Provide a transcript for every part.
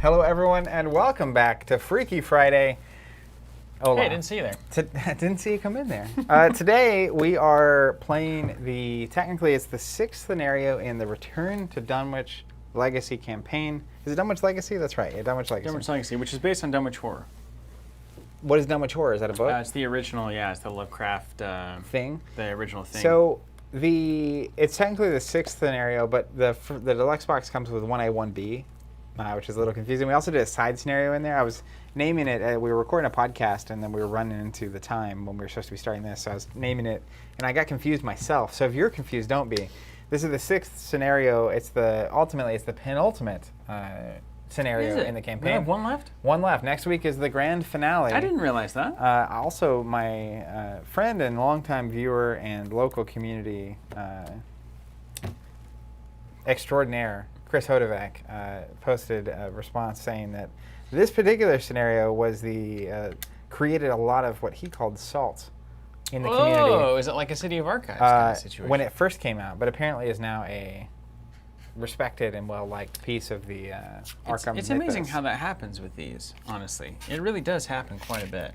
Hello, everyone, and welcome back to Freaky Friday. Hola. Hey, I didn't see you there. I didn't see you come in there. Today, we are playing technically, it's the 6th scenario in the Return to Dunwich Legacy campaign. Is it Dunwich Legacy? That's right, yeah, Dunwich Legacy. Dunwich Legacy, which is based on Dunwich Horror. What is Dunwich Horror? Is that a book? It's the original, it's the Lovecraft thing. The original thing. So, it's technically the 6th scenario, but the deluxe box comes with 1A, 1B. Which is a little confusing. We also did a side scenario in there. I was naming it. We were recording a podcast, and then we were running into the time when we were supposed to be starting this. So I was naming it, and I got confused myself. So if you're confused, don't be. This is the 6th scenario. Ultimately it's the penultimate scenario in the campaign. We have one left? One left. Next week is the grand finale. I didn't realize that. Also, my friend and longtime viewer and local community extraordinaire, Chris Hodovec, posted a response saying that this particular scenario was created a lot of what he called salt in the community. Oh, is it like a City of Archives kind of situation? When it first came out, but apparently is now a respected and well-liked piece of the Arkham. It's amazing how that happens with these, honestly. It really does happen quite a bit.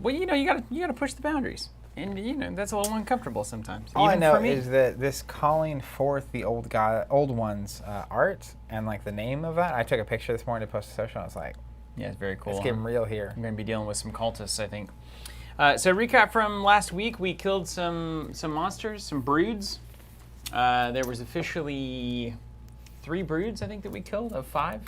Well, you gotta push the boundaries. And that's a little uncomfortable sometimes. All I know is that this calling forth the old ones art and like the name of that. I took a picture this morning to post to social. And I was like, yeah, it's very cool. It's getting real here. I'm going to be dealing with some cultists, I think. So recap from last week: we killed some monsters, some broods. There was officially 3 broods, I think, that we killed of 5.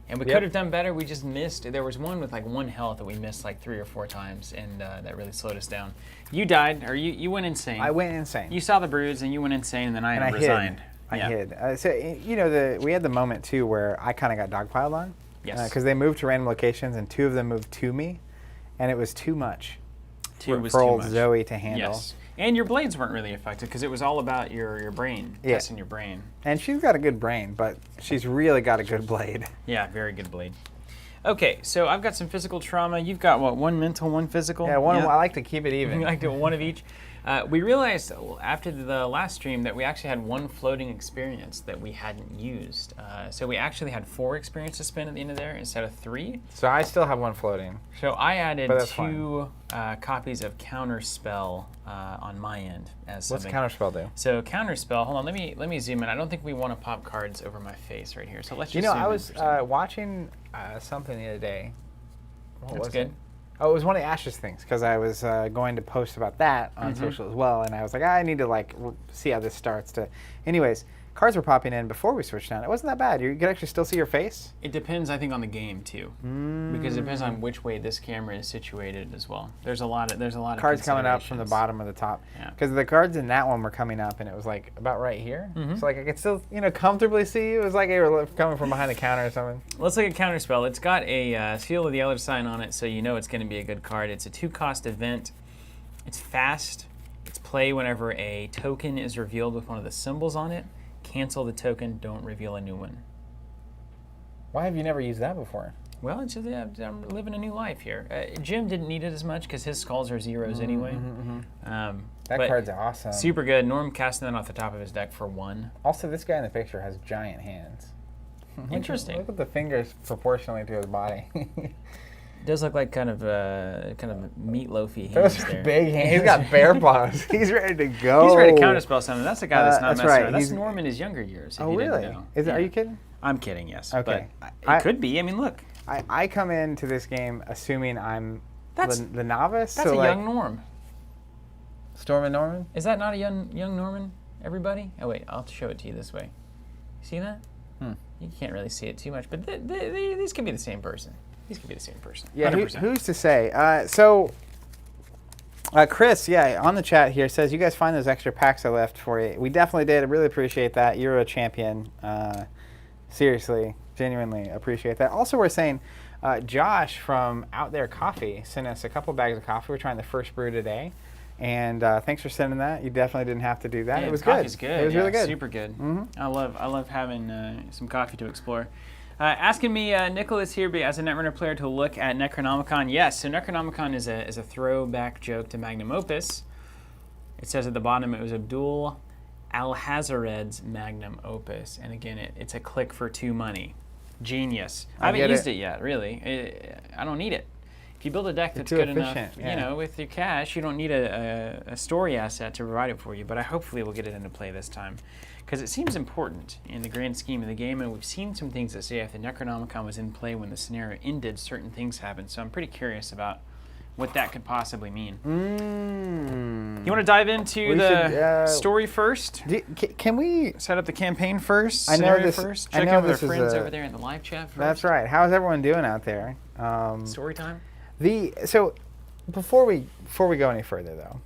And we could have done better. We just missed. There was one with like 1 health that we missed like 3 or 4 times, and that really slowed us down. You died, or you went insane. I went insane. You saw the broods, and you went insane, and then I resigned. I hid. So we had the moment too where I kind of got dogpiled on. Yes. Because they moved to random locations, and 2 of them moved to me, and it was too much. For old Zoe to handle. Yes. And your blades weren't really effective because it was all about your brain, testing your brain. And she's got a good brain, but she's really got a good blade. Yeah, very good blade. Okay, so I've got some physical trauma. You've got, what, 1 mental, 1 physical? Yeah, I like to keep it even. You like to 1 of each? We realized after the last stream that we actually had 1 floating experience that we hadn't used. So we actually had 4 experience to spend at the end of there instead of 3. So I still have 1 floating. So I added 2 copies of Counterspell on my end. What's Counterspell do? So Counterspell, hold on, let me zoom in. I don't think we want to pop cards over my face right here. So let's just zoom in. I was watching something the other day. That's good. Oh, it was one of Ash's things, because I was going to post about that on social as well, and I was like, I need to see how this starts. Anyways, cards were popping in before we switched on. It wasn't that bad. You could actually still see your face. It depends, I think, on the game too, because it depends on which way this camera is situated as well. There's a lot of cards coming up from the bottom of the top. Because the cards in that one were coming up, and it was like about right here. So like I could still comfortably see you. It was like they were coming from behind the counter or something. Let's look at Counterspell. It's got a Seal of the Elder sign on it, so you know it's going to be a good card. It's a 2-cost event. It's fast. It's play whenever a token is revealed with one of the symbols on it. Cancel the token, don't reveal a new one. Why have you never used that before? Well, it's just, I'm living a new life here. Jim didn't need it as much because his skulls are 0s anyway. That card's awesome. Super good. Norm casting that off the top of his deck for 1. Also, this guy in the picture has giant hands. Interesting. Look at the fingers proportionally to his body. Does look like kind of meatloafy hands. Those are big hands. He's got bear paws. He's ready to go. He's ready to counterspell something. That's the guy that's not messing around. That's He's Norm in his younger years. Oh, really? Are you kidding? I'm kidding, yes. Okay. But it could be. I mean, look. I come into this game assuming I'm the novice. That's a young Norm. Storm and Norman? Is that not a young Norman, everybody? Oh, wait. I'll show it to you this way. See that? You can't really see it too much, but these could be the same person. These could be the same person. Yeah, who's to say? Chris, on the chat here says, you guys find those extra packs I left for you. We definitely did. I really appreciate that. You're a champion. Seriously, genuinely appreciate that. Also, we're saying Josh from Out There Coffee sent us a couple bags of coffee. We're trying the first brew today. And thanks for sending that. You definitely didn't have to do that. Yeah, it was coffee's good. It was really good. Super good. I love having some coffee to explore. Asking me, Nicholas here, as a Netrunner player, to look at Necronomicon. Yes, so Necronomicon is a throwback joke to Magnum Opus. It says at the bottom it was Abdul Alhazared's Magnum Opus. And again, it's a click for 2 money. Genius. I haven't used it yet, really. I don't need it. If you build a deck that's good enough, you know, with your cash, you don't need a story asset to provide it for you. But I hopefully will get it into play this time, because it seems important in the grand scheme of the game. And we've seen some things that say if the Necronomicon was in play when the scenario ended, certain things happened. So I'm pretty curious about what that could possibly mean. You want to dive into the story first? Can we set up the campaign first? I know this first. I Check know in with this our is friends over there in the live chat first. That's right. How's everyone doing out there? Story time. So before we go any further though,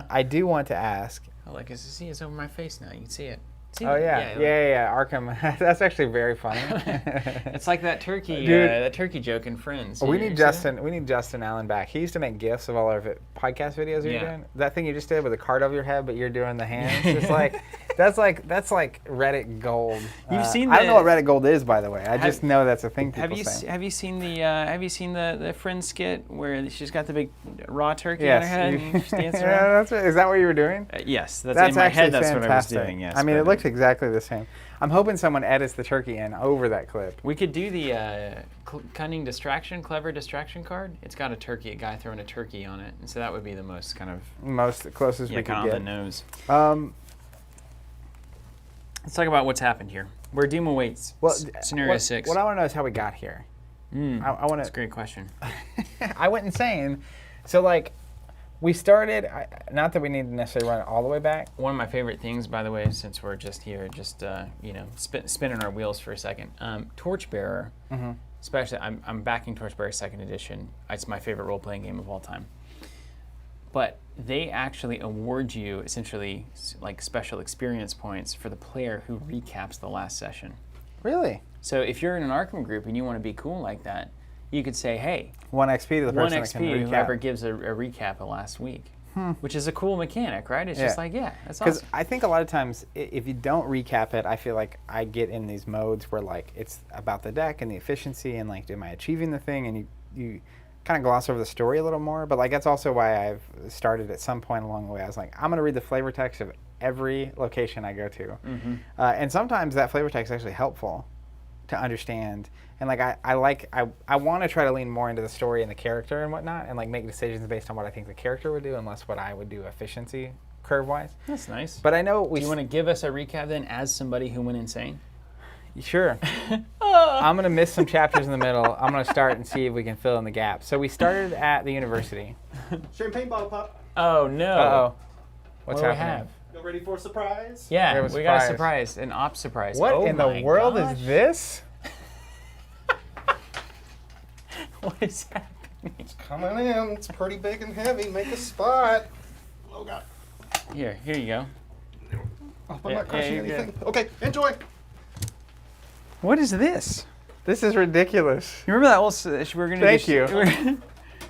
I do want to ask. Oh, like see, it's over my face now. You can see it. See oh yeah. Arkham. That's actually very funny. It's like that turkey, that turkey joke in Friends. We need Justin. We need Justin Allen back. He used to make gifs of all our podcast videos you're doing. That thing you just did with a card over your head, but you're doing the hands. It's like that's like Reddit gold. You've seen. I don't know what Reddit gold is, by the way. I just know that's a thing people say. Have you seen the Friends skit where she's got the big raw turkey on her head and she's dancing around? Yeah, that's right. Is that what you were doing? Yes, that's in my head. That's what I was doing. Yes. I mean, it looks exactly the same. I'm hoping someone edits the turkey in over that clip. We could do the cunning distraction, clever distraction card. It's got a guy throwing a turkey on it, and so that would be the most closest we could kind get. On the nose. Let's talk about what's happened here. Where Doom awaits. Well, scenario 6. What I want to know is how we got here. I want to. That's a great question. I went insane. So like. We started, not that we need to necessarily run it all the way back. One of my favorite things, by the way, since we're just here, spinning our wheels for a second. Torchbearer, especially, I'm backing Torchbearer 2nd Edition. It's my favorite role-playing game of all time. But they actually award you, essentially, like special experience points for the player who recaps the last session. Really? So if you're in an Arkham group and you want to be cool like that, you could say, hey, 1 XP to the person 1 XP that can recap. whoever gives a recap of last week, which is a cool mechanic, right? It's just like, that's awesome. Because I think a lot of times, if you don't recap it, I feel like I get in these modes where like it's about the deck and the efficiency and like, am I achieving the thing? And you kind of gloss over the story a little more. But like that's also why I've started at some point along the way. I was like, I'm going to read the flavor text of every location I go to, and sometimes that flavor text is actually helpful to understand. And like I want to try to lean more into the story and the character and whatnot, and like make decisions based on what I think the character would do, and less what I would do efficiency curve wise. That's nice. But I know do you want to give us a recap then, as somebody who went insane? Sure. I'm gonna miss some chapters in the middle. I'm gonna start and see if we can fill in the gaps. So we started at the university. Champagne bottle pop. Oh no. Uh-oh. What's happening? You ready for a surprise? Yeah, we got a surprise, an op surprise. What in the world is this? What is happening? It's coming in. It's pretty big and heavy. Make a spot. Oh God. Here you go. Oh, I'm not crushing anything. Okay, enjoy. What is this? This is ridiculous. You remember that old? We're gonna. Thank you.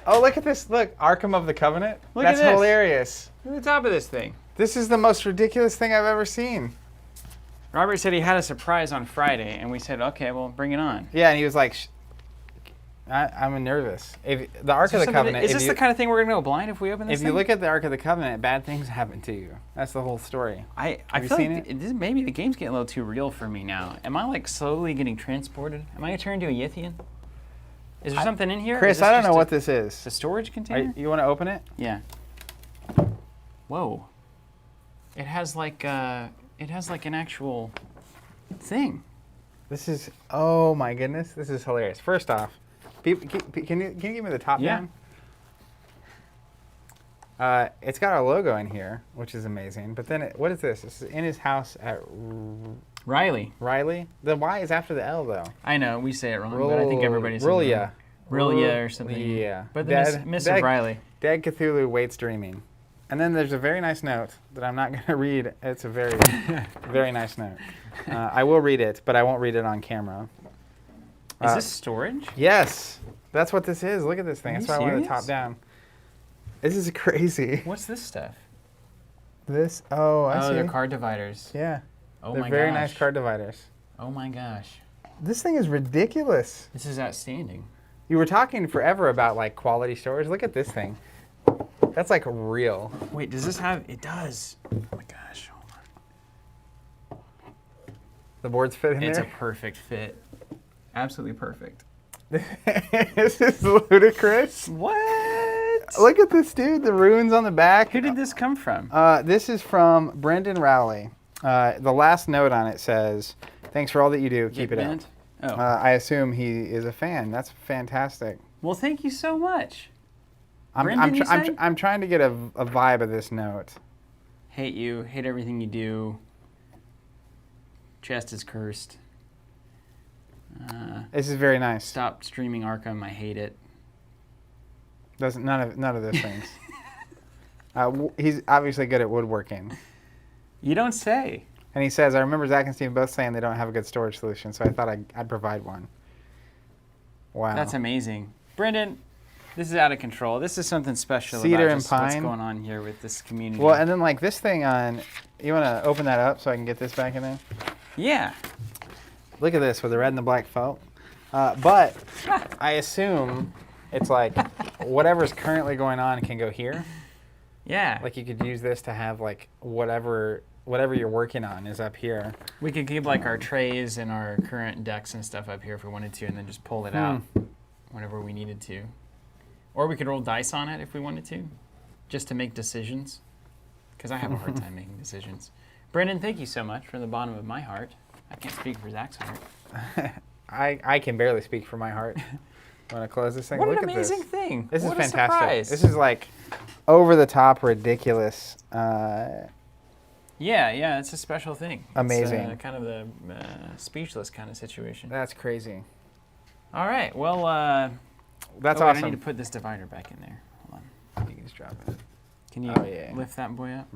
Oh, look at this! Look, Arkham of the Covenant. That's hilarious. Look at the top of this thing. This is the most ridiculous thing I've ever seen. Robert said he had a surprise on Friday, and we said, okay, well, bring it on. Yeah, and he was like, I'm nervous. If the Ark of the Covenant. Is this the kind of thing we're gonna go blind if we open this? If you look at the Ark of the Covenant, bad things happen to you. That's the whole story. I feel like maybe the game's getting a little too real for me now. Am I like slowly getting transported? Am I gonna turn into a Yithian? Is there something in here? Chris, I don't know what this is. The storage container? You want to open it? Yeah. Whoa. It has like an actual thing. This is, oh my goodness, this is hilarious. First off, can you give me the top down? It's got our logo in here, which is amazing. But then, what is this? This is in his house at Riley. Riley? The Y is after the L, though. I know, we say it wrong, but I think everybody's Rulia. Rulia or something. Yeah. But the Miss of Riley. Dead Cthulhu waits dreaming. And then there's a very nice note that I'm not going to read. It's a very, very nice note. I will read it, but I won't read it on camera. Is this storage? Yes. That's what this is. Look at this thing. That's why I wanted the top down. This is crazy. What's this stuff? This? Oh, I see. Oh, they're card dividers. Yeah. Oh, they're very nice card dividers. Oh, my gosh. This thing is ridiculous. This is outstanding. You were talking forever about, like, quality storage. Look at this thing. That's, like, real. Wait, does this have... It does. Oh, my gosh. Hold on. The boards fit in there? It's a perfect fit. Absolutely perfect. This is ludicrous. What? Look at this dude, the runes on the back. Who did this come from? This is from Brendan Rowley. The last note on it says, "Thanks for all that you do. Keep it up." Oh. I assume he is a fan. That's fantastic. Well, thank you so much. I'm trying to get a vibe of this note. Hate you. Hate everything you do. Chest is cursed. This is very nice. Stop streaming Arkham. I hate it. None of those things. He's obviously good at woodworking. You don't say. And he says, I remember Zach and Steve both saying they don't have a good storage solution, so I thought I'd provide one. Wow. That's amazing. Brendan, this is out of control. This is something special Cedar about and just what's pine. going on here with this community. Well, and then like this thing on, you want to open that up so I can get this back in there? Yeah. Look at this with the red and the black felt. But I assume it's like whatever's currently going on can go here. Yeah. Like you could use this to have like whatever you're working on is up here. We could keep like our trays and our current decks and stuff up here if we wanted to, and then just pull it out whenever we needed to. Or we could roll dice on it if we wanted to, just to make decisions. Because I have a hard time making decisions. Brendan, thank you so much from the bottom of my heart. I can't speak for Zach's heart. I can barely speak for my heart. Want to close this thing? What Look an at amazing this. thing. This What is a fantastic. surprise. This is like over the top, ridiculous. Yeah, it's a special thing. Amazing. It's kind of the speechless kind of situation. That's crazy. All right, well, That's wait, awesome. I need to put this divider back in there. Hold on. You can just drop it. Can you Oh, yeah. lift that boy up?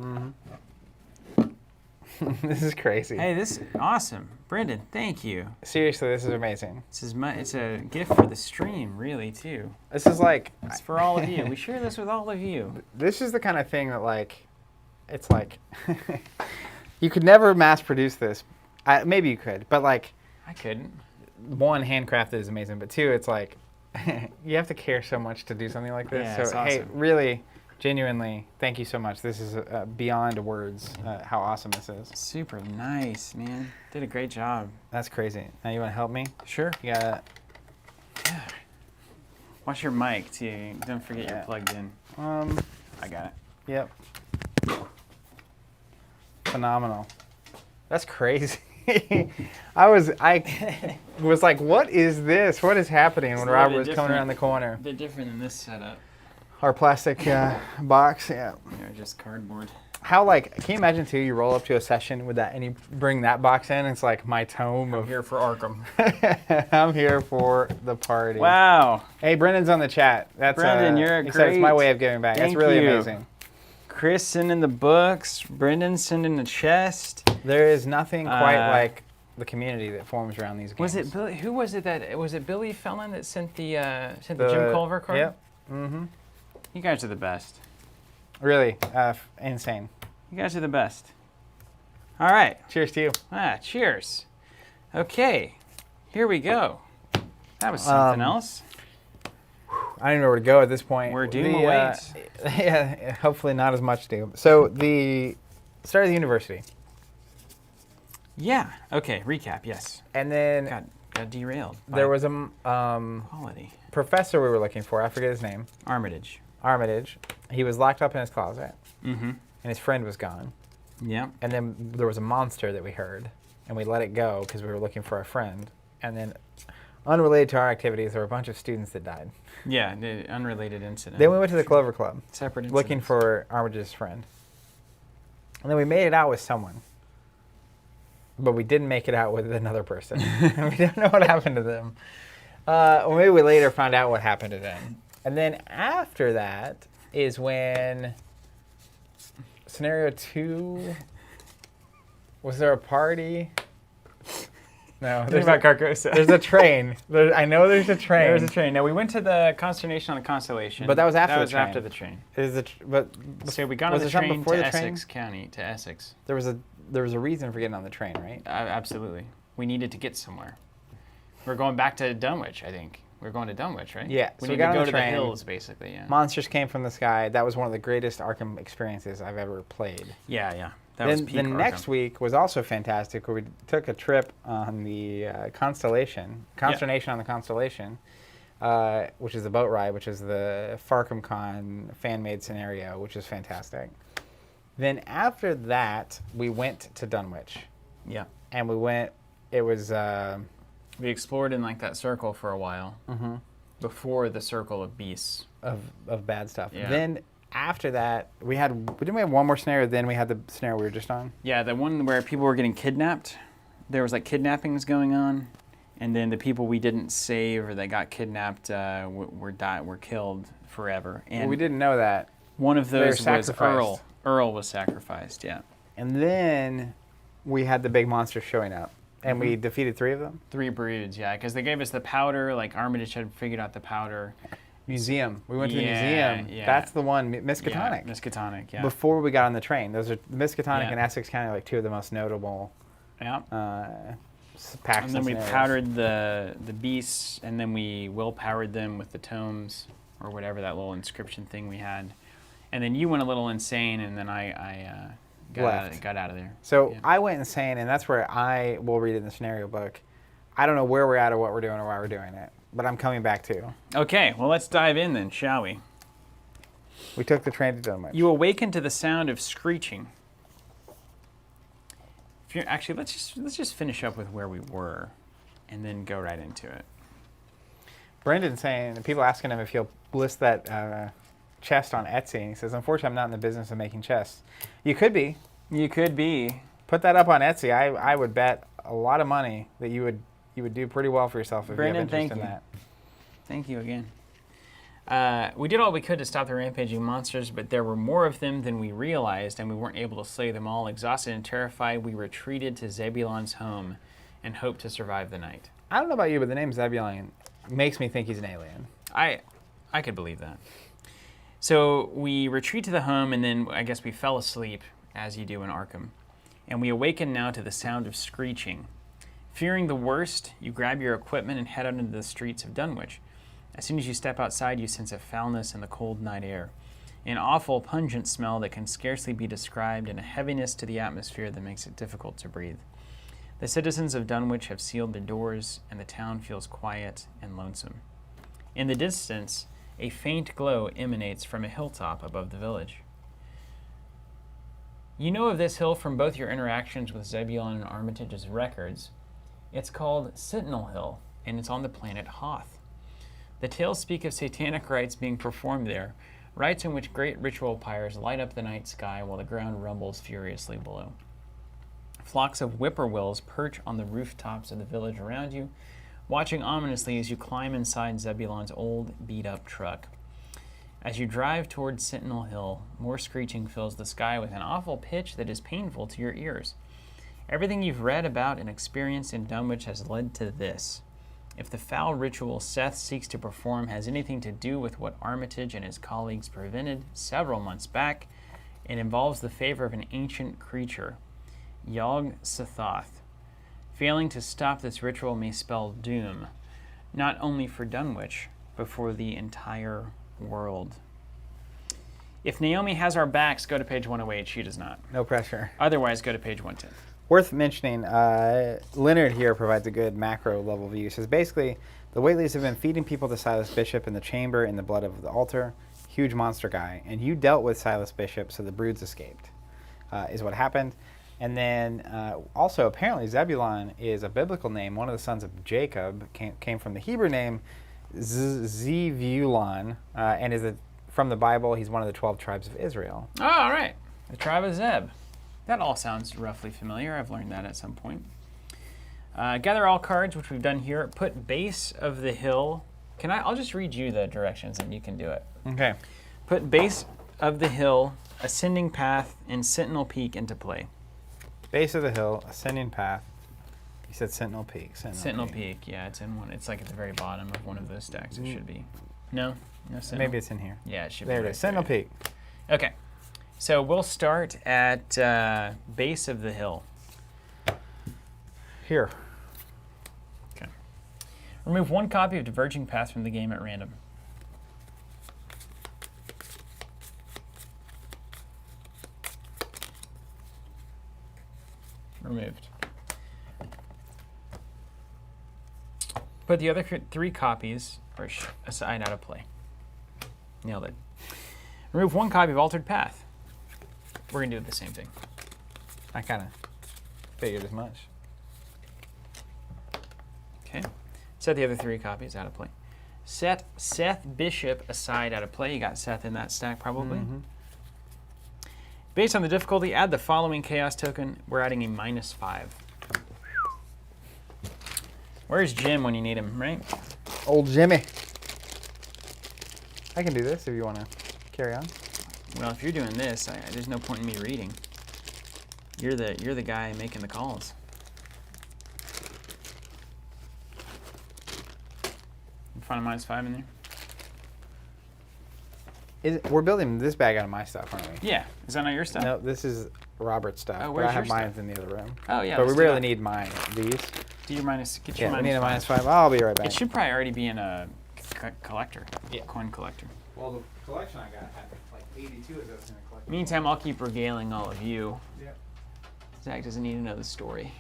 This is crazy. Hey, this is awesome. Brendan, thank you. Seriously, this is amazing. It's a gift for the stream, really, too. This is like, It's for all of you. We share this with all of you. this is the kind of thing that like, it's like, you could never mass produce this. Maybe you could, but like, I couldn't. one, handcrafted is amazing, but two, it's like, you have to care so much to do something like this. Yeah, so it's hey, awesome. really, genuinely, thank you so much. This is beyond words how awesome this is. Super nice, man. Did a great job. That's crazy. Now you want to help me? Sure. You got Watch your mic, too. Don't forget you're Yeah. plugged in. I got it. Yep. Phenomenal. That's crazy. I was like, what is this? What is happening when a little Robert bit was coming different. around the corner? A bit different than this setup. Our plastic box, yeah. They're just cardboard. How like, can you imagine too, you roll up to a session with that and you bring that box in, it's like my tome I'm of, here for Arkham. I'm here for the party. Wow. Hey, Brendan's on the chat. That's Brendan, you're he said it's my great. way of giving back. That's Thank really you. amazing. Chris sending the books. Brendan sending the chest. There is nothing quite Uh, like the community that forms around these games. Was it Billy? Who was it that was it? Billy Fellon that sent the Jim Culver card. Yep. Mm-hmm. You guys are the best. Really insane. You guys are the best. All right. Cheers to you. Cheers. Okay. Here we go. That was something else. I don't even know where to go at this point. Where doom awaits. Yeah, hopefully not as much doom. So the start of the university, Yeah. Okay. Recap. Yes. and then Got derailed. there was a quality. professor we were looking for. I forget his name. Armitage. Armitage. He was locked up in his closet, Mm-hmm. and his friend was gone. Yeah. And then there was a monster that we heard, and we let it go because we were looking for our friend. And then, unrelated to our activities, there were a bunch of students that died. Yeah. The unrelated incident. Then we went to the Clover Club, Separate looking incidents. for Armitage's friend. And then we made it out with someone. But we didn't make it out with another person. We don't know what happened to them. Or maybe we later found out what happened to them. And then after that is when scenario 2, was there a party? No, There's not Carcosa. there's a train. I know there's a train. There was a train. Now we went to the Consternation on the Constellation. But that was after that the was train. after the train. But So we got was on the there something train before to the train? Essex County, to Essex. there was a reason for getting on the train, right? Absolutely. We needed to get somewhere. We're going back to Dunwich, I think. We're going to Dunwich, right? Yeah, We so we need got to on go the to train. the hills, basically, yeah. Monsters came from the sky. That was one of the greatest Arkham experiences I've ever played. Yeah. That was Then peak the Arkham. next week was also fantastic, where we took a trip on the Constellation, Consternation on the Constellation, which is the boat ride, which is the Farkham Con fan-made scenario, which is fantastic. Then after that, we went to Dunwich. Yeah. And we went, it was... we explored in like that circle for a while. Mm-hmm. Before the circle of beasts. Of bad stuff. Yeah. Then after that, didn't we have one more scenario, then we had the scenario we were just on? Yeah, the one where people were getting kidnapped. There was like kidnappings going on. And then the people we didn't save or that got kidnapped were killed forever. And Well, we didn't know that. one of those was sacrificed. Earl. Earl was sacrificed, yeah. And then we had the big monsters showing up. And we defeated 3 of them? 3 broods, yeah, because they gave us the powder. Like Armitage had figured out the powder. Museum. We went to the Yeah, museum. yeah. That's the one, Miskatonic. Yeah, Miskatonic, yeah. Before we got on the train. Those are Miskatonic Yeah. and Essex County are like 2 of the most notable Yeah. packs. And then we scenarios. powdered the beasts, and then we will-powered them with the tomes, or whatever that little inscription thing we had. And then you went a little insane, and then I got out of there. So Yeah. I went insane, and that's where I will read it in the scenario book. I don't know where we're at or what we're doing or why we're doing it, but I'm coming back too. Okay, well, let's dive in then, shall we? We took the train to Dunwich. You awaken to the sound of screeching. Actually, let's just finish up with where we were, and then go right into it. Brendan's saying, people asking him if he'll list that chest on Etsy, and he says, unfortunately, I'm not in the business of making chests. You could be. You could be. Put that up on Etsy. I would bet a lot of money that you would do pretty well for yourself if Brendan, you have interest thank in you. that. Thank you again. We did all we could to stop the rampaging monsters, but there were more of them than we realized, and we weren't able to slay them all. Exhausted and terrified, we retreated to Zebulon's home and hoped to survive the night. I don't know about you, but the name Zebulon makes me think he's an alien. I could believe that. So we retreat to the home, and then I guess we fell asleep, as you do in Arkham. And we awaken now to the sound of screeching. Fearing the worst, you grab your equipment and head out into the streets of Dunwich. As soon as you step outside, you sense a foulness in the cold night air. An awful, pungent smell that can scarcely be described, and a heaviness to the atmosphere that makes it difficult to breathe. The citizens of Dunwich have sealed their doors, and the town feels quiet and lonesome. In the distance, a faint glow emanates from a hilltop above the village. You know of this hill from both your interactions with Zebulon and Armitage's records. It's called Sentinel Hill, and it's on the planet Hoth. The tales speak of satanic rites being performed there, rites in which great ritual pyres light up the night sky while the ground rumbles furiously below. Flocks of whippoorwills perch on the rooftops of the village around you, watching ominously as you climb inside Zebulon's old, beat-up truck. As you drive towards Sentinel Hill, more screeching fills the sky with an awful pitch that is painful to your ears. Everything you've read about and experienced in Dunwich has led to this. If the foul ritual Seth seeks to perform has anything to do with what Armitage and his colleagues prevented several months back, it involves the favor of an ancient creature, Yog-Sothoth. Failing to stop this ritual may spell doom, not only for Dunwich, but for the entire world. If Naomi has our backs, go to page 108. She does not. No pressure. Otherwise, go to page 110. Worth mentioning, Leonard here provides a good macro level view. He says, basically, the Whateleys have been feeding people to Silas Bishop in the chamber in the blood of the altar. Huge monster guy. And you dealt with Silas Bishop, so the broods escaped, is what happened. And then also, apparently, Zebulon is a biblical name. One of the sons of Jacob came from the Hebrew name Zevulon, and is from the Bible. He's one of the 12 tribes of Israel. Oh, all right. The tribe of Zeb. That all sounds roughly familiar. I've learned that at some point. Gather all cards, which we've done here. Put base of the hill. I'll just read you the directions and you can do it. Okay. Put base of the hill, ascending path, and Sentinel Peak into play. Base of the hill, ascending path. You said Sentinel Peak. Sentinel Peak, yeah, it's in one. It's like at the very bottom of one of those stacks. It should be. No Sentinel. Maybe it's in here. Yeah, it should There be. it is. Sentinel Peak. Okay. So we'll start at base of the hill. Here. Okay. Remove one copy of Diverging Path from the game at random. removed. Put the other 3 copies aside out of play. Nailed it. Remove 1 copy of Altered Path. We're going to do the same thing. I kind of figured as much. Okay. Set the other 3 copies out of play. Set Seth Bishop aside out of play. You got Seth in that stack probably. Mm-hmm. Based on the difficulty, add the following chaos token. We're adding a -5. Where's Jim when you need him, right? Old Jimmy. I can do this if you want to carry on. Well, if you're doing this, there's no point in me reading. You're the guy making the calls. You find a -5 in there? We're building this bag out of my stuff, aren't we? Yeah. Is that not your stuff? No, this is Robert's stuff. Oh, but where's I have your mine stuff? in the other room. Oh yeah. But we let's do really that. need mine. These. Do your minus. Get your Yeah, we need a -5. -5. I'll be right back. It should probably already be in a collector. Yeah. Coin collector. Well, the collection I got had like 82 of those in a collection. Meantime, I'll keep regaling all of you. Yeah. Zach doesn't need to know the story.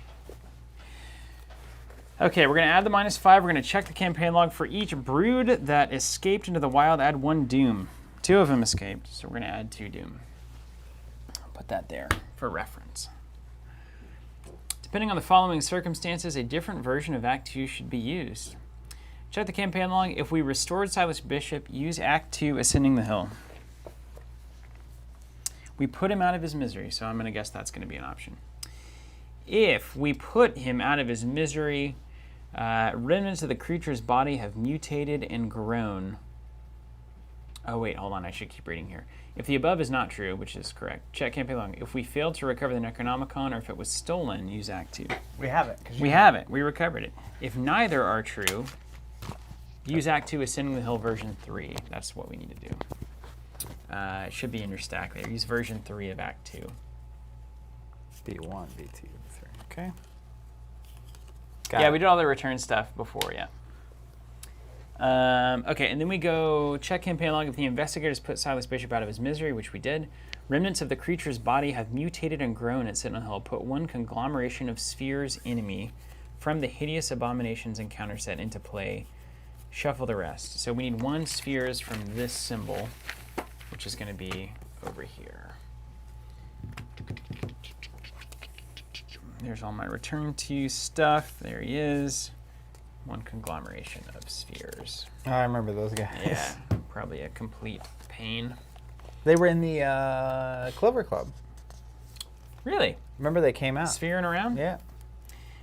Okay, we're going to add the -5. We're going to check the campaign log for each brood that escaped into the wild. Add 1 doom. 2 of them escaped, so we're going to add 2 doom. I'll put that there for reference. Depending on the following circumstances, a different version of Act 2 should be used. Check the campaign log. If we restored Silas Bishop, use Act 2 Ascending the Hill. We put him out of his misery, so I'm going to guess that's going to be an option. If we put him out of his misery, remnants of the creature's body have mutated and grown. Oh wait, hold on, I should keep reading here. If the above is not true, which is correct, check campaign log. If we failed to recover the Necronomicon, or if it was stolen, use Act 2. We have it. We have it. We recovered it. If neither are true, use Act 2 Ascending the Hill version 3. That's what we need to do. It should be in your stack there. Use version 3 of Act 2. B1, B2, B3. Okay. Yeah, we did all the return stuff before, yeah. Okay, and then we go check campaign log. If the investigators put Silas Bishop out of his misery, which we did, remnants of the creature's body have mutated and grown at Sentinel Hill. Put 1 conglomeration of spheres enemy from the hideous abominations encounter set into play. Shuffle the rest. So we need 1 spheres from this symbol, which is going to be over here. There's all my return to stuff. There he is. 1 conglomeration of spheres. Oh, I remember those guys. Yeah, probably a complete pain. They were in the Clover Club. Really? Remember they came out? Spheering around? Yeah.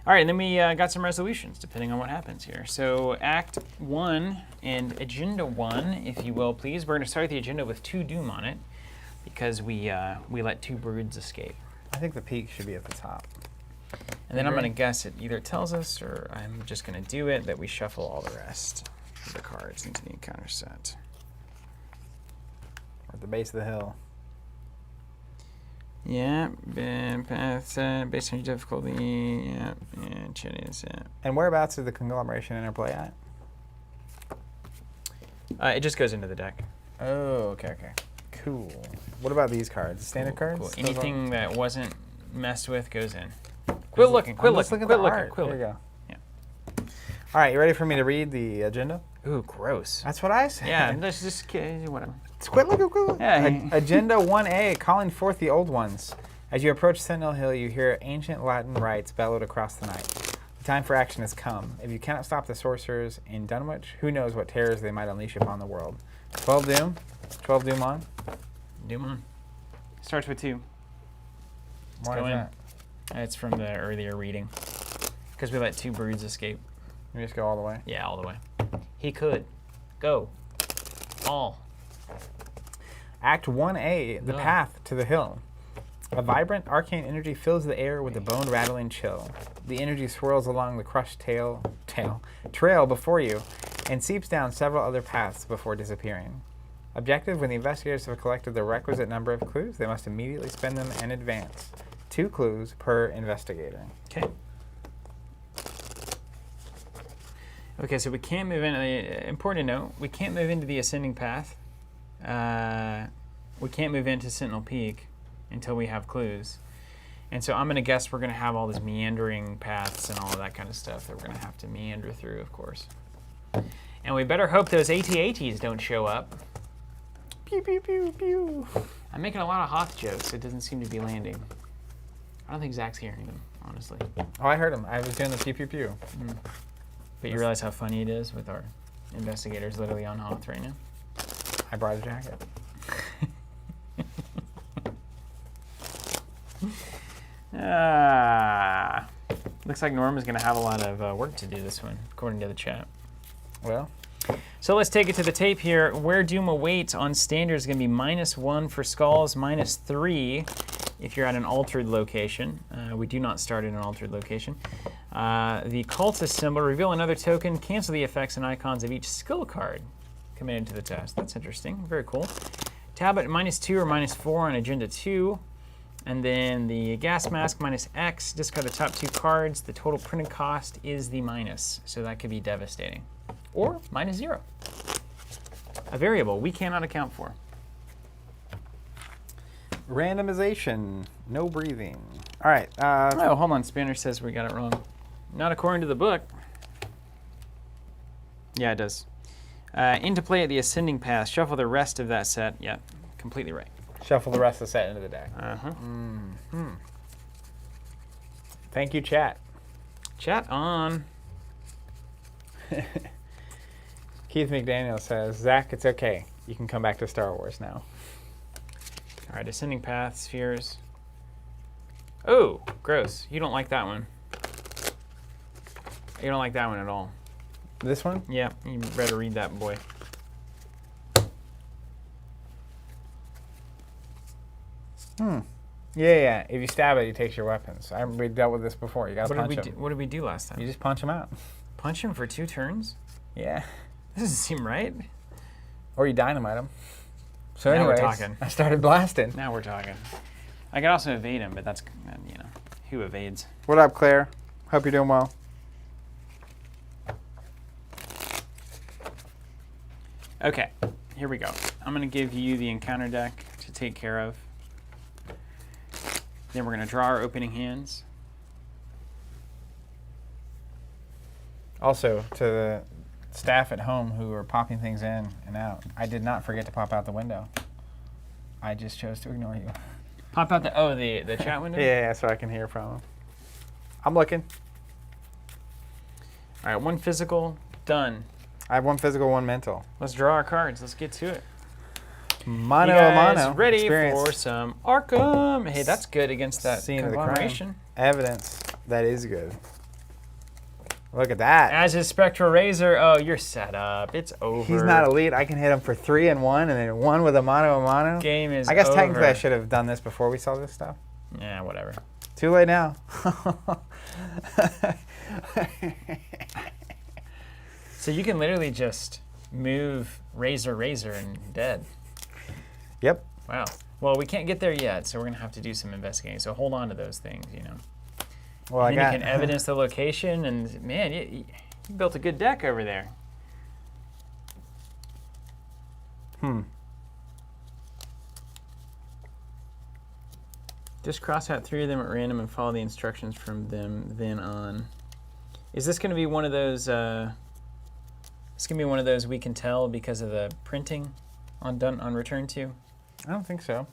All right, and then we got some resolutions, depending on what happens here. So Act 1 and Agenda 1, if you will, please. We're going to start the agenda with 2 doom on it, because we let 2 broods escape. I think the peak should be at the top. And then I'm going to guess it either tells us, or I'm just going to do it, that we shuffle all the rest of the cards into the encounter set. Or at the base of the hill. Yeah, path based on your difficulty. Yeah, and chitties. Yeah. And whereabouts is the conglomeration interplay at? It just goes into the deck. Oh, okay. Cool. What about these cards? Standard cards? Cool. Those Anything that wasn't messed with goes in. Quit looking. Quit looking. Look Quit at the looking. art. Quit There you looking. go. Yeah. All right, you ready for me to read the agenda? Ooh, gross. That's what I said. Yeah, let's just whatever. Quit looking. Yeah. Agenda 1A, calling forth the old ones. As you approach Sentinel Hill, you hear ancient Latin rites bellowed across the night. The time for action has come. If you cannot stop the sorcerers in Dunwich, who knows what terrors they might unleash upon the world. 12 doom. 12 doom on. Doom on. Starts with 2. Why go is in. that? It's from the earlier reading. Because we let 2 broods escape. You just go all the way. Yeah, all the way. He could. Go. All. Act 1A, the Ugh. path to the hill. A vibrant arcane energy fills the air with a bone-rattling chill. The energy swirls along the crushed trail before you and seeps down several other paths before disappearing. Objective: when the investigators have collected the requisite number of clues, they must immediately spend them in advance. 2 clues per investigator. Okay. Okay, so we can't move in. Important to note, we can't move into the ascending path. We can't move into Sentinel Peak until we have clues. And so I'm going to guess we're going to have all these meandering paths and all of that kind of stuff that we're going to have to meander through, of course. And we better hope those AT-ATs don't show up. Pew, pew, pew, pew. I'm making a lot of Hoth jokes. It doesn't seem to be landing. I don't think Zach's hearing them, honestly. Oh, I heard him. I was doing the pew, pew, pew. But you realize how funny it is with our investigators literally on Hoth right now? I brought a jacket. Looks like Norma's going to have a lot of work to do this one, according to the chat. Well, so let's take it to the tape here. Where Doom awaits on standard is going to be -1 for skulls, -3 if you're at an altered location. We do not start in an altered location. The cultist symbol, reveal another token, cancel the effects and icons of each skill card committed to the test. That's interesting. Very cool. Tablet -2 or -4 on Agenda 2. And then the gas mask -X, discard the top 2 cards. The total printed cost is the minus, so that could be devastating. Or -0. A variable we cannot account for. randomization, no breathing. All right. Oh, hold on. Spanner says we got it wrong. Not according to the book. Yeah, it does. Into play at the ascending path. Shuffle the rest of that set. Yeah, completely right. Shuffle the rest of the set into the deck. Thank you, chat. Chat on. Keith McDaniel says, Zach, it's okay. You can come back to Star Wars now. All right, ascending path, spheres. Oh, gross. You don't like that one. You don't like that one at all. This one? Yeah, you better read that, boy. Yeah. If you stab it, he takes your weapons. We dealt with this before. You gotta punch him. What did we do last time? You just punch him out. Punch him for 2 turns? Yeah. That doesn't seem right. Or you dynamite him. So Now we're anyways, talking. I started blasting. Now we're talking. I could also evade him, but that's, you know, who evades? What up, Claire? Hope you're doing well. Okay, here we go. I'm going to give you the encounter deck to take care of. Then we're going to draw our opening hands. Also, to the staff at home who are popping things in and out, I did not forget to pop out the window. I just chose to ignore you. Pop out the chat window? Yeah, so I can hear from them. I'm looking. All right, 1 physical, done. I have 1 physical, 1 mental. Let's draw our cards. Let's get to it. Mono you a guys mono. ready Experience. for some Arkham? Hey, that's good against that Scene of the crime. conglomeration. Evidence. That is good. Look at that. As is Spectral Razor. Oh, you're set up. It's over. He's not elite. I can hit him for 3 and 1, and then 1 with a mono. Game is I guess over. technically I should have done this before we saw this stuff. Yeah, whatever. Too late now. So you can literally just move Razor and dead. Yep. Wow. Well, we can't get there yet, so we're going to have to do some investigating. So hold on to those things, you know. Well, And then you can evidence the location, and man, you built a good deck over there. Just cross out 3 of them at random and follow the instructions from them then on. Is this going to be one of those? It's going to be one of those we can tell because of the printing on return to. I don't think so.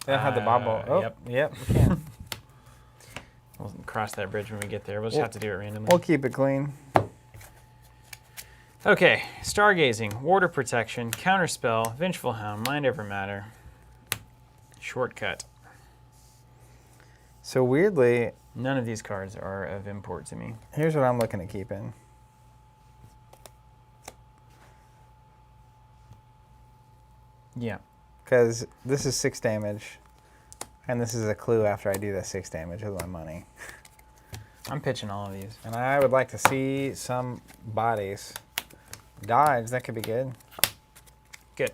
They don't have the bobble. Oh, yep. We can. We'll cross that bridge when we get there. We'll just have to do it randomly. We'll keep it clean. Okay, Stargazing, Warder Protection, Counterspell, Vengeful Hound, Mind Over Matter, Shortcut. So weirdly, None of these cards are of import to me. here's what I'm looking at keeping. Yeah. Because this is 6 damage, and this is a clue after I do the 6 damage with my money. I'm pitching all of these. And I would like to see some bodies. Dodge, that could be good. Good.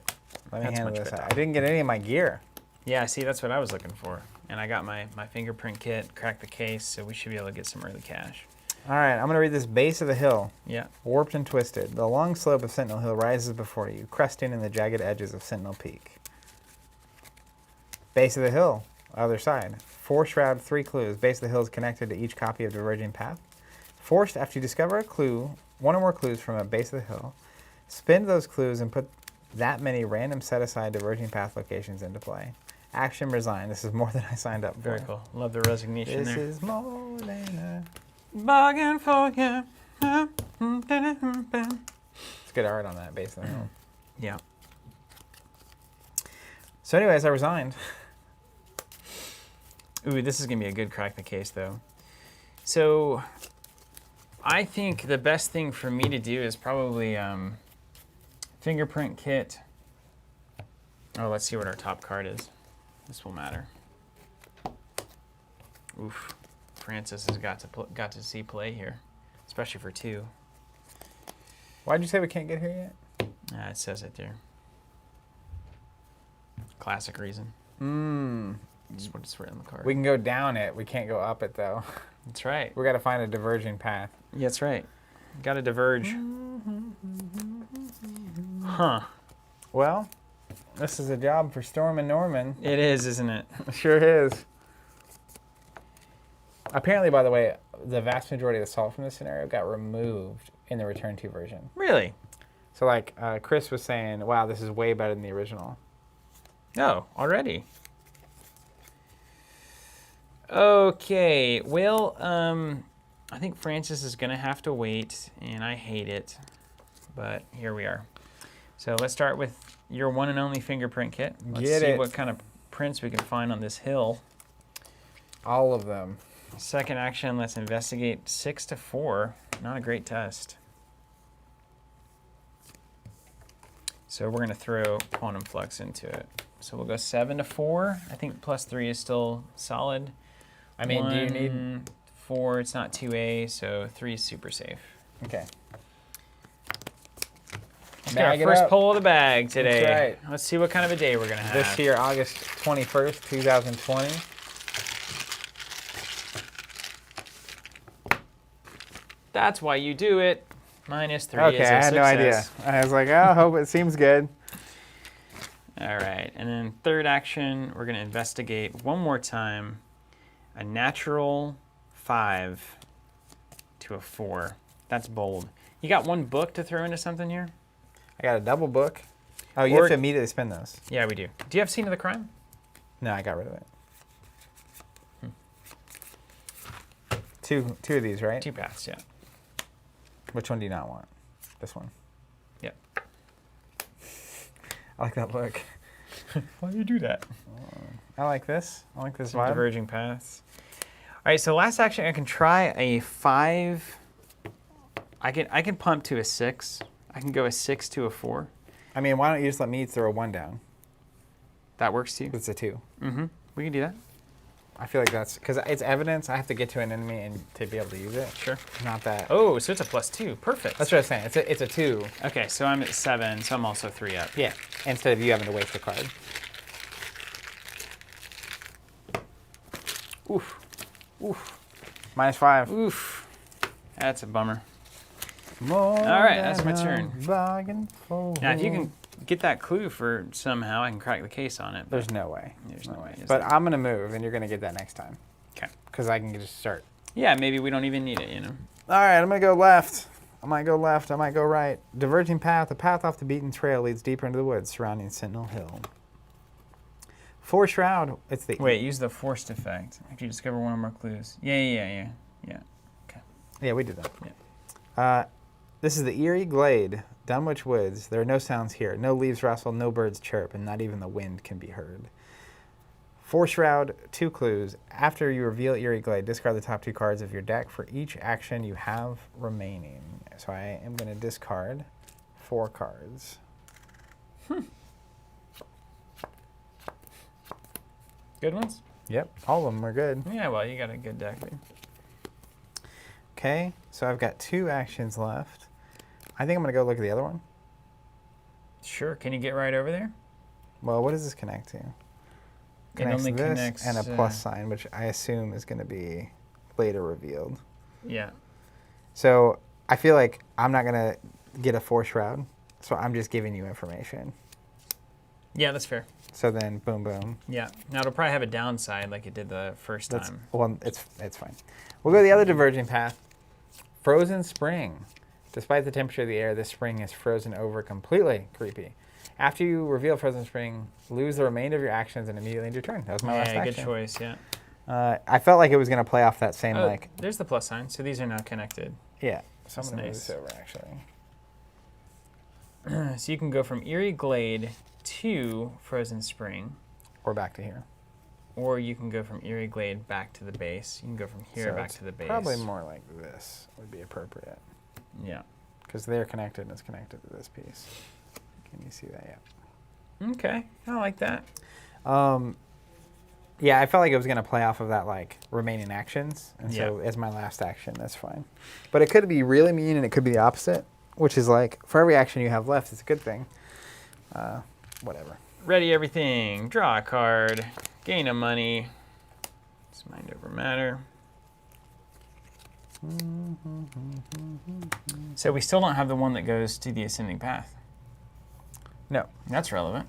Let me That's handle much this. better. I didn't get any of my gear. Yeah, see, that's what I was looking for. And I got my fingerprint kit, cracked the case, so we should be able to get some early cash. All right, I'm going to read this. Base of the hill, Yeah. warped and twisted. The long slope of Sentinel Hill rises before you, cresting in the jagged edges of Sentinel Peak. Base of the hill, other side. 4 shroud, 3 clues. Base of the hill is connected to each copy of Diverging Path. Forced, after you discover a clue, one or more clues from a base of the hill, spin those clues and put that many random set-aside Diverging Path locations into play. Action, resign. This is more than I signed up for. Very cool. Love the resignation This there. is more than a... Bargain for you. It's good art on that base of the hill. Yeah. So anyways, I resigned. Ooh, this is going to be a good crack the case, though. So I think the best thing for me to do is probably fingerprint kit. Oh, let's see what our top card is. This will matter. Oof. Francis has got to see play here, especially for 2. Why'd you say we can't get here yet? It says it there. Classic reason. Just what it's written on the card. We can go down it. We can't go up it, though. That's right. We got to find a diverging path. Yeah, that's right. Got to diverge. Huh. Well, this is a job for Storm and Norman. It is, isn't it? It sure is. Apparently, by the way, the vast majority of the salt from this scenario got removed in the Return to version. Really? So, like, Chris was saying, wow, this is way better than the original. Oh, already. Okay. Well, I think Francis is going to have to wait, and I hate it. But here we are. So let's start with your one and only fingerprint kit. Let's see what kind of prints we can find on this hill. All of them. Second action, let's investigate 6 to 4. Not a great test. So we're going to throw Quantum Flux into it. So we'll go 7 to 4. I think +3 is still solid. I mean, do you need... 4, it's not 2A, so 3 is super safe. Okay. Let's get our first pull of the bag today. That's right. Let's see what kind of a day we're going to have. This here, August 21st, 2020. That's why you do it. -3 is a Okay, I had no idea. success. I was like, oh, hope it seems good. All right, and then third action, we're going to investigate one more time a natural 5 to a 4. That's bold. You got one book to throw into something here? I got a double book. Oh, you have to immediately spin those. Yeah, we do. Do you have Scene of the Crime? No, I got rid of it. Two of these, right? 2 paths, yeah. Which one do you not want? This one. Yep. I like that look. Why do you do that? I like this. I like this Some vibe. diverging paths. All right, so last action, I can try a 5. I can pump to a 6. I can go a 6 to a 4. I mean, why don't you just let me throw a 1 down? That works too. It's a 2. Mm-hmm. We can do that. I feel like that's because it's evidence. I have to get to an enemy and to be able to use it. Sure. Not that. Oh, so it's a +2. Perfect. That's what I was saying. It's a 2. Okay, so I'm at 7, so I'm also 3 up. Yeah. Instead of you having to waste a card. Oof. Oof. -5. Oof. That's a bummer. All right, that's my turn. Bargain for... Now, if you can get that clue for somehow, I can crack the case on it. There's no way. There's no way. But I'm going to move, and you're going to get that next time. Okay. Because I can just start. Yeah, maybe we don't even need it, you know. All right, I'm going to go left. I might go left. I might go right. Diverging path. A path off the beaten trail leads deeper into the woods surrounding Sentinel Hill. 4 shroud. It's the... Wait, use the forced effect. After you discover one or more clues. Yeah. Okay. Yeah, we did that. Yeah. This is the eerie glade, Dunwich Woods. There are no sounds here. No leaves rustle, no birds chirp, and not even the wind can be heard. 4 shroud, 2 clues. After you reveal eerie glade, discard the top 2 cards of your deck for each action you have remaining. So I am going to discard 4 cards. Good ones? Yep, all of them are good. Yeah, well, you got a good deck there. Okay, so I've got 2 actions left. I think I'm going to go look at the other one. Sure. Can you get right over there? Well, what does this connect to? Connects only to this connects, and a plus sign, which I assume is going to be later revealed. Yeah. So I feel like I'm not going to get a 4 shroud, so I'm just giving you information. Yeah, that's fair. So then, boom, boom. Yeah. Now it'll probably have a downside like it did the first That's time. well, it's fine. We'll go the other diverging path. Frozen spring. Despite the temperature of the air, this spring is frozen over completely. Creepy. After you reveal frozen spring, lose the remainder of your actions and immediately end your turn. That was my last Yeah, action. good choice. Yeah. I felt like it was going to play off that same like. There's the plus sign. So these are now connected. Yeah. So I'm That's going to move nice. this over actually. So you can go from Eerie Glade to Frozen Spring, Or back to here. or you can go from Eerie Glade back to the base. You can go from here So back it's to the base. Probably more like this would be appropriate. Yeah. Because they're connected and it's connected to this piece. Can you see that yet? Okay. I like that. Yeah, I felt like it was going to play off of that, like, remaining actions. And so Yeah. as my last action, that's fine. But it could be really mean and it could be the opposite, which is like, for every action you have left, it's a good thing. Whatever. Ready everything. Draw a card. Gain a money. It's mind over matter. So we still don't have the one that goes to the ascending path. No. That's relevant.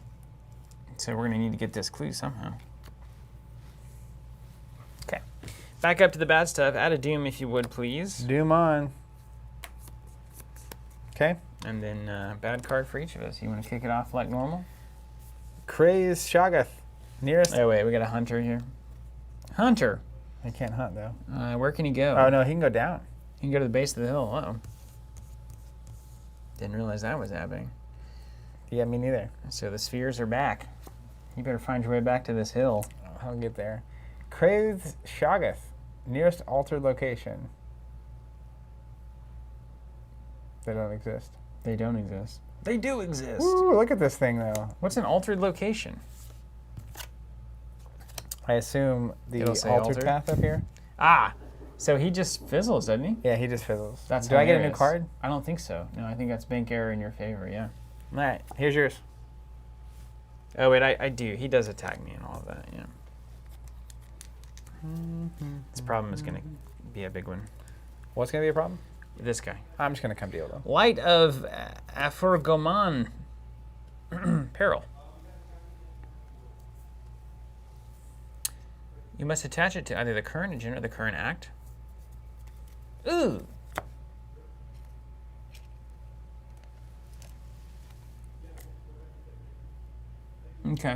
So we're going to need to get this clue somehow. Okay. Back up to the bad stuff. Add a doom if you would, please. Doom on. Okay. And then bad card for each of us. You want to kick it off like normal? Craze Shoggoth. Nearest. Oh, wait. We got a hunter here. Hunter. He can't hunt, though. Where can he go? Oh, no, he can go down. He can go to the base of the hill. Uh-oh. Didn't realize that was happening. Yeah, me neither. So the spheres are back. You better find your way back to this hill. I'll get there. Craze Shoggoth. Nearest altered location. They don't exist. They don't exist. They do exist. Ooh, look at this thing, though. What's an altered location? I assume the It'll say altered altered? path up here. Ah, so he just fizzles, doesn't he? Yeah, he just fizzles. That's Do I get a new hilarious. card? I don't think so. No, I think that's bank error in your favor, yeah. All right, here's yours. Oh, wait, I do. He does attack me and all of that, yeah. This problem is going to be a big one. What's going to be a problem? This guy. I'm just going to come deal with him. Light of Aphorgoman. Peril. You must attach it to either the current agent or the current act. Ooh. Okay.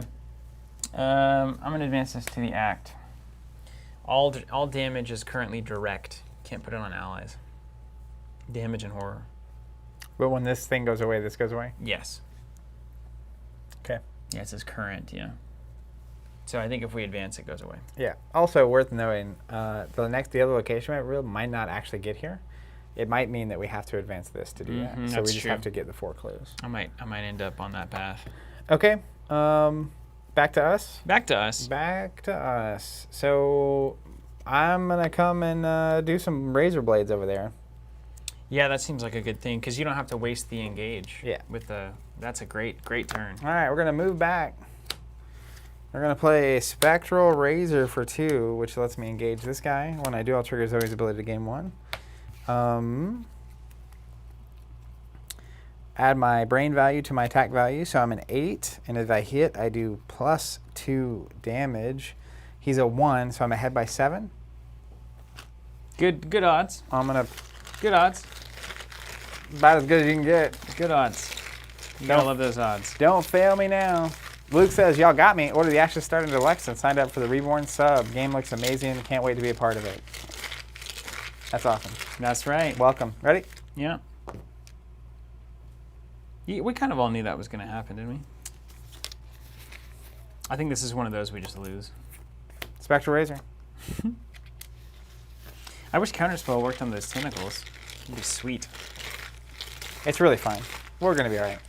I'm going to advance this to the act. All damage is currently direct. Can't put it on allies. Damage and horror. But when this thing goes away, this goes away? Yes. Okay. Yeah, it says current, yeah. So I think if we advance, it goes away. Yeah. Also worth knowing, the other location might not actually get here. It might mean that we have to advance this to do that. So that's we just true. have to get the 4 clues. I might end up on that path. Okay. Back to us. Back to us. Back to us. So I'm going to come and do some razor blades over there. Yeah, that seems like a good thing because you don't have to waste the engage. Yeah. That's a great turn. All right, we're going to move back. We're going to play Spectral Razor for 2, which lets me engage this guy. When I do, I'll trigger Zoe's ability to gain 1. Add my brain value to my attack value, so I'm an 8. And if I hit, I do +2 damage. He's a 1, so I'm ahead by 7. Good odds. I'm going to Good odds. about as good as you can get. Good odds. You gotta love those odds. Don't fail me now. Luke says, y'all got me. Order the Ashes started to Alexa and signed up for the Reborn sub. Game looks amazing. Can't wait to be a part of it. That's awesome. That's right. Welcome. Ready? Yeah. We kind of all knew that was going to happen, didn't we? I think this is one of those we just lose. Spectral Razor. I wish Counterspell worked on those tentacles. It'd be sweet. It's really fine. We're going to be all right.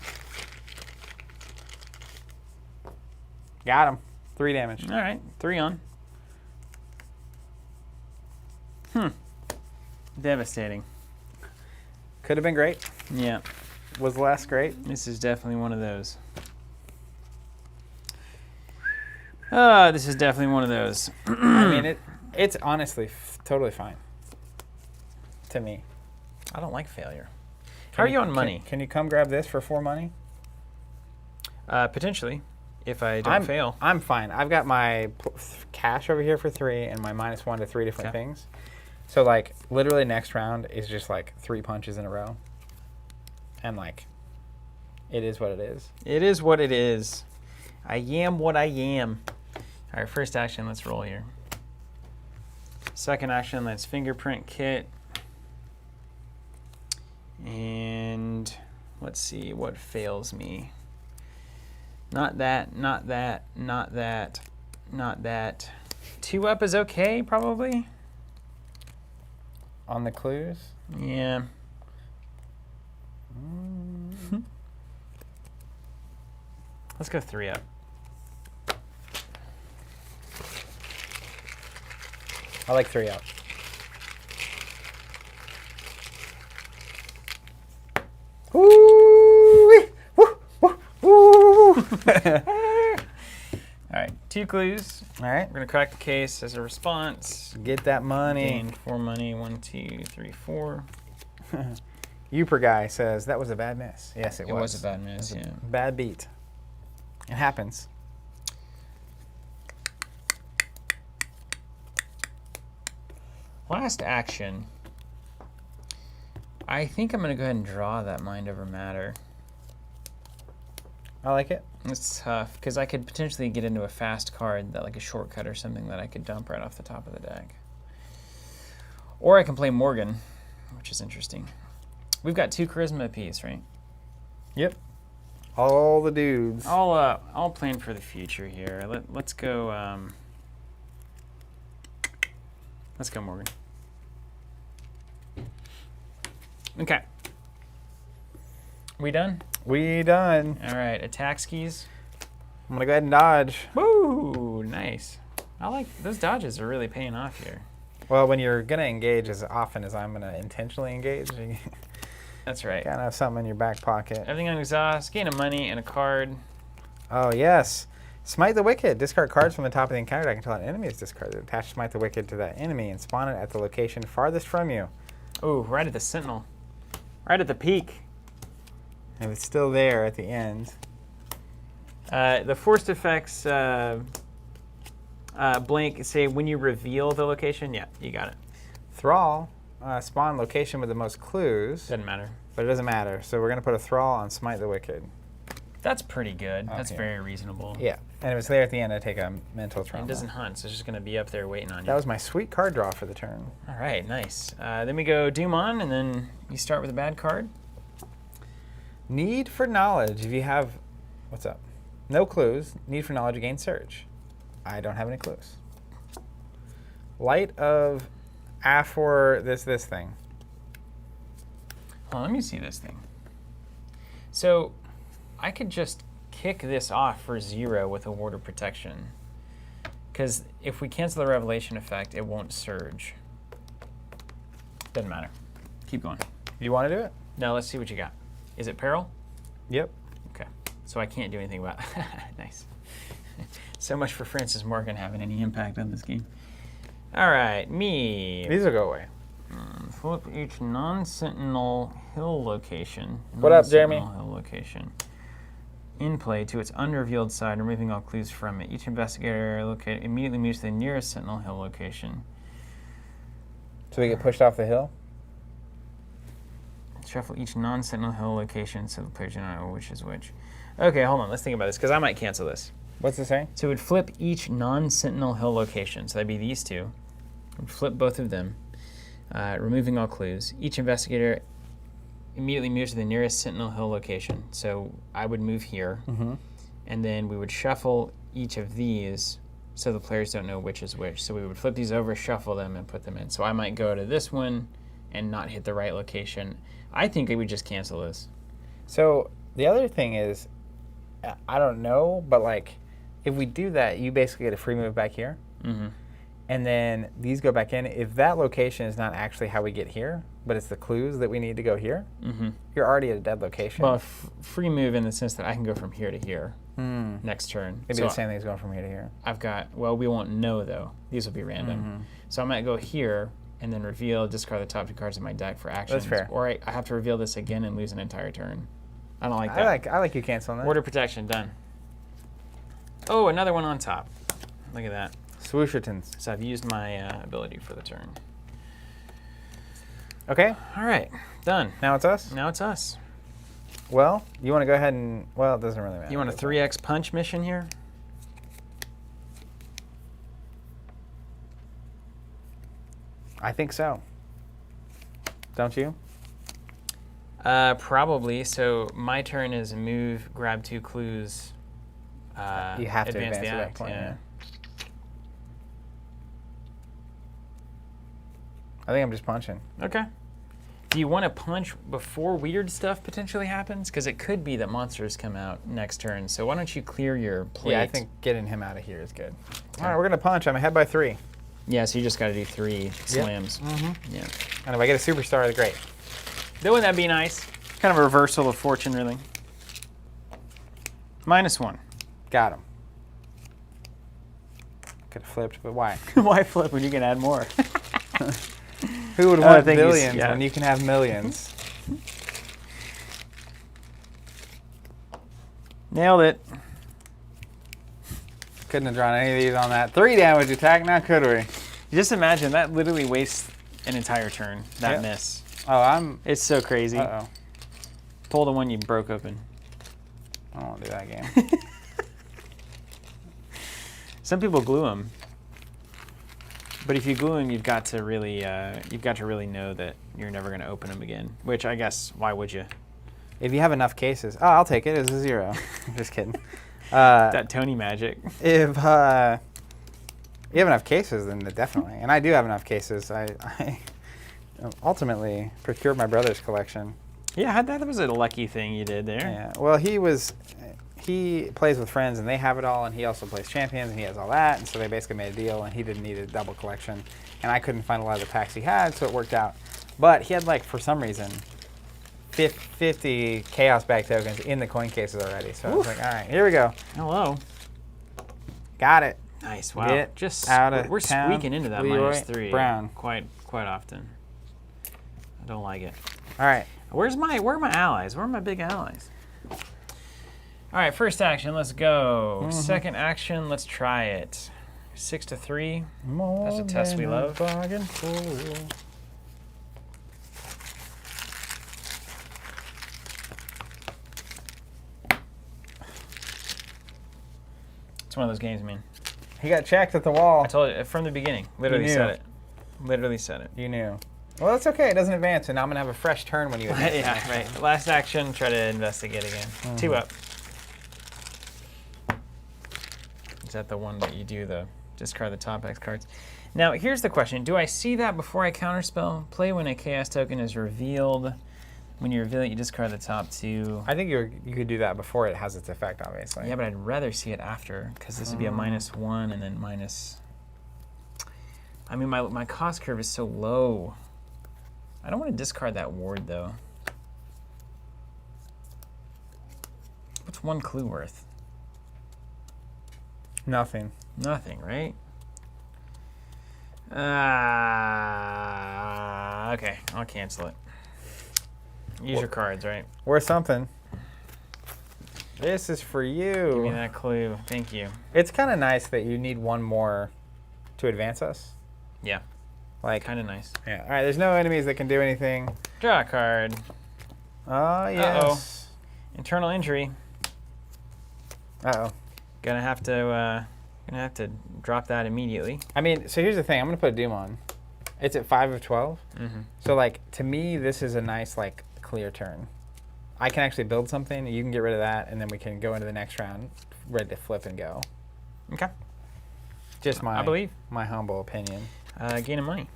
Got him. 3 damage. All right, 3 on. Devastating. Could have been great. Yeah, Was less great. this is definitely one of those. This is definitely one of those. I mean, it's honestly totally fine. To me. I don't like failure. How are you on money? Can you come grab this for 4 money? Potentially. if I don't fail. I'm fine. I've got my cash over here for 3 and my -1 to 3 different things. So, like, literally next round is just, like, 3 punches in a row. And, like, it is what it is. It is what it is. I am what I am. All right, first action, let's roll here. Second action, let's fingerprint kit. And let's see what fails me. Not that, not that, not that, not that. 2 up is okay, probably. On the clues? Yeah. Let's go 3 up. I like 3 up. Woo! Woo! Woo! Woo! All right, 2 clues. All right. We're gonna crack the case as a response. Get that money. Gain 4 money. 1, 2, 3, 4. Uper guy says that was a bad miss. Yes, it was. It was a bad miss. Yeah. Bad beat. It happens. Last action. I think I'm gonna go ahead and draw that mind over matter. I like it. It's tough because I could potentially get into a fast card that, like a shortcut or something that I could dump right off the top of the deck. Or I can play Morgan, which is interesting. We've got 2 charisma apiece, right? Yep. All the dudes. I'll plan for the future here. Let's go. Let's go Morgan. Okay. We done? We done. All right. Attack skis. I'm gonna go ahead and dodge. Woo! Nice. I like those dodges are really paying off here. Well, when you're gonna engage as often as I'm gonna intentionally engage, you That's right. gotta have something in your back pocket. Everything on exhaust, gain a money and a card. Oh yes. Smite the Wicked. Discard cards from the top of the encounter deck until an enemy is discarded. Attach Smite the Wicked to that enemy and spawn it at the location farthest from you. Oh, right at the sentinel. Right at the peak. And it's still there at the end. The forced effects blank say when you reveal the location. Yeah, you got it. Thrall. Spawn location with the most clues. Doesn't matter. But it doesn't matter. So we're gonna put a Thrall on Smite the Wicked. That's pretty good. That's Okay. very reasonable. Yeah. And if it's there at the end, I take a mental trauma. It doesn't hunt, so it's just going to be up there waiting on you. That was my sweet card draw for the turn. All right, nice. Then we go Doom on, and then you start with a bad card. Need for knowledge. If you have, what's up? No clues. Need for knowledge. Gain search. I don't have any clues. Light of Afor this thing. Hold on, let me see this thing. So I could just kick this off for 0 with a ward of protection. Because if we cancel the revelation effect, it won't surge. Doesn't matter. Keep going. You want to do it? Now let's see what you got. Is it peril? Yep. Okay. So I can't do anything about it. Nice. So much for Francis Morgan having any impact on this game. All right, me. These will go away. Flip each non-sentinel hill location. What up, Jeremy? Non-sentinel hill location. In play to its unrevealed side, removing all clues from it. Each investigator located immediately moves to the nearest sentinel hill location. So we get pushed off the hill? Shuffle each non-sentinel hill location so the players do not know which is which. Okay, hold on. Let's think about this because I might cancel this. What's it saying? So it would flip each non-sentinel hill location. So that'd be these 2. It would flip both of them, removing all clues. Each investigator immediately moves to the nearest sentinel hill location. So I would move here, and then we would shuffle each of these so the players don't know which is which. So we would flip these over, shuffle them, and put them in. So I might go to this one and not hit the right location. I think we would just cancel this. So the other thing is, I don't know, but like, if we do that, you basically get a free move back here. And then these go back in. If that location is not actually how we get here, but it's the clues that we need to go here, you're already at a dead location. Well, free move in the sense that I can go from here to here next turn. Maybe So the same thing is going from here to here. I've got, well, we won't know though. These will be random. So I might go here and then reveal, discard the top 2 cards of my deck for actions. That's fair. Or I have to reveal this again and lose an entire turn. I don't like that. I like you canceling that. Order protection, done. Oh, another one on top. Look at that. Swooshertons. So I've used my ability for the turn. Okay, All right, done. now it's us. Now it's us. Well, you want to go ahead and, well, it doesn't really matter. You want a 3x punch mission here? I think so. Don't you? Probably. So my turn is move, grab 2 clues. You have to advance advance the at that act. point, Yeah. yeah. I think I'm just punching. Okay. Do you want to punch before weird stuff potentially happens? Because it could be that monsters come out next turn. So why don't you clear your plate? Yeah, I think getting him out of here is good. All right, we're going to punch. I'm ahead by 3. Yeah, so you just got to do 3 slams. Mm-hmm. Yeah. And if I get a superstar, great. Wouldn't that be nice? Kind of a reversal of fortune, really. -1. Got him. Could have flipped, but why? Why flip when you can add more? Who would I want think he's- billions yeah. when you can have millions? Nailed it. Couldn't have drawn any of these on that 3 damage attack, now could we? Just imagine that literally wastes an entire turn. That Yep. miss. Oh, I'm... It's so crazy. Uh-oh. Pull the one you broke open. I don't want to do that game. Some people glue them, but if you glue them, you've got to really know that you're never going to open them again. Which I guess, why would you? If you have enough cases... Oh, I'll take it. It's a 0. Just kidding. That Tony magic. If you have enough cases, then definitely. And I do have enough cases. I ultimately procured my brother's collection. Yeah, that was a lucky thing you did there. Yeah. Well, he plays with friends, and they have it all, and he also plays Champions, and he has all that, and so they basically made a deal, and he didn't need a double collection, and I couldn't find a lot of the packs he had, so it worked out. But he had, like, for some reason, 50 Chaos Bag tokens in the coin cases already, so I was like, all right, here we go. Hello. Got it. Nice. Wow. Get Just out of we're town, squeaking into that Leroy -3 Brown. quite often. I don't like it. All right. Where are my allies? Where are my big allies? All right, first action, let's go. Second action, let's try it. 6 to 3. That's a test we love. Bargain for. It's one of those games, man. He got checked at the wall. I told you from the beginning. Literally knew. said it. Literally said it. You knew. Well, that's okay. It doesn't advance, and I'm going to have a fresh turn when you advance. Yeah, right. Last action, try to investigate again. 2 up. Is that the one that you do the discard the top X cards? Now, here's the question. Do I see that before I counterspell? Play when a chaos token is revealed. When you reveal it, you discard the top 2. I think you could do that before it has its effect, obviously. Yeah, but I'd rather see it after, because this would be a -1 and then minus... I mean, my cost curve is so low. I don't want to discard that ward, though. What's 1 clue worth? Nothing. Nothing, right? Okay, I'll cancel it. Use your cards, right? Worth something. This is for you. Give me that clue. Thank you. It's kind of nice that you need one more to advance us. Yeah, Like, kind of nice. yeah. All right, there's no enemies that can do anything. Draw a card. Oh, yes. Internal injury. Uh-oh. Gonna have to drop that immediately. I mean, so here's the thing. I'm going to put a Doom on. It's at 5 of 12. So, like, to me, this is a nice, like, clear turn. I can actually build something. You can get rid of that, and then we can go into the next round ready to flip and go. Okay. Just I believe. my humble opinion. Gaining money.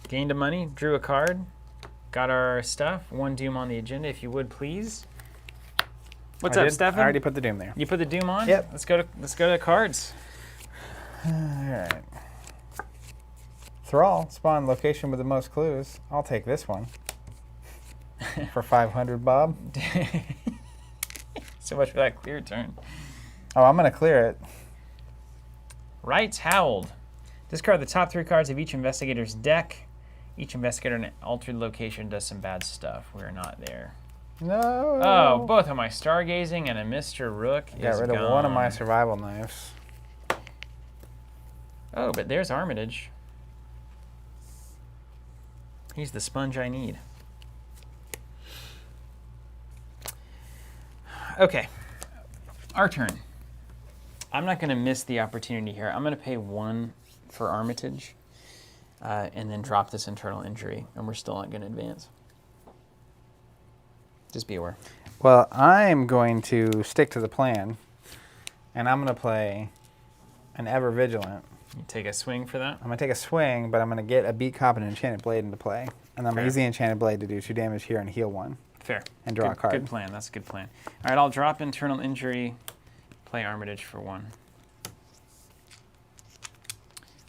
Gained a money. Drew a card. Got our stuff. 1 Doom on the agenda, if you would, please. What's up, Stefan? I already put the Doom there. You put the Doom on? Yep. Let's go to the cards. All right. Thrall, spawn location with the most clues. I'll take this one. For 500, Bob. So much for that clear turn. Oh, I'm going to clear it. Rights Howled. Discard the top 3 cards of each investigator's deck. Each investigator in an altered location does some bad stuff. We're not there. No. Oh, both of my stargazing and a Mr. Rook Got is rid of gone. one of my survival knives. Oh, but there's Armitage. He's the sponge I need. Okay, our turn. I'm not going to miss the opportunity here. I'm going to pay 1 for Armitage and then drop this internal injury, and we're still not going to advance. Just be aware. Well, I'm going to stick to the plan, and I'm going to play an Ever Vigilant. You take a swing for that? I'm going to take a swing, but I'm going to get a Beat Cop and an Enchanted Blade into play. And I'm going to use the Enchanted Blade to do 2 damage here and heal 1. Fair. And draw a card. Good plan. That's a good plan. All right, I'll drop internal injury, play Armitage for 1.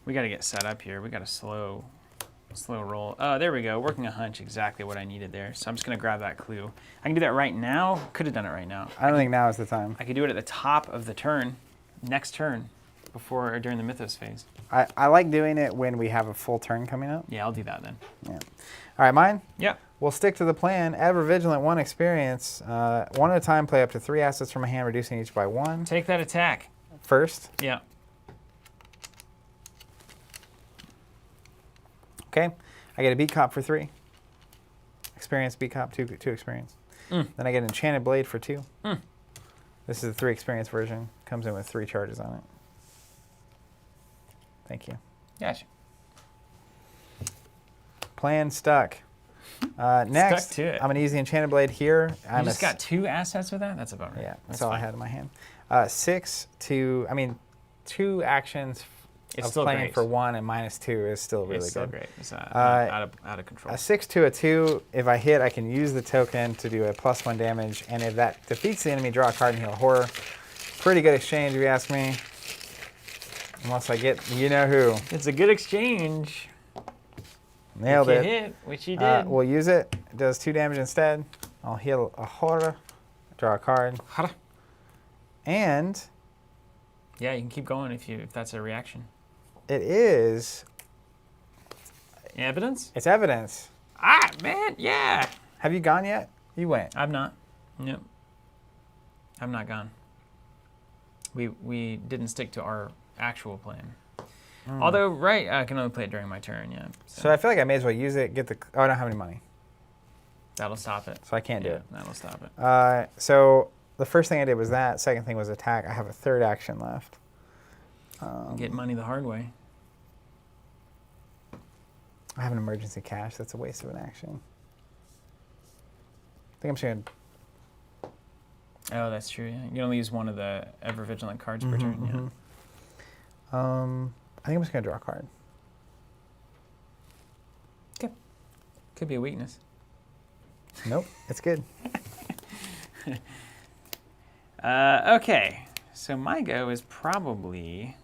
We got to get set up here. We got a slow roll. Oh, there we go. Working a hunch, exactly what I needed there. So I'm just going to grab that clue. I can do that right now. Could have done it right now. I don't think now is the time. I could do it at the top of the turn, next turn, before or during the Mythos phase. I like doing it when we have a full turn coming up. Yeah, I'll do that then. Yeah. All right, mine? Yeah. We'll stick to the plan. Ever Vigilant, 1 experience. 1 at a time, play up to 3 assets from a hand, reducing each by 1. Take that attack. First. Yeah. Okay. I get a Beat Cop for 3. Experience, Beat Cop, 2 experience. Then I get an Enchanted Blade for 2. This is the 3 experience version. Comes in with 3 charges on it. Thank you. Gotcha. Plan stuck. Next, Stuck to it. I'm going to use the Enchanted Blade here. You just got 2 assets with that? That's a bummer. Yeah, that's all I had in my hand. 2 actions It's of still playing great. for 1 and -2 is still really It's still good. great. It's out of control. A 6 to a 2, if I hit, I can use the token to do a +1 damage, and if that defeats the enemy, draw a card and heal horror. Pretty good exchange, if you ask me. Unless I get you-know-who. It's a good exchange. Nailed if it. you hit, which you did. We'll use it. It does 2 damage instead. I'll heal a horror, draw a card. And Yeah, you can keep going if that's a reaction. it is, Evidence? it's evidence. Ah, man, yeah. Have you gone yet? You went. I'm not. Nope. I'm not gone. We didn't stick to our actual plan. Although, right, I can only play it during my turn, yeah. So I feel like I may as well use it, get the, oh, I don't have any money, That'll stop it. so I can't do Yeah, it. that'll stop it. So the first thing I did was that. Second thing was attack. I have a 3rd action left. Get money the hard way. I have an emergency cash. That's a waste of an action. I think I'm just going to... Oh, that's true, yeah. You can only use 1 of the Ever Vigilant cards per turn, yeah. I think I'm just going to draw a card. Okay. Could be a weakness. Nope, it's good. Okay, so my go is probably...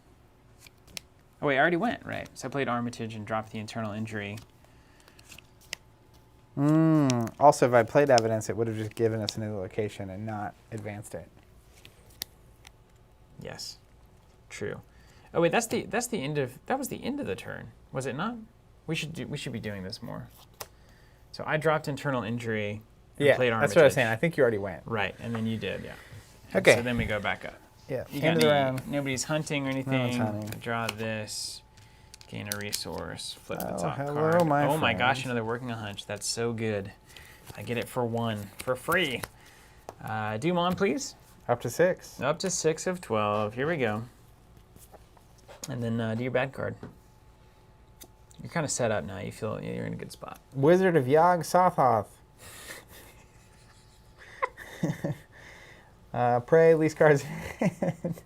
Oh, wait, I already went, right? So I played Armitage and dropped the internal injury. Also, if I played evidence, it would have just given us another location and not advanced it. Yes, true. Oh wait, that was the end of the turn, was it not? We should be doing this more. So I dropped internal injury and Yeah, played Armitage. that's what I was saying. I think you already went. Right, and then you did, yeah. Okay. So then we go back up. Yeah. You End got of the any, round. nobody's hunting or anything. No one's hunting. Draw this, gain a resource, flip the Oh, top hello, card. my Oh my gosh, friend. another working a hunch. That's so good. I get it for 1 for free. Do on, please. Up to 6. Up to 6 of 12. Here we go. And then do your bad card. You're kind of set up now. You feel you're in a good spot. Wizard of Yog Sothoth. Prey, least cards in hand.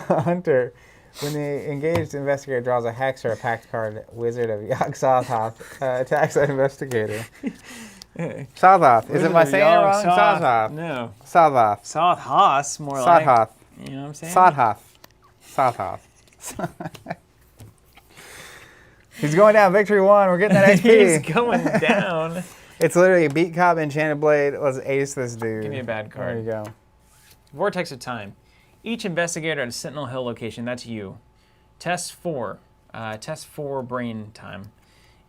Hunter. When the engaged investigator draws a hex or a pact card, Wizard of Yog Sothoth attacks that investigator. Sothoth. Is it my saying it wrong? Sothoth. No. Sothoth. Sothoth, more like. Sothoth. You know what I'm saying? Sothoth. Sothoth. He's going down. Victory 1. We're getting that He's XP. going down. It's literally Beat Cop, Enchanted Blade. Let's ace this dude. Give me a bad card. There you go. Vortex of Time. Each investigator at a Sentinel Hill location, that's you, tests 4. Test 4 brain time.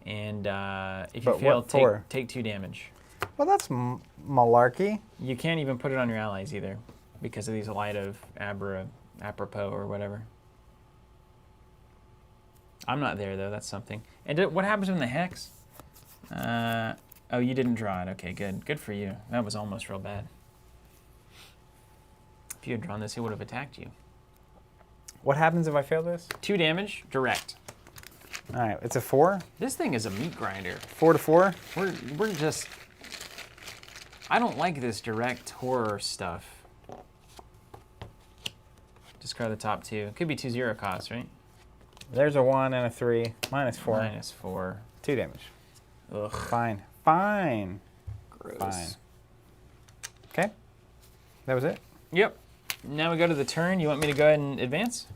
And if you But fail, what for? take 2 damage. Well, that's malarkey. You can't even put it on your allies either because of these light of apropos or whatever. I'm not there, though. That's something. And what happens when the hex? Oh, you didn't draw it. Okay, good. Good for you. That was almost real bad. If you had drawn this, he would have attacked you. What happens if I fail this? 2 damage, direct. All right, it's a 4. This thing is a meat grinder. 4 to 4. We're just... I don't like this direct horror stuff. Discard the top 2. It could be 2 0 costs, right? There's a 1 and a 3. Minus 4. Minus 4. 2 damage. Ugh. Fine. Fine. Gross. Fine. Okay. That was it? Yep. Now we go to the turn. You want me to go ahead and advance?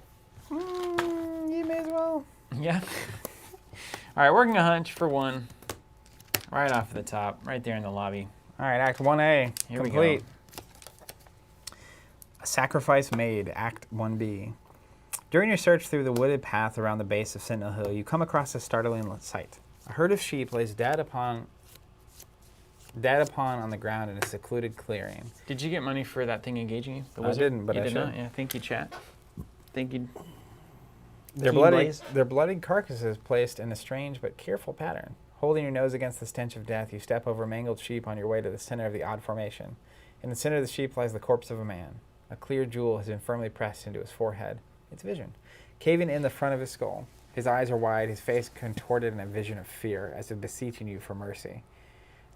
You may as well. Yeah. All right, working a hunch for 1. Right off the top, right there in the lobby. All right, Act 1A. Here complete. we go. A sacrifice made, Act 1B. During your search through the wooded path around the base of Sentinel Hill, you come across a startling sight. A herd of sheep lays dead upon on the ground in a secluded clearing. Did you get money for that thing engaging you? The I wizard? didn't, but you I did should. not? Yeah, thank you, chat. Thank you. Their Keen Blaze. bloodied carcasses placed in a strange but careful pattern. Holding your nose against the stench of death, you step over mangled sheep on your way to the center of the odd formation. In the center of the sheep lies the corpse of a man. A clear jewel has been firmly pressed into his forehead, its vision, caving in the front of his skull. His eyes are wide, his face contorted in a vision of fear, as if beseeching you for mercy.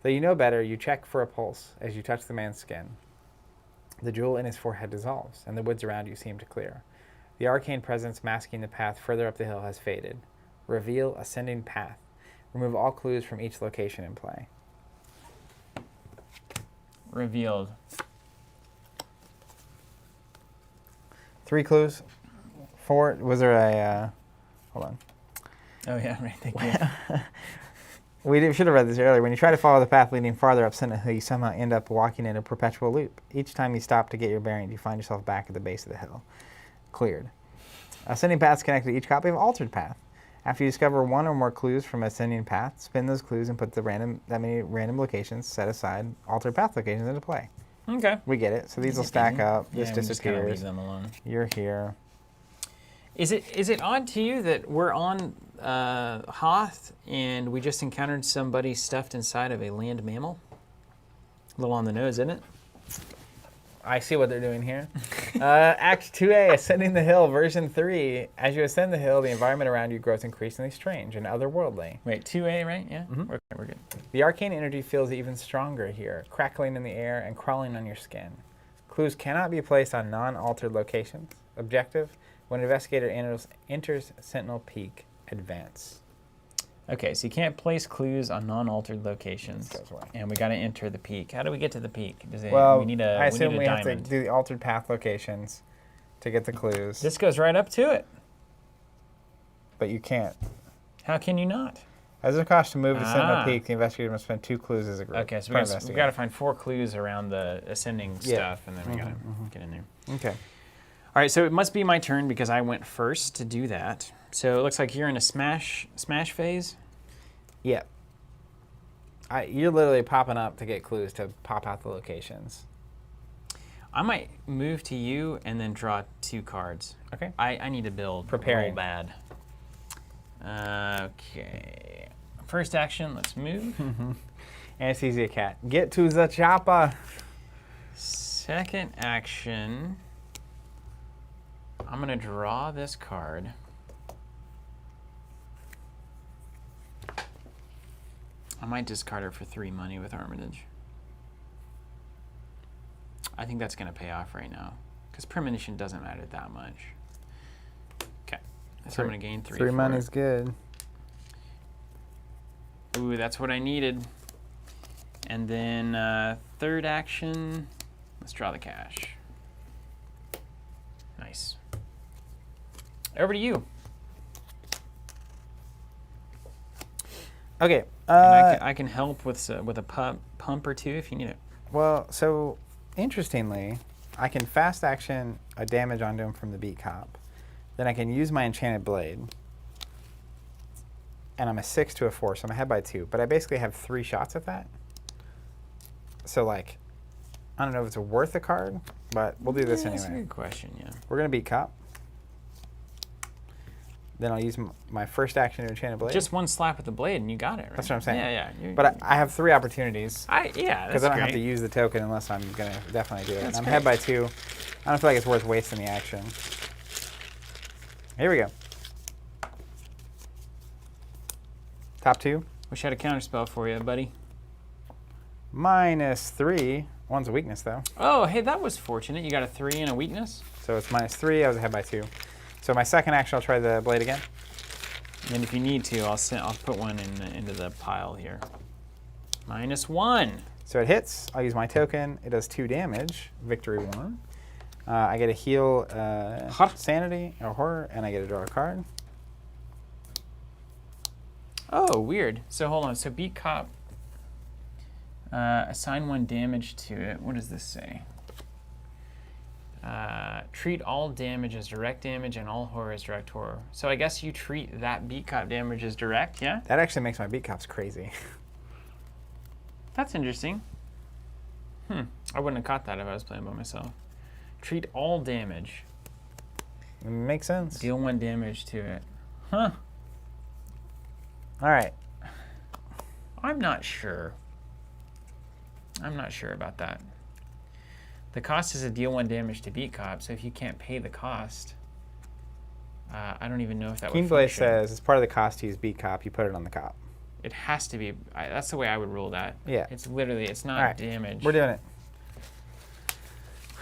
Though you know better, you check for a pulse as you touch the man's skin. The jewel in his forehead dissolves, and the woods around you seem to clear. The arcane presence masking the path further up the hill has faded. Reveal ascending path. Remove all clues from each location in play. Revealed. 3 clues. 4. Was there a... hold on. Oh, yeah, right. Thank you. We should have read this earlier. When you try to follow the path leading farther up Sentinel Hill, you somehow end up walking in a perpetual loop. Each time you stop to get your bearings, you find yourself back at the base of the hill. Cleared. Ascending paths connect to each copy of Altered Path. After you discover 1 or more clues from Ascending Path, spin those clues and put that many random locations set aside, Altered Path locations into play. Okay. We get it. So these will stack up. This Yeah, we just kind of leave disappears. them alone. You're here. Is it odd to you that we're on Hoth and we just encountered somebody stuffed inside of a land mammal? A little on the nose, isn't it? I see what they're doing here. Act 2A, Ascending the Hill, version 3. As you ascend the hill, the environment around you grows increasingly strange and otherworldly. Wait, 2A, right? Yeah? Mhm. Okay, we're good. The arcane energy feels even stronger here, crackling in the air and crawling on your skin. Clues cannot be placed on non-altered locations. Objective, when an investigator enters Sentinel Peak, advance. Okay, so you can't place clues on non-altered locations. Goes away. And we got to enter the peak. How do we get to the peak? Well, we need a I assume we have to diamond. do the altered path locations to get the clues. This goes right up to it. But you can't. How can you not? As a cost to move to Sentinel Ah. Peak, the investigator must spend 2 clues as a group. Okay, so per we got investigator. to find 4 clues around the ascending Yeah. stuff, and then we got to get in there. Okay. All right, so it must be my turn because I went first to do that. So it looks like you're in a smash phase. Yeah. You're literally popping up to get clues to pop out the locations. I might move to you and then draw 2 cards. Okay. I need to build Preparing. real bad. Okay. First action, let's move. And it's easy a cat. Get to the chopper. Second action, I'm going to draw this card. I might discard her for 3 money with Armitage. I think that's going to pay off right now because premonition doesn't matter that much. Okay, so I'm going to gain 3. 3 for money's it. good. Ooh, that's what I needed. And then third action, let's draw the cash. Nice. Over to you. Okay. And I can help with a pump or 2 if you need it. Well, so interestingly, I can fast action a damage onto him from the beat cop. Then I can use my enchanted blade. And I'm a 6 to a 4, so I'm ahead by 2. But I basically have 3 shots at that. So like, I don't know if it's worth a card, but we'll do this That's a anyway. good question, yeah. We're gonna beat cop. Then I'll use my first action to enchant a blade. Just one slap with the blade and you got it, right? That's what I'm saying. Yeah, yeah. But I have 3 opportunities. Yeah, Because that's I don't great. have to use the token unless I'm going to definitely do it. That's I'm great. ahead by 2. I don't feel like it's worth wasting the action. Here we go. Top 2. Wish I had a counterspell for you, buddy. -3. One's a weakness, though. Oh, hey, that was fortunate. You got a 3 and a weakness. So it's -3. I was ahead by 2. So my second action, I'll try the blade again. And if you need to, I'll put one into the pile here. -1. So it hits. I'll use my token. It does 2 damage. Victory 1. I get a heal sanity or horror, and I get to draw a card. Oh, weird. So hold on. So beat cop. Assign 1 damage to it. What does this say? Treat all damage as direct damage and all horror as direct horror. So I guess you treat that beat cop damage as direct, yeah? That actually makes my beat cops crazy. That's interesting. I wouldn't have caught that if I was playing by myself. Treat all damage. Makes sense. Deal 1 damage to it. Huh. All right. I'm not sure. I'm not sure about that. The cost is a deal 1 damage to beat cop, so if you can't pay the cost, I don't even know if that would Keenblade function. says it's part of the cost to use beat cop. You put it on the cop. It has to be. That's the way I would rule that. Yeah. It's literally, it's not All right. damage. We're doing it.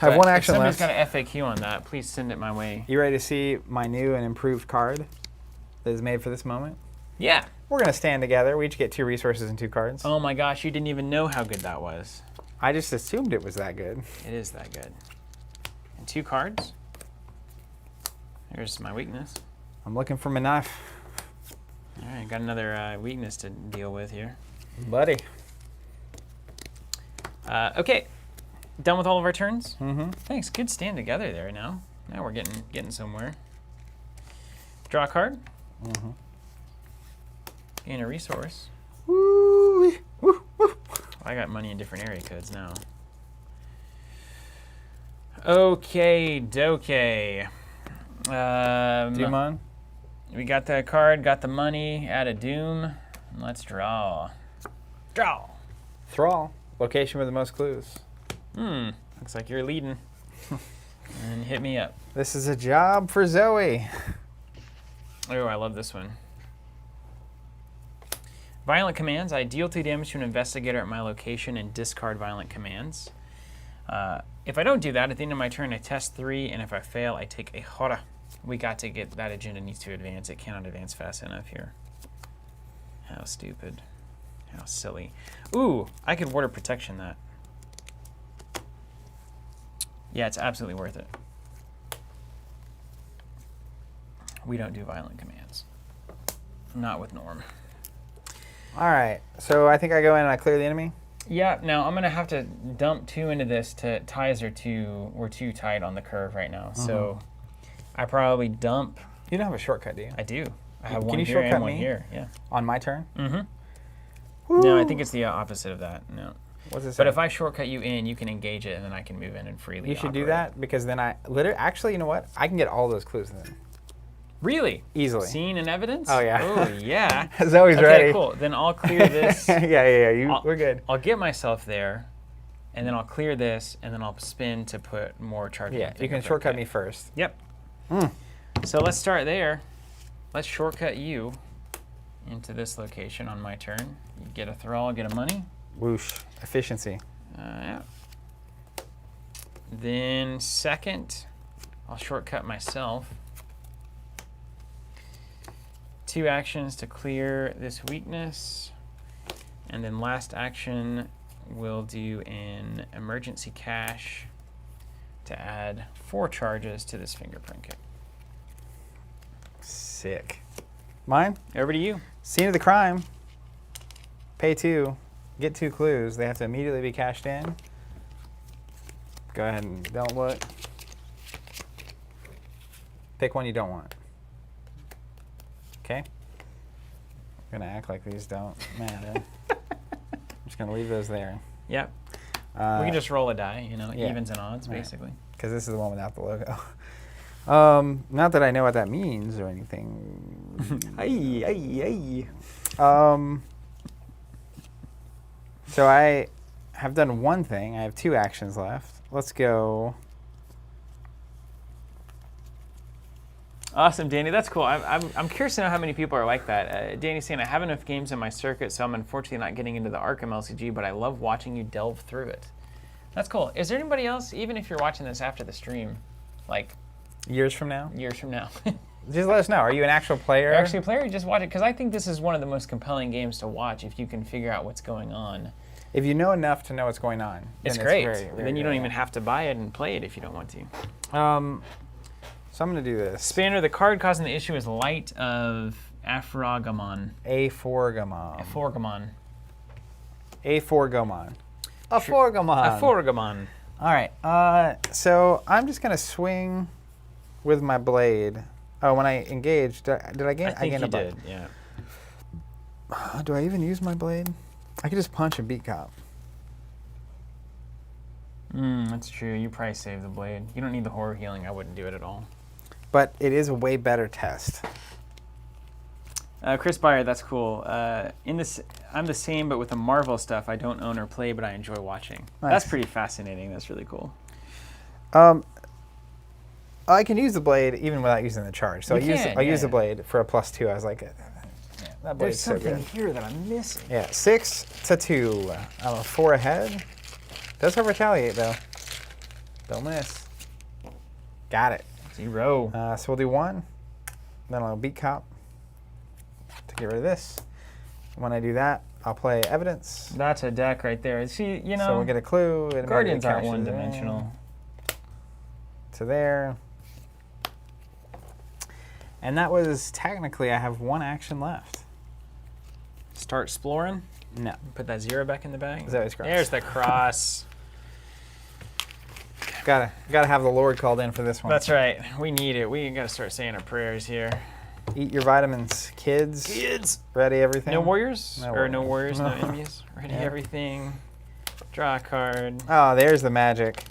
I have But 1 action if somebody's left. got an FAQ on that, please send it my way. You ready to see my new and improved card that is made for this moment? Yeah. We're going to stand together. We each get 2 resources and 2 cards. Oh my gosh, you didn't even know how good that was. I just assumed it was that good. It is that good. And 2 cards. Here's my weakness. I'm looking for my knife. All right, got another weakness to deal with here. Buddy. Okay, done with all of our turns? Mm-hmm. Thanks, good stand together there now. Now we're getting somewhere. Draw a card. Mm-hmm. Gain a resource. Woo! Woo! Woo! I got money in different area codes now. Okay, doke. Doom. We got the card, got the money, add a doom. Let's draw. Draw. Thrall. Location with the most clues. Looks like you're leading. And hit me up. This is a job for Zoe. Oh, I love this one. Violent commands. I deal 2 damage to an investigator at my location and discard violent commands. If I don't do that, at the end of my turn, I test 3, and if I fail, I take a horror. We got to get that agenda needs to advance. It cannot advance fast enough here. How stupid. How silly. Ooh, I could water protection that. Yeah, it's absolutely worth it. We don't do violent commands. Not with Norm. All right. So I think I go in and I clear the enemy. Yeah, now I'm going to have to dump 2 into this to ties are we're too tight on the curve right now. So I probably dump. You don't have a shortcut, do you? I do. I have Can one you here shortcut and one me? here. Yeah. On my turn? Mm-hmm. No, I think it's the opposite of that. No. What's it say? But if I shortcut you in, you can engage it, and then I can move in and freely You should do operate. that because then I literally, actually, you know what? I can get all those clues then. Really? Easily. Scene and evidence? Oh, yeah. Oh, yeah. Zoe's Okay, ready. cool. Then I'll clear this. yeah. We're good. I'll get myself there, and then I'll clear this, and then I'll spin to put more charges. Yeah, on you can fingerprint. shortcut Okay. me first. Yep. So let's start there. Let's shortcut you into this location on my turn. You get a thrall, get a money. Whoosh. Efficiency. Yeah. Then second, I'll shortcut myself. 2 actions to clear this weakness. And then last action, we'll do an emergency cache to add 4 charges to this fingerprint kit. Sick. Mine? Over to you. Scene of the crime. Pay 2. Get 2 clues. They have to immediately be cashed in. Go ahead and don't look. Pick one you don't want. Okay? I'm going to act like these don't matter. I'm just going to leave those there. Yep. We can just roll a die, yeah. evens and odds, Right. basically. Because this is the one without the logo. Not that I know what that means or anything. So I have done one thing. I have 2 actions left. Let's go. Awesome, Danny. That's cool. I'm curious to know how many people are like that. Danny's saying, I have enough games in my circuit, so I'm unfortunately not getting into the Arkham LCG, but I love watching you delve through it. That's cool. Is there anybody else, even if you're watching this after the stream, like Years from now? years from now? Just let us know. Are you an actual player? You're actually a player, you just watch it? Because I think this is one of the most compelling games to watch if you can figure out what's going on. If you know enough to know what's going on. It's then great. very, very Then you don't good. even have to buy it and play it if you don't want to. So I'm going to do this. Spanner, the card causing the issue is Light of Aphrogamon. Aphorgamon. Aphorgamon. Aphorgamon. Aphorgamon. Aphorgamon. All right. So I'm just going to swing with my blade. Oh, when I engage, did I gain? I think gained you a buff. did, yeah. Do I even use my blade? I could just punch and beat cop. That's true. You probably save the blade. You don't need the horror healing. I wouldn't do it at all. But it is a way better test. Chris Byer, that's cool. I'm the same, but with the Marvel stuff, I don't own or play, but I enjoy watching. Nice. That's pretty fascinating. That's really cool. I can use the blade even without using the charge. So You I can, use the yeah. blade for a +2. I was like, that blade's so good. here that I'm missing. Yeah, 6 to 2. I'm a 4 ahead. Does have retaliate though. Don't miss. Got it. 0. So we'll do 1. Then I'll beat cop to get rid of this. When I do that, I'll play evidence. That's a deck right there. See, So we'll get a clue. It Guardians aren't immediately one-dimensional. crashes in to there. And that was technically, I have 1 action left. Start exploring. No. Put that 0 back in the bag. Is that what's cross? There's the cross. Gotta have the Lord called in for this one. That's right. We need it. We gotta start saying our prayers here. Eat your vitamins, kids. Kids. Ready everything. No warriors? No Or no warriors. warriors, no enemies. Ready Yeah. everything. Draw a card. Oh, there's the magic.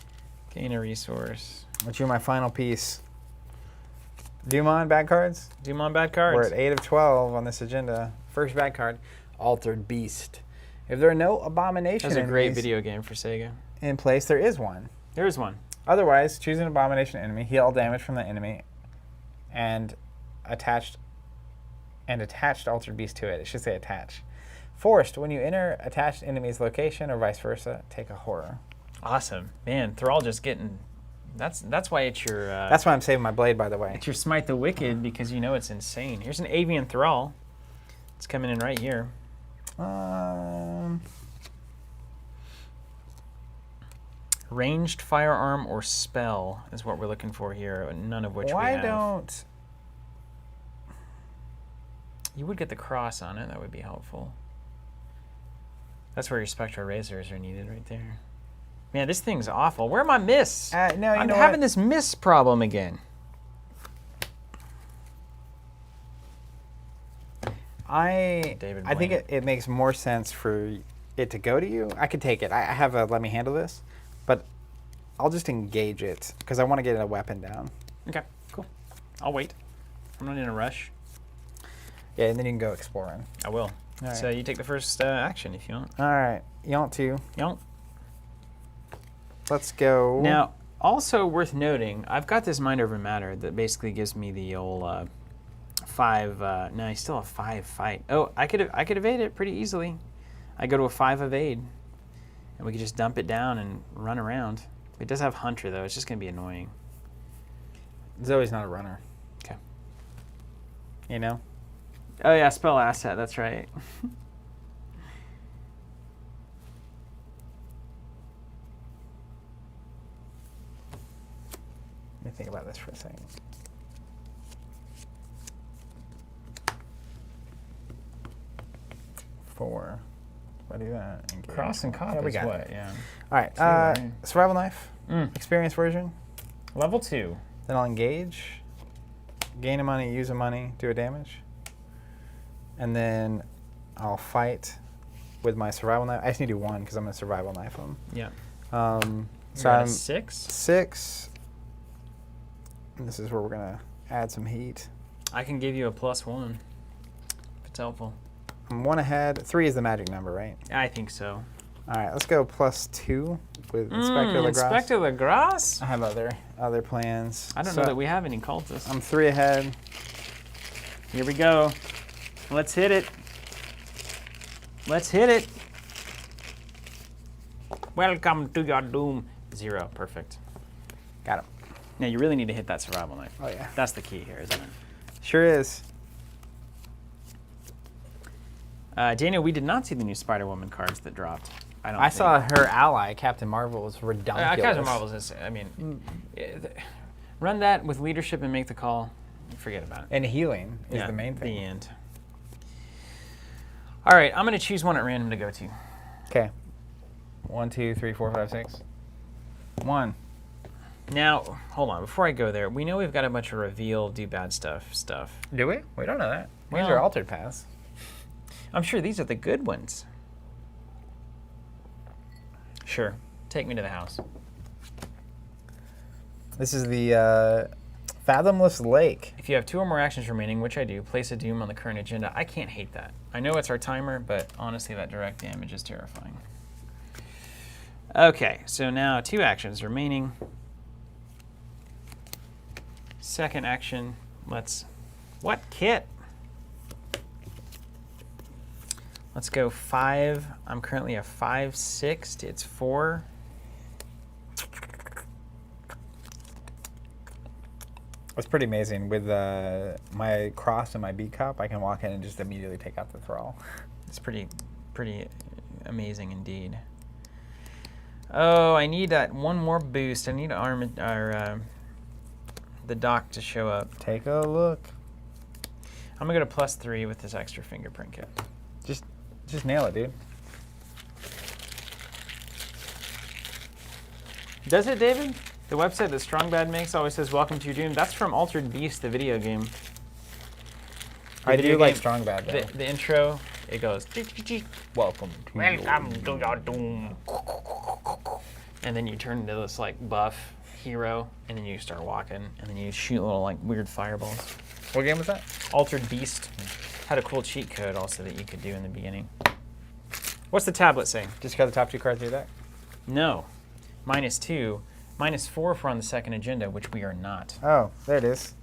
Gain a resource. Which are my final piece. Dumon, bad cards? Dumon bad cards. We're at 8 of 12 on this agenda. First bad card, Altered Beast. If there are no abomination That's a great enemies video game for Sega. in place, there is one. There is one. Otherwise, choose an abomination enemy, heal all damage from the enemy, and attached Altered Beast to it. It should say attach. Forced, when you enter attached enemy's location or vice versa, take a horror. Awesome. Man, Thrall just getting... That's why it's your... That's why I'm saving my blade, by the way. It's your Smite the Wicked, because you know it's insane. Here's an Avian Thrall. It's coming in right here. Ranged firearm or spell is what we're looking for here, none of which we Why have. don't... You would get the cross on it, that would be helpful. That's where your Spectral Razors are needed right there. Man, this thing's awful. Where are my miss? No, you I'm know having what? this miss problem again. I David think Blaine. it makes more sense for it to go to you. I could take it. I have a let me handle this, but I'll just engage it because I want to get a weapon down. Okay, cool. I'll wait. I'm not in a rush. Yeah, and then you can go exploring. I will. All So right. you take the first action if you want. All right, you want to? You want? Let's go. Now, also worth noting, I've got this Mind Over Matter that basically gives me the old 5. No, I still have 5 fight. Oh, I could evade it pretty easily. I go to a 5 evade, and we could just dump it down and run around. It does have Hunter though. It's just gonna be annoying. Zoe's not a runner. Okay. You know. Oh yeah, spell asset. That's right. Let me think about this for a second. Four. If I do that. Engage. Cross and cop Yeah, we is got what? it. Yeah. All right. right. Survival knife. Mm. Experience version. Level 2. Then I'll engage. Gain a money, use a money, do a damage. And then I'll fight with my survival knife. I just need to do one because I'm going to survival knife them. Yeah. So You're at I'm a 6? 6. And this is where we're going to add some heat. I can give you a +1 if it's helpful. I'm 1 ahead. 3 is the magic number, right? I think so. All right, let's go +2 with Inspector Legras. Inspector Legras? I have other plans. I don't know that we have any cultists. I'm 3 ahead. Here we go. Let's hit it. Let's hit it. Welcome to your doom. 0. Perfect. Got him. Now you really need to hit that survival knife. Oh, yeah. That's the key here, isn't it? Sure is. Daniel, we did not see the new Spider-Woman cards that dropped. I saw her ally, Captain Marvel, was redonkulous. Captain Marvel's is, I mean, run that with leadership and make the call. Forget about it. And healing is the main thing. The end. All right, I'm going to choose one at random to go to. Okay. 1, 2, 3, 4, 5, 6. 1. Now, hold on. Before I go there, we know we've got a bunch of reveal, do bad stuff. Do we? We don't know that. These Well- are altered paths. I'm sure these are the good ones. Sure. Take me to the house. This is the Fathomless Lake. If you have 2 or more actions remaining, which I do, place a doom on the current agenda. I can't hate that. I know it's our timer, but honestly, that direct damage is terrifying. Okay, so now 2 actions remaining. Second action, what kit? Let's go 5. I'm currently a 5, 6. It's 4. It's pretty amazing. With my cross and my B cup, I can walk in and just immediately take out the thrall. It's pretty amazing indeed. Oh, I need that one more boost. I need the dock to show up. Take a look. I'm gonna go to +3 with this extra fingerprint kit. Just nail it, dude. Does it, David? The website that Strongbad makes always says "Welcome to your doom." That's from Altered Beast, the video game. I do like Strongbad though. The intro, it goes, Welcome to your doom. And then you turn into this like buff hero, and then you start walking, and then you shoot little like weird fireballs. What game was that? Altered Beast had a cool cheat code also that you could do in the beginning. What's the tablet say? Just got the top 2 cards of your deck. No. -2. -4 if we're on the second agenda, which we are not. Oh, there it is.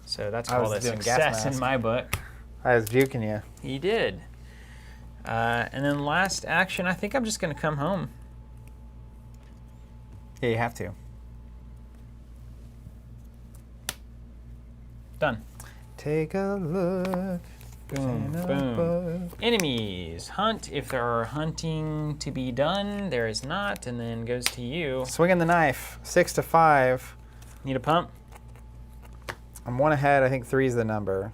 So that's I was called a doing gas success in mask. my book. I was juking you. He did. And then last action, I think I'm just going to come home. Yeah, you have to. Done. Take a look. Boom, boom. Enemies. Hunt if there are hunting to be done. There is not, and then goes to you. Swinging the knife. 6 to 5. Need a pump? I'm 1 ahead. I think 3 is the number.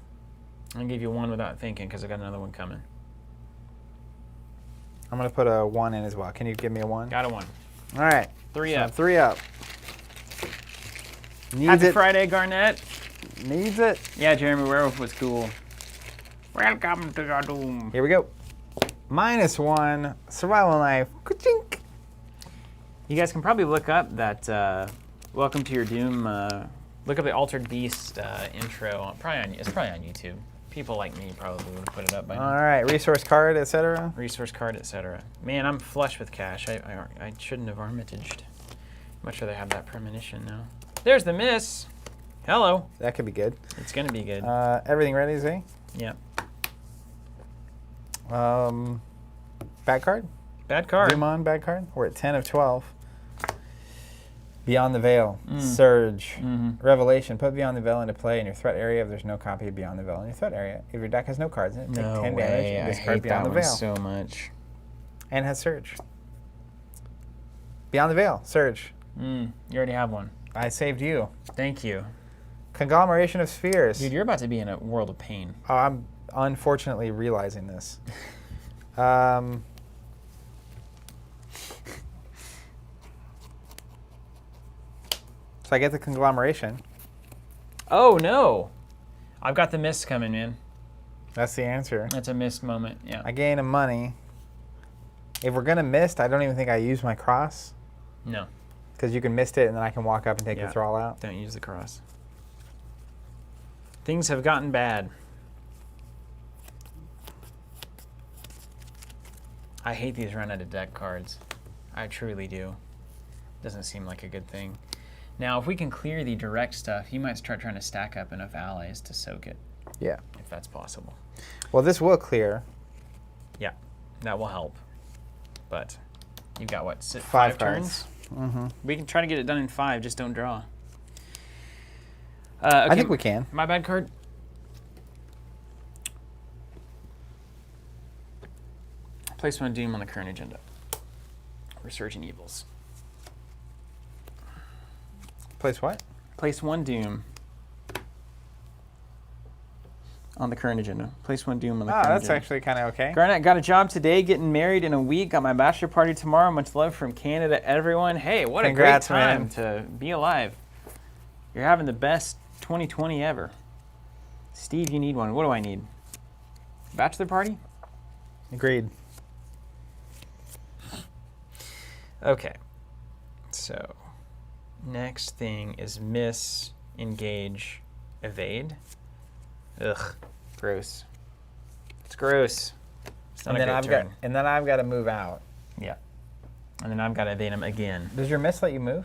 I'll give you 1 without thinking because I got another one coming. I'm going to put a 1 in as well. Can you give me a 1? Got a 1. All right. 3 So up. 3 up. Needs Happy it. Friday, Garnett. Needs it. Yeah, Jeremy Werewolf was cool. Welcome to your doom. Here we go. -1. Survival knife. Ka-chink. You guys can probably look up that Welcome to Your Doom. Look up the Altered Beast intro. It's probably on YouTube. People like me probably would have put it up by now. All right. Resource card, etc. Resource card, etc. Man, I'm flush with cash. I shouldn't have armitaged. Much rather have that premonition now. There's the miss. Hello. That could be good. It's gonna be good. Everything ready, Zay? Yeah. Bad card? Bad card. Zoom on, bad card. We're at 10 of 12. Beyond the Veil. Surge. Revelation. Put Beyond the Veil into play in your threat area if there's no copy of Beyond the Veil in your threat area. If your deck has no cards in it, take 10 damage and I discard hate Beyond that the one Veil. so much. And has Surge. Beyond the Veil. Surge. You already have one. I saved you. Thank you. Conglomeration of Spheres. Dude, you're about to be in a world of pain. Oh, I'm unfortunately realizing this. So I get the conglomeration. Oh, no. I've got the mist coming, man. That's the answer. That's a missed moment, yeah. I gain a money. If we're gonna mist, I don't even think I use my cross. No. Because you can mist it, and then I can walk up and take Yeah. the thrall out. Don't use the cross. Things have gotten bad. I hate these run out of deck cards. I truly do. Doesn't seem like a good thing. Now, if we can clear the direct stuff, you might start trying to stack up enough allies to soak it, Yeah. if that's possible. Well, this will clear. Yeah, that will help. But you've got, what, 5 turns? Mm-hmm. We can try to get it done in 5, just don't draw. I think we can. My bad card. Place 1 Doom on the current agenda. Resurgent Evils. Place what? Place 1 Doom on the current agenda. Place 1 Doom on the current That's agenda. actually kind of okay. Garnet, got a job today, getting married in a week, got my bachelor party tomorrow. Much love from Canada, everyone. Hey, what Congrats, a great time man. to be alive. You're having the best 2020 ever. Steve, you need one. What do I need? Bachelor party? Agreed. Okay. So, next thing is miss, engage, evade. Ugh, gross. It's gross. It's not And a then good turn. I've got to move out. Yeah. And then I've got to evade him again. Does your miss let you move?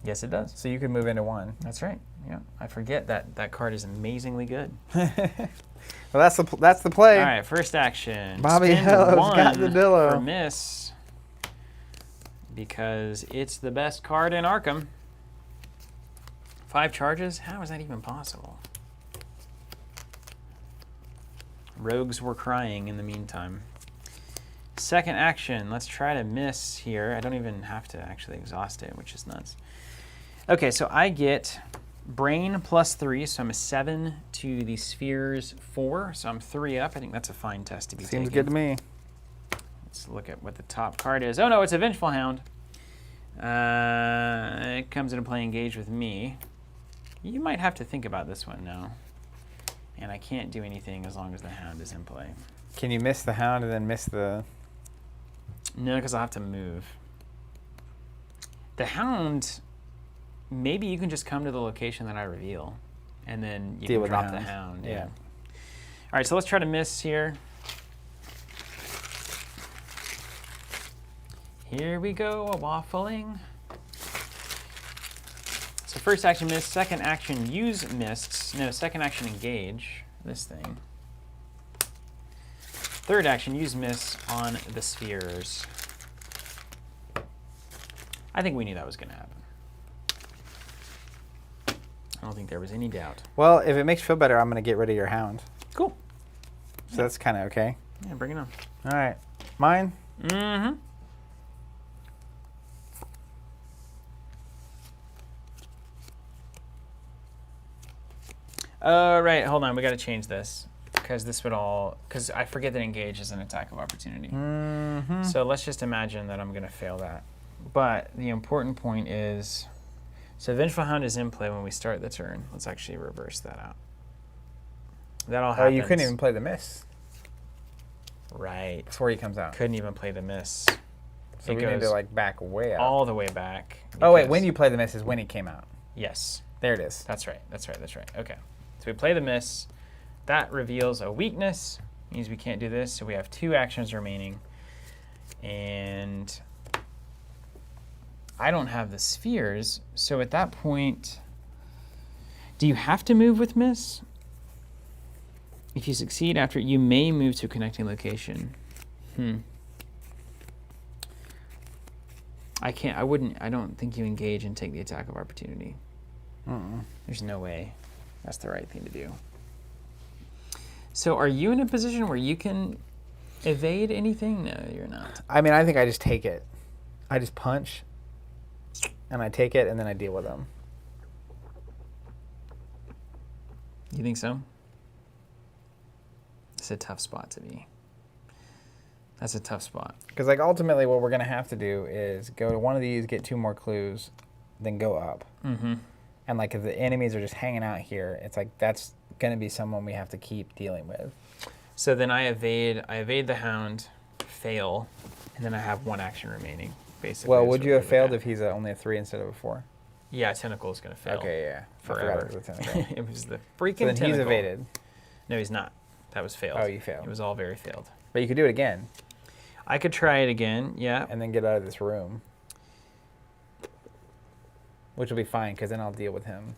Yes, it does. So you can move into 1. That's right. Yeah. I forget that card is amazingly good. Well, that's the play. All right, first action. Bobby Spend Hello's 1 got the Dillo. for miss because it's the best card in Arkham. 5 charges? How is that even possible? Rogues were crying in the meantime. Second action. Let's try to miss here. I don't even have to actually exhaust it, which is nuts. Okay, so I get brain +3, so I'm a 7 to the spheres 4, so I'm 3 up. I think that's a fine test to be taken. Seems good to me. Let's look at what the top card is. Oh no, it's a Vengeful Hound. It comes into play engaged with me. You might have to think about this one now. And I can't do anything as long as the Hound is in play. Can you miss the Hound and then miss the... No, because I'll have to move. The Hound, maybe you can just come to the location that I reveal, and then you Deal can with drop the the Hound. Hound. Yeah. All right, so let's try to miss here. Here we go, a waffling. So first action miss, second action use mists. No, second action engage this thing. Third action use miss on the spheres. I think we knew that was going to happen. I don't think there was any doubt. Well, if it makes you feel better, I'm going to get rid of your Hound. Cool. So that's kind of okay. Yeah, bring it on. All right. Mine? Mm-hmm. All right, hold on. We got to change this because this would all... Because I forget that engage is an attack of opportunity. Mm-hmm. So let's just imagine that I'm going to fail that. But the important point is... So Vengeful Hound is in play when we start the turn. Let's actually reverse that out. That all Oh, happens. you couldn't even play the miss Right. before he comes out. Couldn't even play the miss. So It we need to goes like back way out. all the way back. Oh wait, because- when you play the miss is when he came out. Yes. There it is. That's right. That's right. That's right. Okay. So we play the miss. That reveals a weakness. Means we can't do this. So we have 2 actions remaining. And I don't have the spheres. So at that point, do you have to move with miss? If you succeed after, you may move to a connecting location. I can't. I wouldn't. I don't think you engage and take the attack of opportunity. There's no way that's the right thing to do. So are you in a position where you can evade anything? No, you're not. I mean, I think I just take it. I just punch, and I take it, and then I deal with them. You think so? It's a tough spot to be. That's a tough spot. Because like ultimately, what we're gonna have to do is go to one of these, get 2 more clues, then go up. Mm-hmm. And like if the enemies are just hanging out here, it's like that's gonna be someone we have to keep dealing with. So then I evade the Hound, fail, and then I have 1 action remaining. basically. Well, is would what you we have look failed at. if he's only a 3 instead of a 4? Yeah, tentacle is going to fail. Okay, yeah. Forever. I forgot it was a tentacle. It was the So freaking then tentacle. he's evaded. No, he's not. That was failed. Oh, you failed. It was all very failed. But you could do it again I could try it again. Yeah. and then get out of this room. Which will be fine, because then I'll deal with him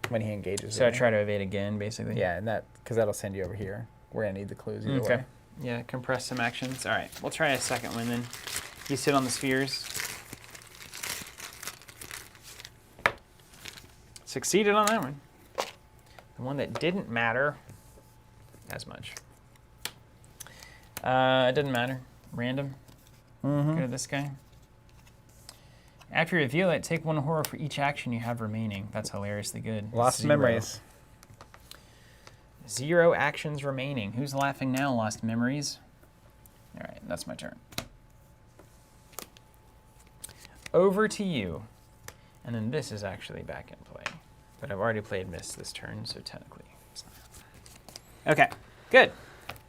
when he engages So I with me. try to evade again, basically. Yeah, and because that'll send you over here. We're going to need the clues either Okay. way. Yeah, compress some actions. All right, we'll try a second one then. You sit on the spheres. Succeeded on that one. The one that didn't matter as much. It doesn't matter. Random. Mm-hmm. Go to this guy. After you reveal it, take 1 horror for each action you have remaining. That's hilariously good. Lost 0. memories. 0 actions remaining. Who's laughing now? Lost memories. All right, that's my turn. Over to you. And then this is actually back in play. But I've already played Miss this turn, so technically it's not. Okay, good.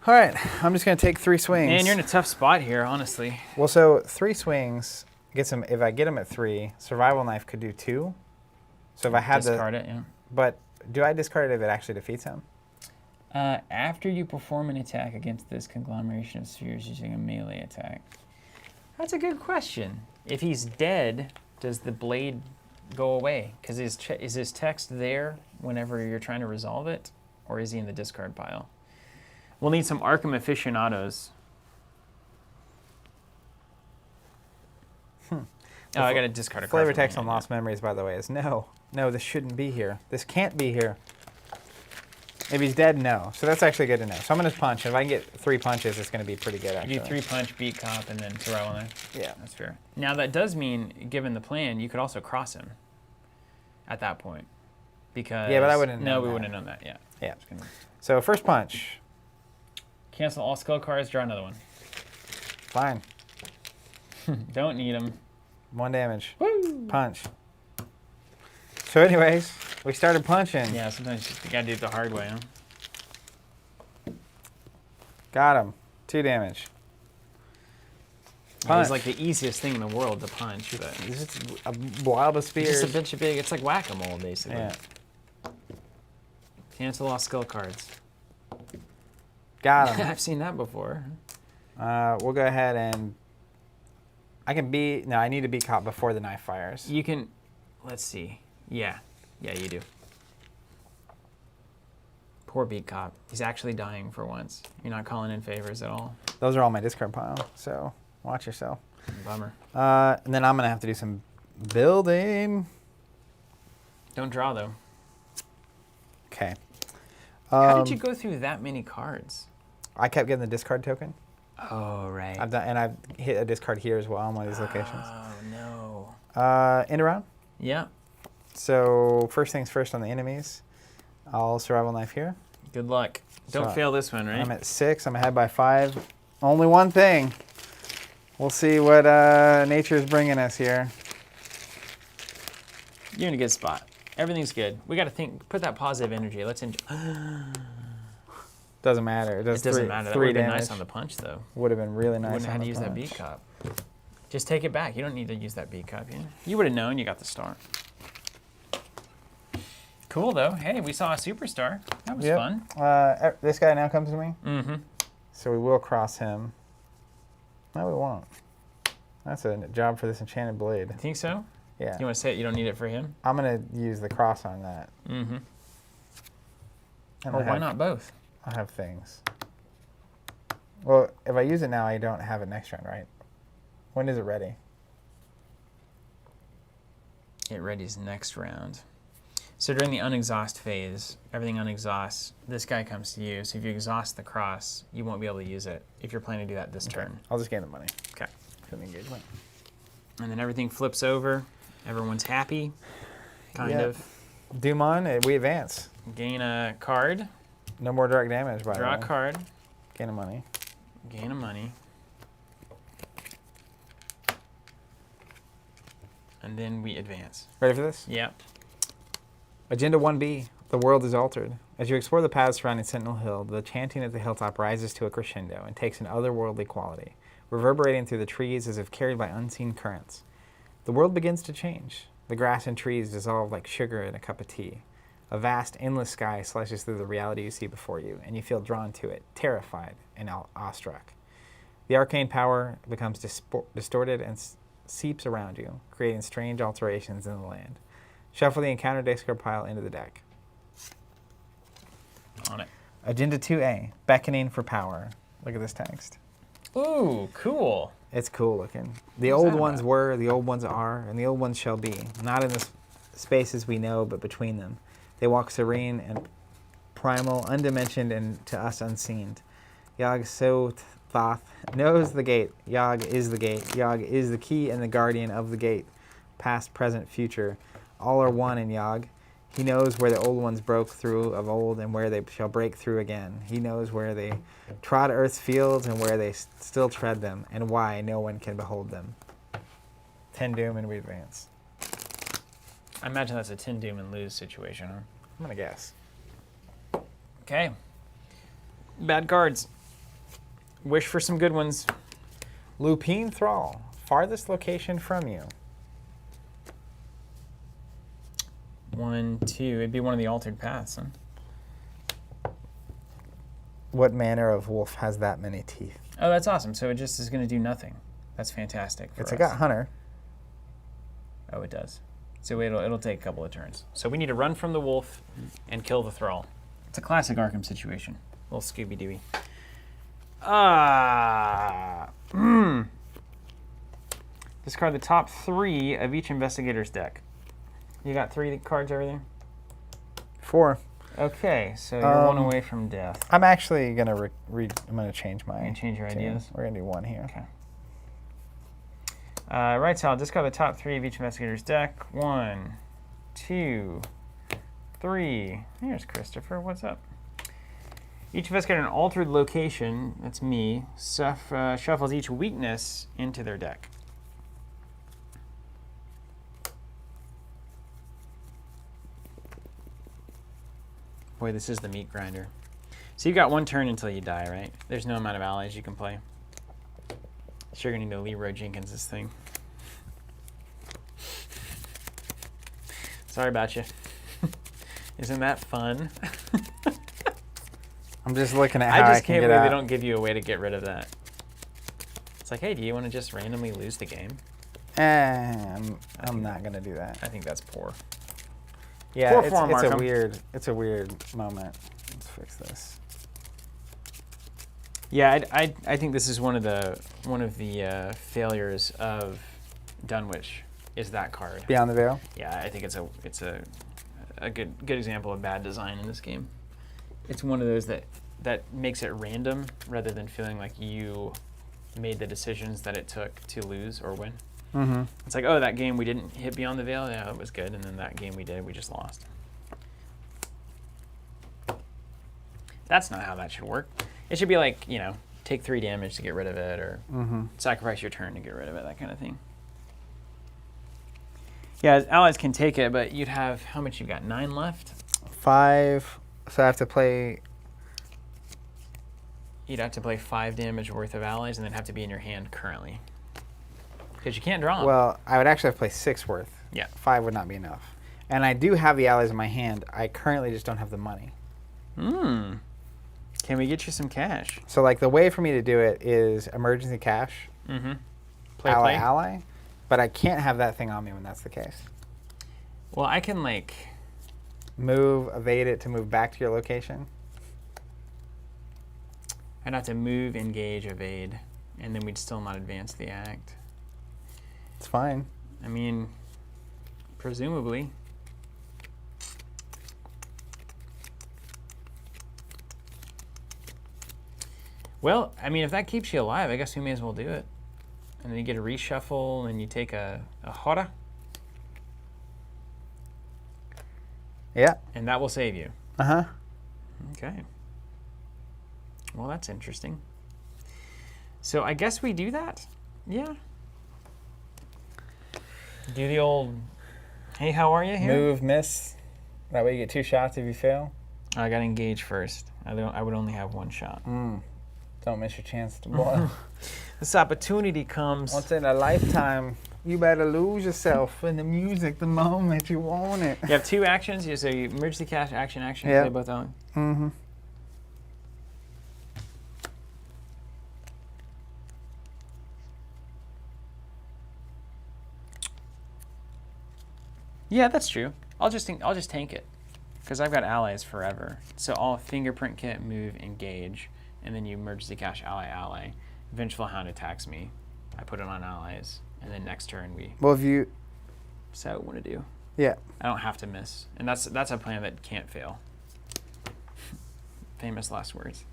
All right, I'm just going to take 3 swings. Man, you're in a tough spot here, honestly. Well, so 3 swings gets him. If I get him at 3, survival knife could do 2. So if I had Discard it, yeah. but do I discard it if it actually defeats him? After you perform an attack against this conglomeration of spheres using a melee attack. That's a good question. If he's dead, does the blade go away? Because is his text there whenever you're trying to resolve it? Or is he in the discard pile? We'll need some Arkham aficionados. Oh, I got to discard a card. Flavor from text my on hand, Lost Memories, by the way, is no, this shouldn't be here. This can't be here. If he's dead, no. So that's actually good to know. So I'm going to punch. If I can get 3 punches, it's going to be pretty good, actually. You 3-punch, beat cop, and then survival knife. Yeah. That's fair. Now, that does mean, given the plan, you could also cross him at that point. Because... Yeah, but I wouldn't No, know we that. wouldn't have known that, yeah. Yeah. Just gonna So first punch. cancel all skull cards, draw another one. Fine. Don't need them. 1 damage. Woo! Punch. So anyways, we started punching. Yeah, sometimes you gotta do it the hard way, huh? Got him. 2 damage. It's Punch. like the easiest thing in the world to punch, but It's just a wild of it's spears. just a bunch of big. It's like whack-a-mole, basically. Yeah. Cancel all skull cards. Got him. I've seen that before. We'll go ahead and... I can be... No, I need to be caught before the knife fires. You can. Let's see. Yeah, you do. Poor beat cop. He's actually dying for once. You're not calling in favors at all. Those are all my discard pile, so watch yourself. Bummer. And then I'm going to have to do some building. Don't draw though. Okay. How did you go through that many cards? I kept getting the discard token. Oh right. I've done, and I've hit a discard here as well on one of these locations. Oh no. End around. Yeah. So first things first on the enemies. I'll survival knife here. Good luck. Don't So, fail this one, right? I'm at 6. I'm ahead by 5. Only one thing. We'll see what nature is bringing us here. You're in a good spot. Everything's good. We got to think. Put that positive energy. Let's enjoy. Doesn't matter. It does It doesn't 3, matter. That 3 would have been damage. nice on the punch, though. Would have been really You nice. wouldn't have on had to the use that punch. beat cop. Just take it back. You don't need to use that beat cop. You would have known you got the star. Cool, though. Hey, we saw a superstar. That was Yep. fun. This guy now comes to me. Mm-hmm. So we will cross him. No, we won't. That's a job for this enchanted blade. Think so? Yeah. You want to say it? You don't need it for him? I'm going to use the cross on that. Mm-hmm. And Or why not both? I have things. Well, if I use it now, I don't have it next round, right? When is it ready? It readies next round. So during the unexhaust phase, everything unexhausts, this guy comes to you. So if you exhaust the cross, you won't be able to use it if you're planning to do that this turn. I'll just gain the money Okay. for the engagement. And then everything flips over. Everyone's happy, kind Yep. of. Dumon, we advance. Gain a card, No more direct damage, by the draw way. a card, Gain the money. gain a money. And then we advance. Ready for this? Yep. Agenda 1B. The world is altered. As you explore the paths surrounding Sentinel Hill, the chanting at the hilltop rises to a crescendo and takes an otherworldly quality. reverberating through the trees as if carried by unseen currents. The world begins to change. The grass and trees dissolve like sugar in a cup of tea. A vast, endless sky slashes through the reality you see before you, and you feel drawn to it, terrified and awestruck. The arcane power becomes distorted and seeps around you, creating strange alterations in the land. Shuffle the encounter discard pile into the deck. On it. Agenda 2A, Beckoning for Power. Look at this text. Ooh, cool. It's cool looking. The What's old that ones about? were, the old ones are, and the old ones shall be. Not in the spaces we know, but between them. They walk serene and primal, undimensioned and to us unseen. Yog so Thoth knows the gate. Yog is the gate. Yog is the key and the guardian of the gate. Past, present, future. All are one in Yog. He knows where the old ones broke through of old and where they shall break through again. He knows where they trod earth's fields and where they still tread them, and why no one can behold them. 10 doom and we advance. I imagine that's a 10 doom and lose situation, huh? I'm going to guess. Okay. Bad cards. Wish for some good ones. Lupine Thrall, farthest location from you. 1, 2. It'd be one of the altered paths, huh? What manner of wolf has that many teeth? Oh, that's awesome. So it just is going to do nothing. That's fantastic for It's us. got Hunter. Oh, it does. So it'll take a couple of turns. So we need to run from the wolf and kill the thrall. It's a classic Arkham situation. Little Scooby-Dooey. Discard the top 3 of each investigator's deck. You got 3 cards over there? 4. Okay, so you're 1 away from death. I'm actually going to I'm going to change my... You can change your ideas? We're going to do 1 here. Okay. Right, so I'll discard the top 3 of each investigator's deck. 1, 2, 3. Here's Christopher. What's up? Each investigator in an altered location, that's me, shuffles each weakness into their deck. Boy, this is the meat grinder. So you've got 1 turn until you die, right? There's no amount of allies you can play. Sure gonna need to Leroy Jenkins this thing. Sorry about you. Isn't that fun? I'm just looking at how I I just can can't get believe out. they don't give you a way to get rid of that. It's like, hey, do you want to just randomly lose the game? I'm not going to do that. I think that's poor. Yeah, Poor it's form, Arkham. it's a weird moment. Let's fix this. Yeah, I think this is one of the failures of Dunwich is that card. Beyond the Veil. Yeah, I think it's a good example of bad design in this game. It's one of those that makes it random rather than feeling like you made the decisions that it took to lose or win. Mm-hmm. It's like, oh, that game we didn't hit Beyond the Veil, yeah, it was good, and then that game we did, we just lost. That's not how that should work. It should be like, take 3 damage to get rid of it, or sacrifice your turn to get rid of it, that kind of thing. Yeah, allies can take it, but you'd have, how much you got, 9 left? 5. So I have to play... You'd have to play 5 damage worth of allies and then have to be in your hand currently. Because you can't draw them. Well, I would actually have to play 6 worth. Yeah. 5 would not be enough. And I do have the allies in my hand. I currently just don't have the money. Can we get you some cash? So, like, the way for me to do it is emergency cash, ally, but I can't have that thing on me when that's the case. Well, I can, Move, evade it to move back to your location. I'd have to move, engage, evade, and then we'd still not advance the act. It's fine. I mean, presumably. Well, I mean, if that keeps you alive, I guess we may as well do it. And then you get a reshuffle, and you take a Hora, Yeah. and that will save you. Uh-huh. Okay. Well, that's interesting. So I guess we do that? Yeah. Do the old, hey, how are you here? Move, miss. That way you get 2 shots if you fail. I got to engage first. I would only have 1 shot. Don't miss your chance to blow. this opportunity comes. Once in a lifetime. You better lose yourself in the music the moment you want it. You have 2 actions. You say emergency cash, action, Yeah. play both on. Mm-hmm. Yeah, that's true. I'll just tank it, because I've got allies forever. So I'll fingerprint kit, move, engage, and then you emergency cash ally. Vengeful Hound attacks me. I put it on allies, and then next turn we. Well, if you. That's what I want to do. Yeah. I don't have to miss, and that's a plan that can't fail. Famous last words.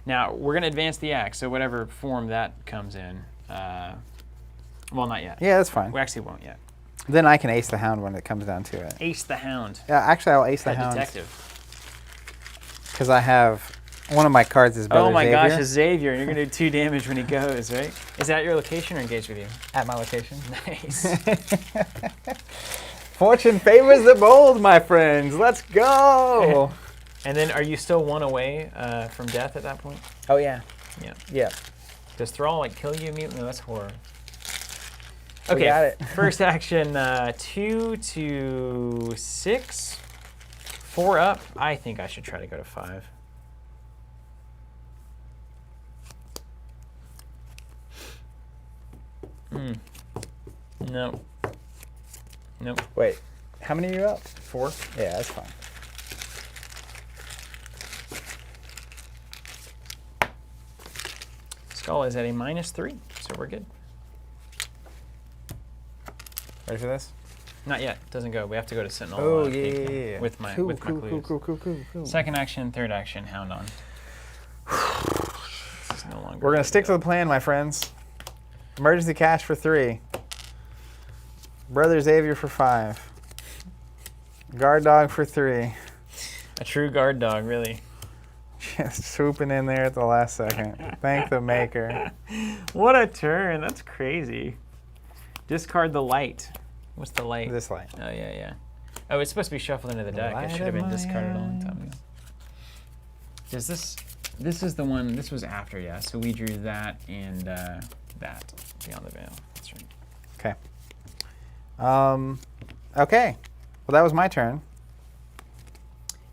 Now we're gonna advance the axe, so whatever form that comes in. Well, not yet. Yeah, that's fine. We actually won't yet. Then I can ace the hound when it comes down to it. Ace the Hound. Yeah, actually, I'll ace the Head hound. detective. Because I have one of my cards is Brother Oh my Xavier. gosh, it's Xavier. You're gonna do 2 damage when he goes, right? Is that your location or engaged with you? At my location. Nice. Fortune favors the bold, my friends. Let's go. And then, are you still 1 away from death at that point? Oh yeah. Yeah. Yeah. Does Thrall kill you immediately? No, that's horror. We Okay. got it. First action, 2 to 6, 4 up. I think I should try to go to 5. No. Nope. Wait. How many are you up? 4. Yeah, that's fine. Skull is at a -3, so we're good. Ready for this? Not yet. Doesn't go. We have to go to Sentinel. Oh King yeah. With my cool, with my cool, clues. Cool. Second action, third action, Hound on. This is no longer. We're gonna stick to the plan, my friends. Emergency cash for 3. Brother Xavier for 5. Guard dog for 3. A true guard dog, really. Just swooping in there at the last second. Thank the maker. What a turn! That's crazy. Discard the light. What's the light? This light. Oh yeah. Oh, it's supposed to be shuffled into the deck. It light should have of been my discarded a long eyes. time ago. Does this? This is the one. This was after, yeah. So we drew that and that Beyond the Veil. That's right. Okay. Okay. Well, that was my turn.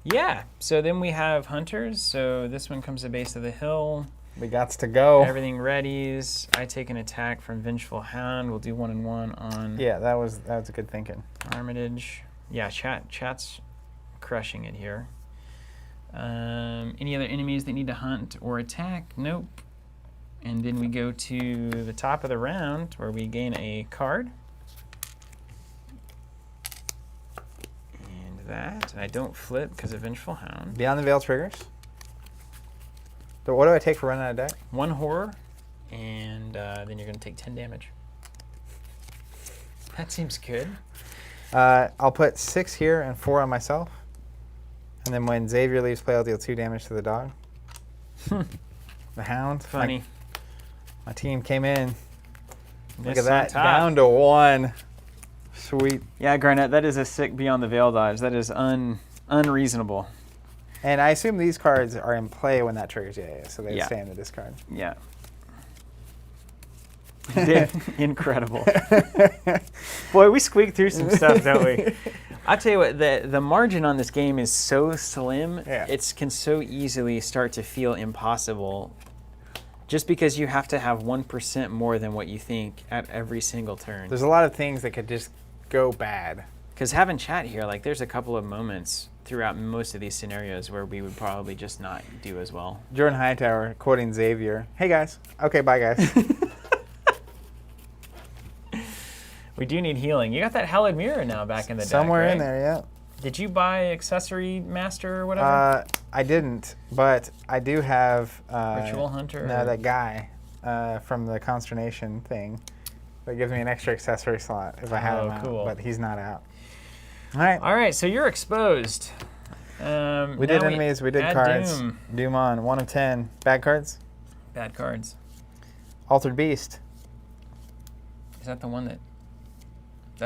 Yeah. So then we have hunters. So this one comes to base of the hill. We got to go. Everything readies. I take an attack from Vengeful Hound. We'll do 1 and 1 on Yeah, that was good thinking. Armitage. Yeah, chat's crushing it here. Any other enemies that need to hunt or attack? Nope. And then we go to the top of the round where we gain a card. And that. And I don't flip because of Vengeful Hound. Beyond the Veil triggers. So what do I take for running out of deck? 1 horror, and then you're going to take 10 damage. That seems good. I'll put 6 here and 4 on myself. And then when Xavier leaves play, I'll deal 2 damage to the dog. The hound. Funny. My team came in. Look This at that. on top. Down to 1. Sweet. Yeah, Garnett, that is a sick Beyond the Veil dodge. That is unreasonable. And I assume these cards are in play when that triggers. Yeah. So they Yeah. stay in the discard. Yeah. Incredible. Boy, we squeak through some stuff, don't we? I'll tell you what, the margin on this game is so slim, Yeah. it can so easily start to feel impossible just because you have to have 1% more than what you think at every single turn. There's a lot of things that could just go bad. Because having chat here, there's a couple of moments throughout most of these scenarios where we would probably just not do as well. Jordan Hightower quoting Xavier. Hey guys. Okay, bye guys. We do need healing. You got that Hallowed Mirror now back in the deck, Somewhere in right? there, yeah. Did you buy Accessory Master or whatever? I didn't, but I do have Ritual Hunter? No, that guy from the Consternation thing that gives me an extra accessory slot if I have him out. Cool. But he's not out. All right. All right, so you're exposed. We did enemies. We did add cards. Doom. Doom on 1 of 10. Bad cards. Bad cards. Altered Beast. Is that the one that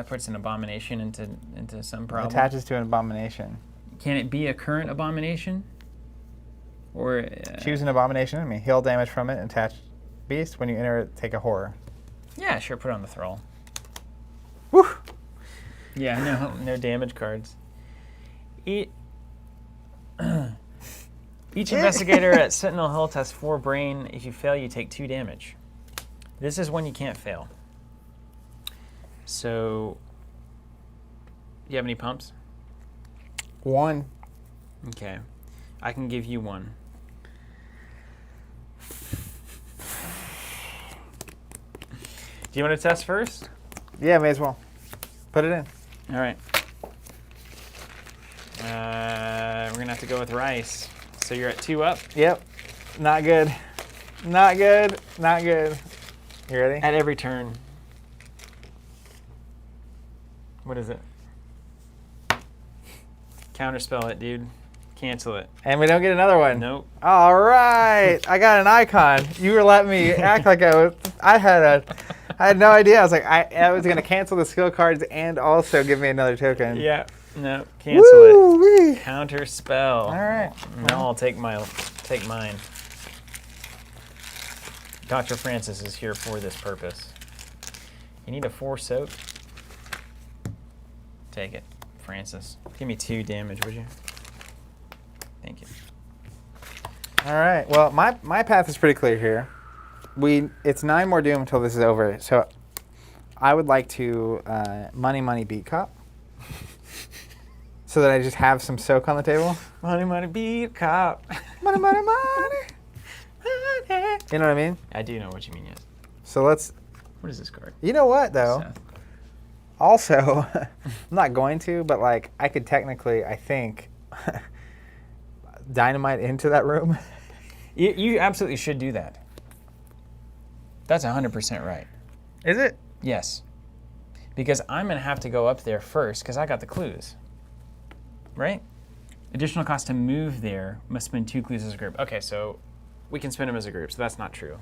puts an abomination into some problem? Attaches to an abomination. Can it be a current abomination? Or Choose an abomination enemy. Heal damage from it. Attach beast. When you enter it, take a horror. Yeah, sure. Put it on the thrall. Woo! Yeah, no damage cards. Each investigator at Sentinel Hill tests 4 brain. If you fail, you take 2 damage. This is one you can't fail. So, do you have any pumps? 1. Okay. I can give you 1. Do you want to test first? Yeah, may as well. Put it in. All right. We're going to have to go with rice. So you're at 2 up? Yep. Not good. Not good. Not good. You ready? At every turn. What is it? Counterspell it, dude. Cancel it. And we don't get another one. Nope. All right. I got an icon. You were letting me act like I had no idea. I was like, I was going to cancel the skill cards and also give me another token. Yeah. No. Cancel it. Woo-wee. Counterspell. All right. Now I'll take mine. Dr. Francis is here for this purpose. You need a 4 soak? Take it, Francis. Give me 2 damage, would you? Thank you. All right. Well, my path is pretty clear here. It's 9 more doom until this is over. So I would like to money beat cop. So that I just have some soak on the table. Money, beat cop. Money. You know what I mean? I do know what you mean, yes. So let's. What is this card? You know what though? Seth. Also, I'm not going to, but like I could technically, I think, dynamite into that room. You absolutely should do that. That's 100% right. Is it? Yes. Because I'm going to have to go up there first because I got the clues. Right? Additional cost to move there. Must spend 2 clues as a group. Okay, so we can spend them as a group, so that's not true.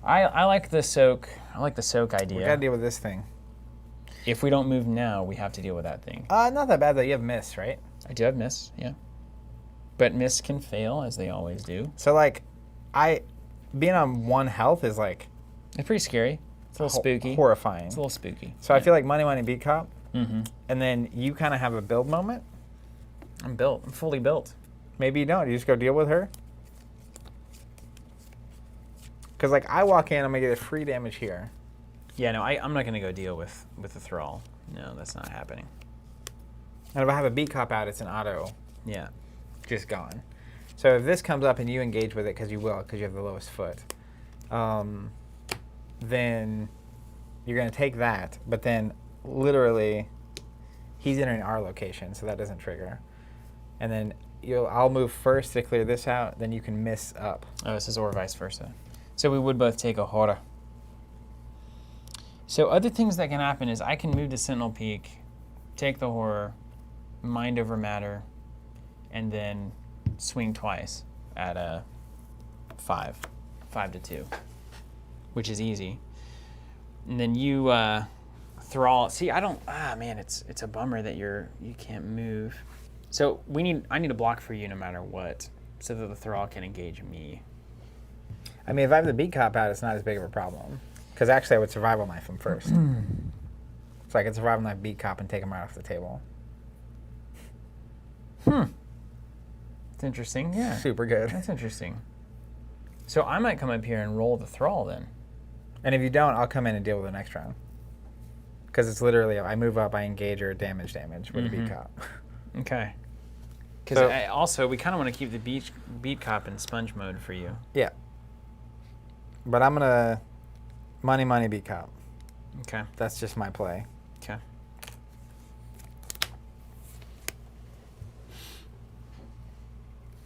I like the soak. I like the soak idea. We gotta deal with this thing. If we don't move now, we have to deal with that thing. Not that bad though. You have miss, right? I do have miss, yeah. But miss can fail, as they always do. So like, being on 1 health is like. It's pretty scary. It's a little spooky. Horrifying. It's a little spooky. So I feel like money beat cop. Mm-hmm. And then you kind of have a build moment. I'm built. I'm fully built. Maybe you don't. You just go deal with her. Because like I walk in, I'm gonna get a free damage here. Yeah, no, I'm not gonna go deal with the thrall. No, that's not happening. And if I have a beat cop out, it's an auto, Yeah. just gone. So if this comes up and you engage with it, because you will, because you have the lowest foot, then you're gonna take that. But then literally, he's entering our location, so that doesn't trigger. And then I'll move first to clear this out. Then you can miss up. Oh, this is or vice versa. So we would both take a horror. So other things that can happen is I can move to Sentinel Peak, take the horror, mind over matter, and then swing twice at a 5 to 2, which is easy. And then you thrall. See, I don't. Man, it's a bummer that you can't move. So I need a block for you no matter what, so that the thrall can engage me. I mean, if I have the beat cop out, it's not as big of a problem. Because actually, I would survival knife him first. So I could survival knife beat cop and take him right off the table. It's interesting. Yeah. Super good. That's interesting. So I might come up here and roll the thrall then. And if you don't, I'll come in and deal with the next round. Because it's literally, I move up, I engage or damage with a beat cop. Okay. Because also, we kind of want to keep the beat cop in sponge mode for you. Yeah. But I'm going to money beat cop. Okay. That's just my play. Okay.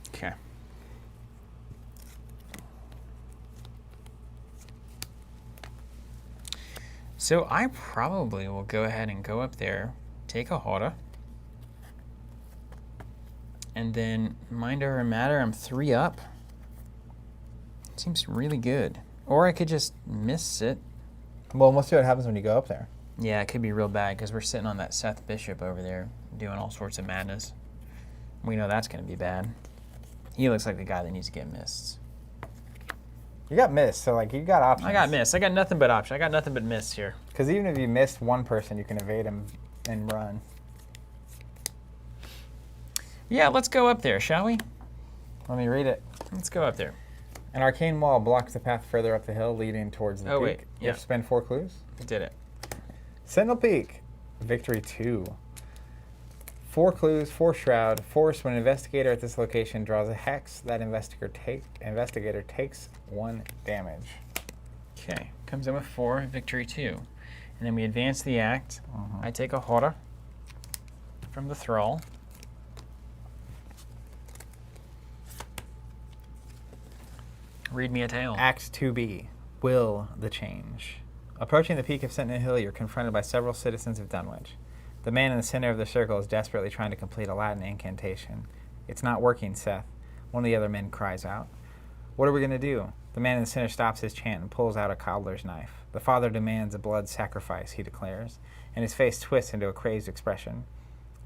Okay. So I probably will go ahead and go up there, take a horror, and then mind over matter. I'm 3 up. Seems really good. Or I could just miss it. Well, we'll see what happens when you go up there. Yeah, it could be real bad because we're sitting on that Seth Bishop over there doing all sorts of madness. We know that's going to be bad. He looks like the guy that needs to get missed. You got miss, so like you got options. I got miss. I got nothing but option. I got nothing but miss here. Because even if you missed one person, you can evade him and run. Yeah, let's go up there, shall we? Let me read it. Let's go up there. An arcane wall blocks the path further up the hill, leading towards the peak. Oh, wait. You have to spend 4 clues. Did it. Sentinel Peak. Victory 2. 4 clues, 4 shroud. Force when an investigator at this location draws a hex, that investigator takes 1 damage. Okay. Comes in with 4, victory 2. And then we advance the act. I take a horror from the thrall. Read me a tale. Act 2B. Will the change. Approaching the peak of Sentinel Hill, you're confronted by several citizens of Dunwich. The man in the center of the circle is desperately trying to complete a Latin incantation. It's not working, Seth. One of the other men cries out. What are we going to do? The man in the center stops his chant and pulls out a cobbler's knife. The father demands a blood sacrifice, he declares, and his face twists into a crazed expression.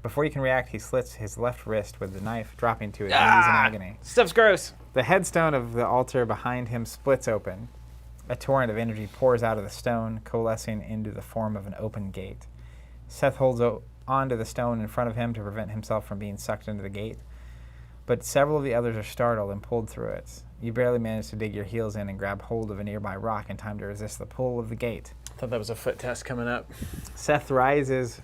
Before you can react, he slits his left wrist with the knife, dropping to his knees in agony. Stuff's gross. The headstone of the altar behind him splits open. A torrent of energy pours out of the stone, coalescing into the form of an open gate. Seth holds onto the stone in front of him to prevent himself from being sucked into the gate, but several of the others are startled and pulled through it. You barely manage to dig your heels in and grab hold of a nearby rock in time to resist the pull of the gate. I thought that was a foot test coming up. Seth rises,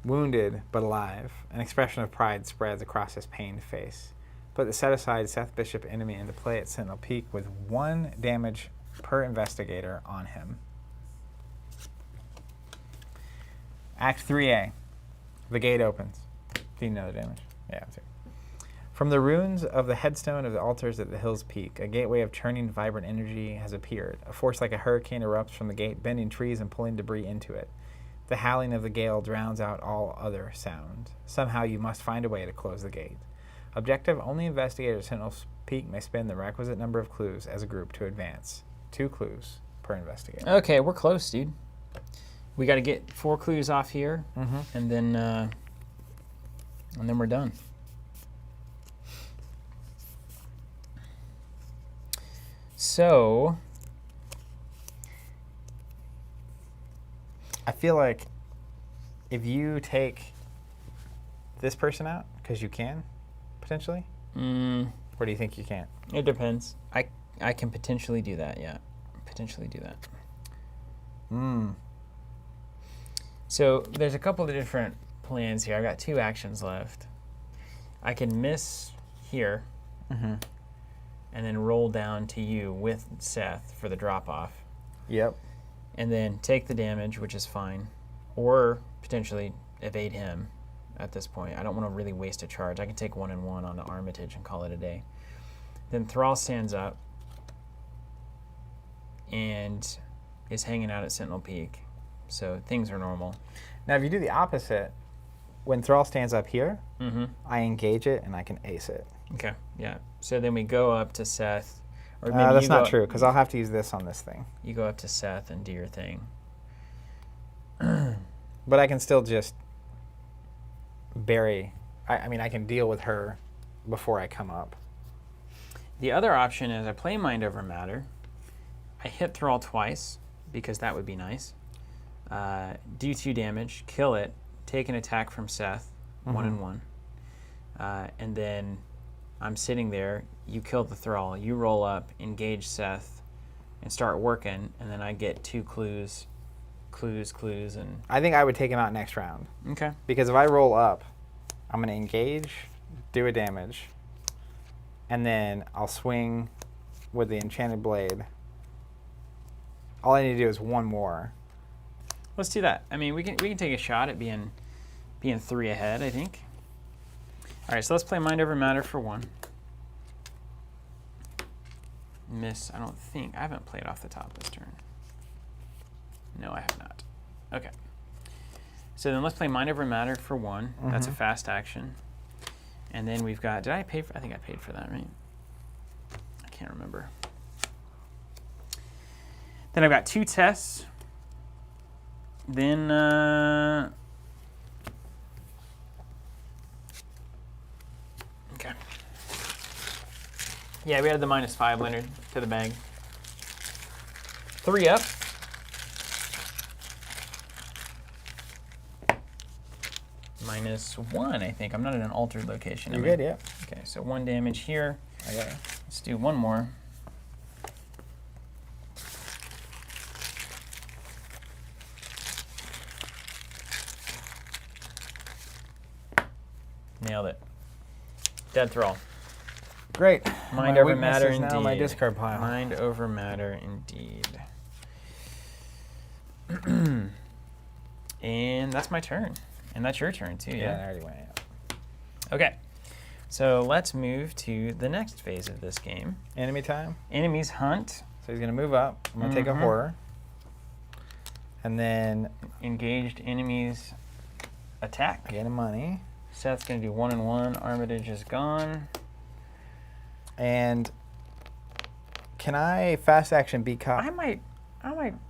wounded but alive. An expression of pride spreads across his pained face. Put the set-aside Seth Bishop enemy into play at Sentinel Peak with 1 damage per investigator on him. Act 3A. The gate opens. Do you know the damage? Yeah, 2. From the ruins of the headstone of the altars at the hill's peak, a gateway of churning, vibrant energy has appeared. A force like a hurricane erupts from the gate, bending trees and pulling debris into it. The howling of the gale drowns out all other sound. Somehow you must find a way to close the gate. Objective, only investigators at Sentinel Peak may spend the requisite number of clues as a group to advance. 2 clues per investigator. Okay, we're close, dude. We got to get 4 clues off here, and then we're done. So, I feel like if you take this person out, because you can, potentially, or do you think you can't? It depends. I can potentially do that, yeah. Potentially do that. So there's a couple of different plans here. I've got 2 actions left. I can miss here and then roll down to you with Seth for the drop-off. Yep. And then take the damage, which is fine. Or potentially evade him at this point. I don't want to really waste a charge. I can take 1 and 1 on the Armitage and call it a day. Then Thrall stands up and is hanging out at Sentinel Peak. So things are normal. Now, if you do the opposite, when Thrall stands up here, I engage it and I can ace it. Okay, yeah. So then we go up to Seth. Or maybe that's not true, because I'll have to use this on this thing. You go up to Seth and do your thing. But I can still just bury. I mean, I can deal with her before I come up. The other option is I play Mind Over Matter. I hit Thrall twice, because that would be nice. Do 2 damage, kill it, take an attack from Seth, 1 and 1. And then I'm sitting there, you kill the Thrall, you roll up, engage Seth, and start working, and then I get 2 clues, and... I think I would take him out next round. Okay. Because if I roll up, I'm going to engage, do a damage, and then I'll swing with the Enchanted Blade. All I need to do is 1 more. Let's do that. I mean, we can take a shot at being 3 ahead, I think. All right, so let's play Mind Over Matter for 1. Miss, I don't think. I haven't played off the top this turn. No, I have not. Okay. So then let's play Mind Over Matter for 1. That's a fast action. And then we've got, did I pay for, I think I paid for that, right? I can't remember. Then I've got 2 tests. Then, okay. Yeah, we added the -5, Leonard, to the bag. 3 up. -1, I think. I'm not in an altered location. You're am I? good, yeah. Okay, so 1 damage here. I got it. Let's do 1 more. Nailed it. Dead throw. Great. Mind My over weakness matter is indeed. now my discard pile. Mind over matter indeed. And that's my turn. And that's your turn too, Yeah, I yeah? already went out. Okay. So let's move to the next phase of this game. Enemy time. Enemies hunt. So he's going to move up. I'm going to take a Mhm. horror. And then Engaged enemies attack. gain a money. Seth's going to do 1 and 1. Armitage is gone. And can I fast action beat cop? I might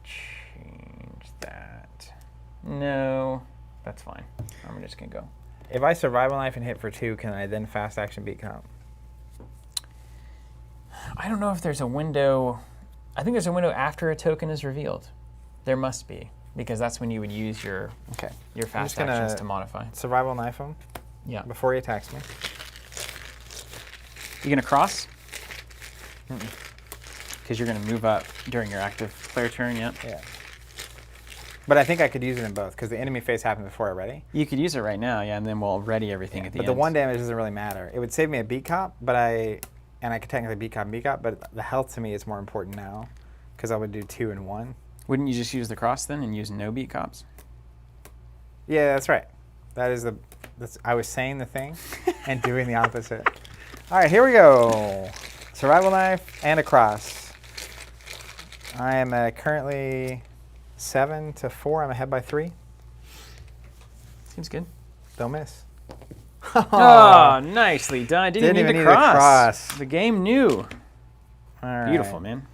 change that. No, that's fine. Armitage can go. If I survival knife and hit for 2, can I then fast action beat cop? I don't know if there's a window. I think there's a window after a token is revealed. There must be, because that's when you would use your Okay. fast just gonna- actions to modify. Survival knife him Yeah. before he attacks me. You gonna cross? Because you're gonna move up during your active player turn. Yeah. Yeah. But I think I could use it in both because the enemy phase happened before I ready. You could use it right now, yeah, and then we'll ready everything at the But end. the 1 damage doesn't really matter. It would save me a beat cop, but I could technically beat cop, but the health to me is more important now because I would do 2 and 1. Wouldn't you just use the cross then and use no beat cops? Yeah, that's right. I was saying the thing and doing the opposite. All right, here we go. Survival knife and a cross. I am currently 7 to 4. I'm ahead by 3. Seems good. Don't miss. Oh, nicely done. Didn't Didn't even even need need to to cross. cross. The game knew. All right. Beautiful, man.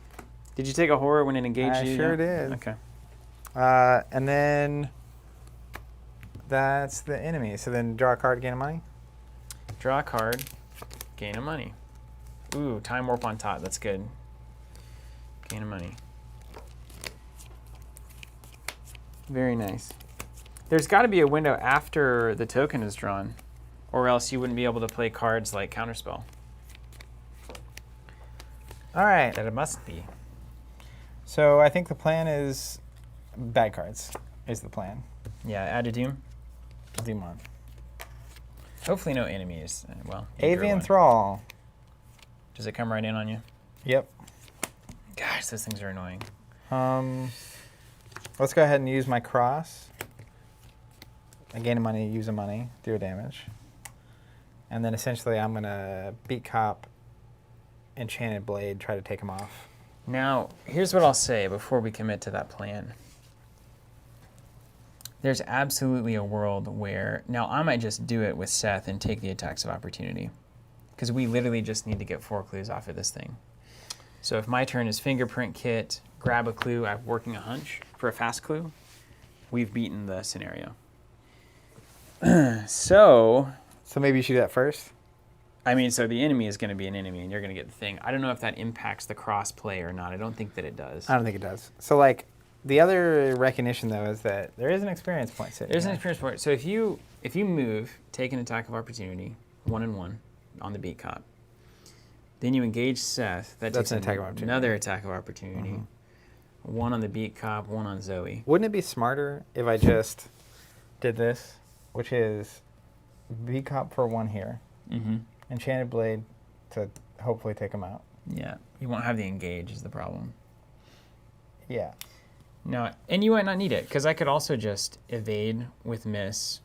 Did you take a horror when it engaged I you? sure Yeah? did. Okay. And then that's the enemy. So then draw a card, gain a money. Draw a card, gain a money. Ooh, time warp on top. That's good. Gain a money. Very nice. There's got to be a window after the token is drawn, or else you wouldn't be able to play cards like Counterspell. All right. That it must be. So I think the plan is bad cards is the plan. Yeah, add a Doom. Demon. Hopefully no enemies. Well, you drew Avian one. Thrall. Does it come right in on you? Yep. Gosh, those things are annoying. Let's go ahead and use my cross. I gain a money, use a money, do a damage. And then essentially I'm going to beat cop, enchanted blade, try to take him off. Now, here's what I'll say before we commit to that plan. There's absolutely a world where, now I might just do it with Seth and take the attacks of opportunity, because we literally just need to get 4 clues off of this thing. So if my turn is fingerprint kit, grab a clue, I'm working a hunch for a fast clue, we've beaten the scenario. So maybe you should do that first? I mean, so the enemy is going to be an enemy, and you're going to get the thing. I don't know if that impacts the cross play or not. I don't think that it does. I don't think it does. So like, the other recognition though is that there is an experience point sitting There's an there. experience point. So if you move, take an attack of opportunity, 1 and 1 on the beat cop. Then you engage Seth. That's an attack of opportunity. Another attack of opportunity. 1 on the beat cop, 1 on Zoe. Wouldn't it be smarter if I just did this, which is beat cop for 1 here, Mm-hmm. enchanted blade to hopefully take him out. Yeah, you won't have the engage is the problem. Yeah. No, and you might not need it, because I could also just evade with miss,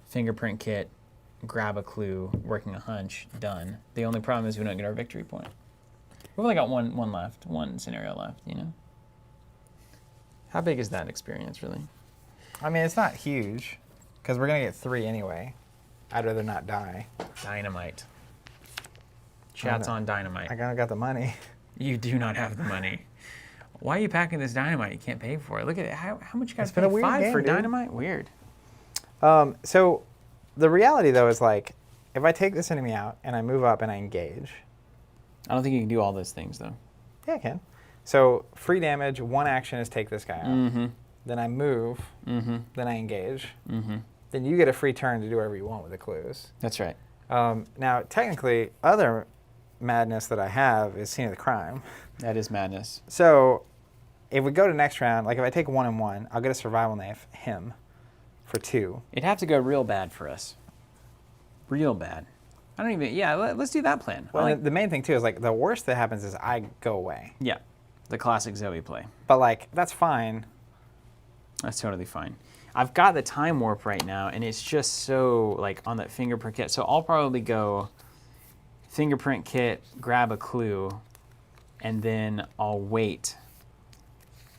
fingerprint kit, grab a clue, working a hunch, done. The only problem is we don't get our victory point. We've only got one left, one scenario left, you know? How big is that experience, really? I mean, it's not huge, because we're going to get 3 anyway. I'd rather not die. Dynamite. Chat's on dynamite. I kind of got the money. You do not have the money. Why are you packing this dynamite? You can't pay for it. Look at it. How much you guys It's been pay? a weird 5 game, for dude. dynamite? Weird. So the reality, though, is like, if I take this enemy out and I move up and I engage, I don't think you can do all those things, though. yeah, I can. So free damage, one action is take this guy out. Mm-hmm. Then I move. Mm-hmm. Then I engage. Mm-hmm. Then you get a free turn to do whatever you want with the clues. That's right. Now, technically, other madness that I have is scene of the crime. That is madness. So if we go to next round, like if I take 1 and 1, I'll get a survival knife, him, for 2. It'd have to go real bad for us. Real bad. I don't even, yeah, let's do that plan. Well, the main thing, too, is like the worst that happens is I go away. Yeah, the classic Zoe play. But like, that's fine. That's totally fine. I've got the time warp right now, and it's just so, like, on that fingerprint kit. So I'll probably go fingerprint kit, grab a clue, and then I'll wait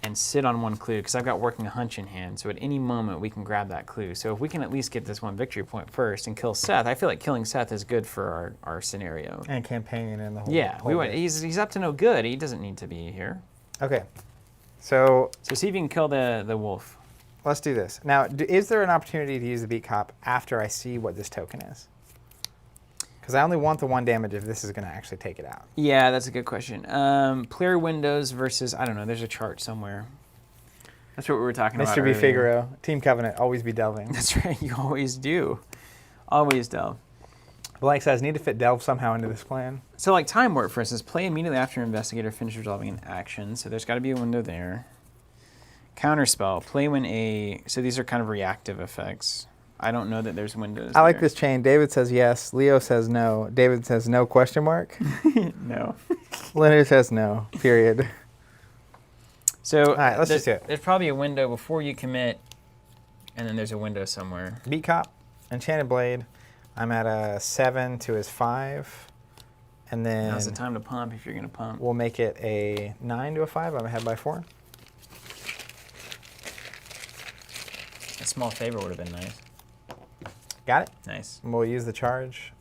and sit on one clue, because I've got working a hunch in hand. So at any moment, we can grab that clue. So if we can at least get this one victory point first and kill Seth, I feel like killing Seth is good for our scenario. And campaign and the whole Yeah, whole bit. he's up to no good. He doesn't need to be here. Okay. So So see if you can kill the wolf. let's do this. Now, is there an opportunity to use the beat cop after I see what this token is? Because I only want the 1 damage if this is going to actually take it out. Yeah, that's a good question. Player windows versus, I don't know, there's a chart somewhere. That's what we were talking about Mr. B. earlier. Figaro, Team Covenant, always be delving. That's right, you always do. Always delve. Blank says, need to fit delve somehow into this plan. So like time warp, for instance, play immediately after investigator finishes resolving an action. So there's got to be a window there. Counterspell, play when so these are kind of reactive effects. I don't know that there's windows I like there. this chain. David says yes. Leo says no. David says no, question mark. No. Leonard says no, period. So All right, let's just do it. There's probably a window before you commit, and then there's a window somewhere. Beat cop, enchanted blade. I'm at a 7 to his 5. And then Now's the time to pump if you're going to pump. we'll make it a 9 to a 5. I'm ahead by 4. A small favor would have been nice. Got it? Nice. And we'll use the charge.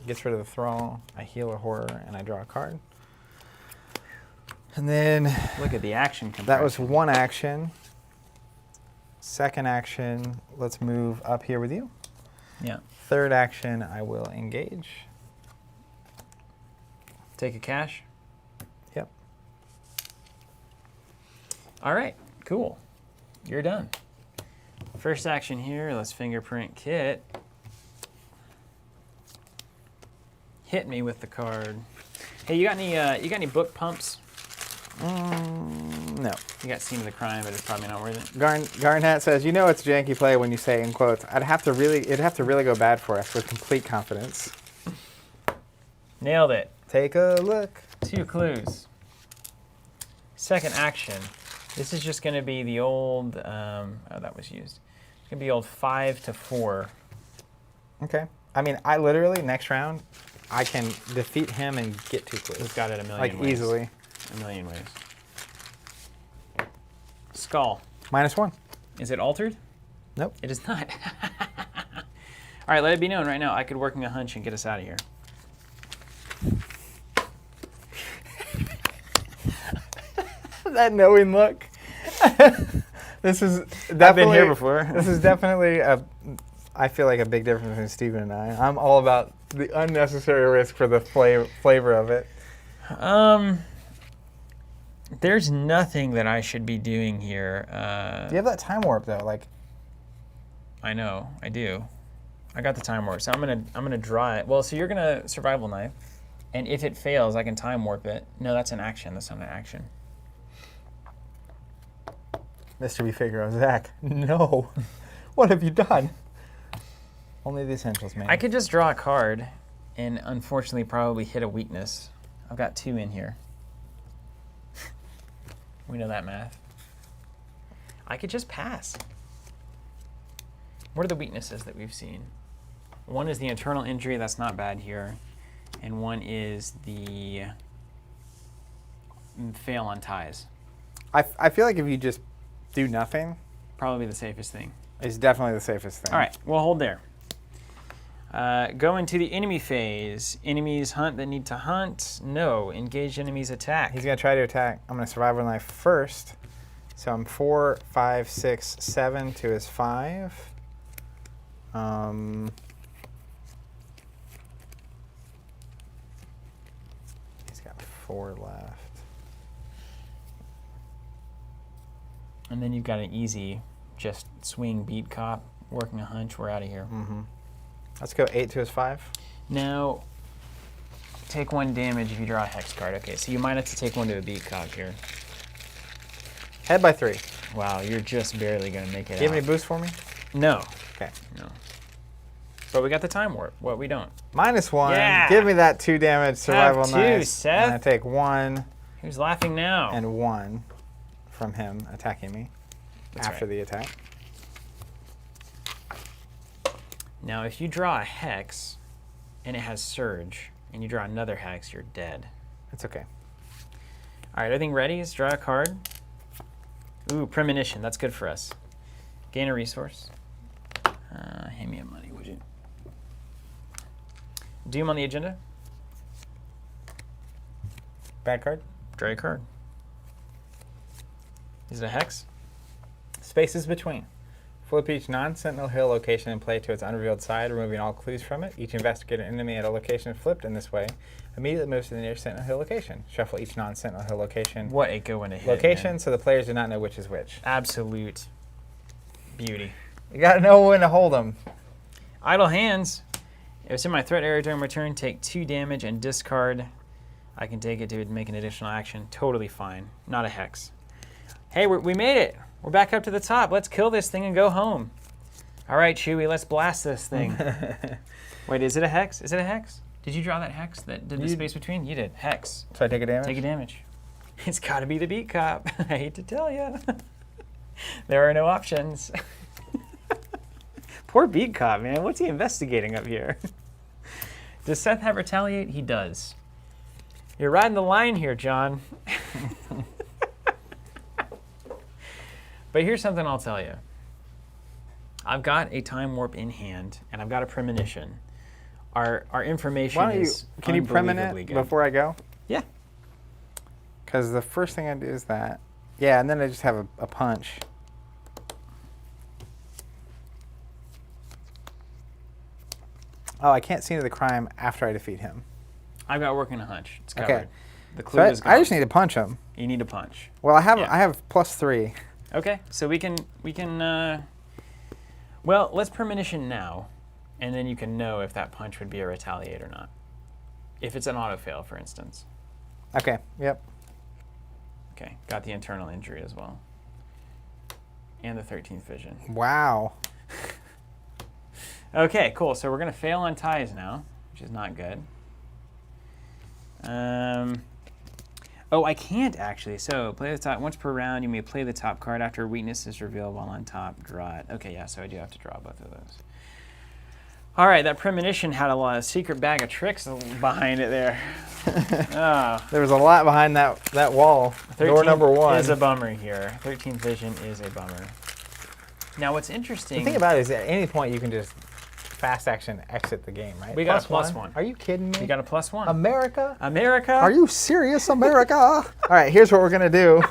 Gets rid of the thrall. I heal a horror, and I draw a card. And then Look at the action compression. that was 1 action. Second action, let's move up here with you. Yeah. Third action, I will engage. Take a cash. Yep. All right. Cool. You're done. First action here. Let's fingerprint kit. Hit me with the card. Hey, you got any book pumps? No. You got Scene of the Crime, but it's probably not worth it. Garnhat says, you know it's janky play when you say in quotes. It'd have to really go bad for us with complete confidence. Nailed it. Take a look. 2 clues. Second action. This is just going to be the old. Oh, that was used. It's going to be old 5 to 4. Okay. I mean, I literally next round, I can defeat him and get 2 clues. We've got it a million Like ways. easily. A million ways. Skull. -1. Is it altered? Nope. It is not. All right, let it be known right now. I could working a hunch and get us out of here. That knowing look. This is definitely. I've been here before. This is definitely I feel like a big difference between Steven and I. I'm all about the unnecessary risk for the flavor of it. There's nothing that I should be doing here. You have that time warp though, like. I know, I do. I got the time warp, so I'm gonna draw it. Well, so you're gonna survival knife, and if it fails, I can time warp it. No, that's an action. That's not an action. Mr. B. Figaro, Zach, no. What have you done? Only the essentials, man. I could just draw a card, and unfortunately, probably hit a weakness. I've got 2 in here. We know that math. I could just pass. What are the weaknesses that we've seen? One is the internal injury. That's not bad here. And one is the fail on ties. I feel like if you just do nothing, Probably the safest thing. it's definitely the safest thing. All right, we'll hold there. Go into the enemy phase. Enemies hunt that need to hunt. No. Engage enemies attack. He's going to try to attack. I'm going to survival knife first. So I'm 4, 5, 6, 7 to his 5. He's got 4 left. And then you've got an easy, just swing, beat cop, working a hunch. We're out of here. Mm-hmm. Let's go 8 to his 5. Now, take 1 damage if you draw a hex card. Okay, so you might have to take 1 to a beat cop here. Head by 3. Wow, you're just barely going to make it Do you have out. any boost for me? No. Okay. No. But we got the time warp. What we don't. -1. Yeah. Give me that 2 damage survival Have 2, knife. Seth. And I take 1 Who's laughing now? and 1 from him attacking me That's after right. the attack. Now, if you draw a hex and it has surge, and you draw another hex, you're dead. It's okay. All right, everything ready? Let's draw a card. Ooh, premonition. That's good for us. Gain a resource. Hand me a money, would you? Doom on the agenda. Bad card. Draw a card. Is it a hex? Spaces between. Flip each non-Sentinel Hill location in play to its unrevealed side, removing all clues from it. Each investigator enemy at a location flipped in this way immediately moves to the nearest Sentinel Hill location. Shuffle each non-Sentinel Hill location. What a good one to hit. Location, Man. so the players do not know which is which. Absolute beauty. You gotta know when to hold them. Idle hands. If it's in my threat area during my turn, take 2 damage and discard. I can take it to make an additional action. Totally fine. Not a hex. Hey, we made it. We're back up to the top. Let's kill this thing and go home. All right, Chewie, let's blast this thing. Wait, is it a hex? Is it a hex? Did you draw that hex that did the space between? You did. Hex. So I take a damage? Take a damage. It's got to be the beat cop. I hate to tell you. There are no options. Poor beat cop, man. What's he investigating up here? Does Seth have retaliate? He does. You're riding the line here, John. But here's something I'll tell you. I've got a time warp in hand, and I've got a premonition. Our information Why don't you, is can you premin unbelievably it good. before I go? Yeah. Because the first thing I do is that. Yeah, and then I just have a punch. Oh, I can't see into the crime after I defeat him. I've got working a hunch. It's covered. Okay. The clue So is gone. I just need to punch him. You need a punch. Well, I have Yeah. I have +3. Okay, so we can well, let's premonition now, and then you can know if that punch would be a retaliate or not. If it's an auto fail, for instance. Okay. Yep. Okay, got the internal injury as well. And the 13th vision. Wow. Okay, cool. So we're going to fail on ties now, which is not good. Oh, I can't actually. So play the top. Once per round, you may play the top card after a weakness is revealed while on top. Draw it. Okay, yeah, so I do have to draw both of those. All right, that premonition had a lot of secret bag of tricks behind it there. Oh. There was a lot behind that wall. Door number 1. is a bummer here. 13th vision is a bummer. Now, what's interesting... The thing about it is at any point you can just fast action exit the game, right? We got a +1. Are you kidding me? We got a +1. America? America? Are you serious, America? All right, here's what we're going to do.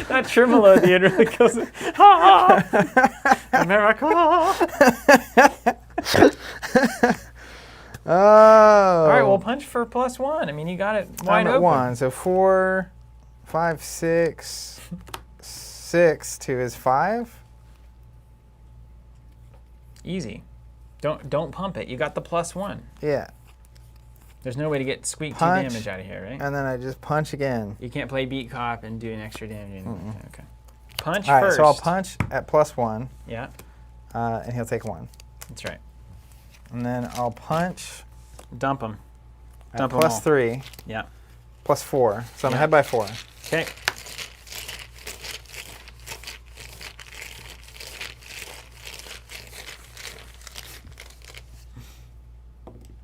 That tremolo at the end really kills it. America! Oh. All right, well, punch for +1. I mean, you got it wide I'm at open. 1, so 4, 5, 6, 6 to his 5. Easy. Don't pump it. You got the +1. Yeah, There's no way to get squeak 2 Punch. damage out of here, right? and then I just punch again. You can't play beat cop and do an extra damage. Okay. Punch All right, first. so I'll punch at +1, Yeah, and he'll take 1. that's right. And then I'll punch Dump him. at Dump 'em all. +3, Yeah. +4. So I'm Yeah. ahead by 4. Okay.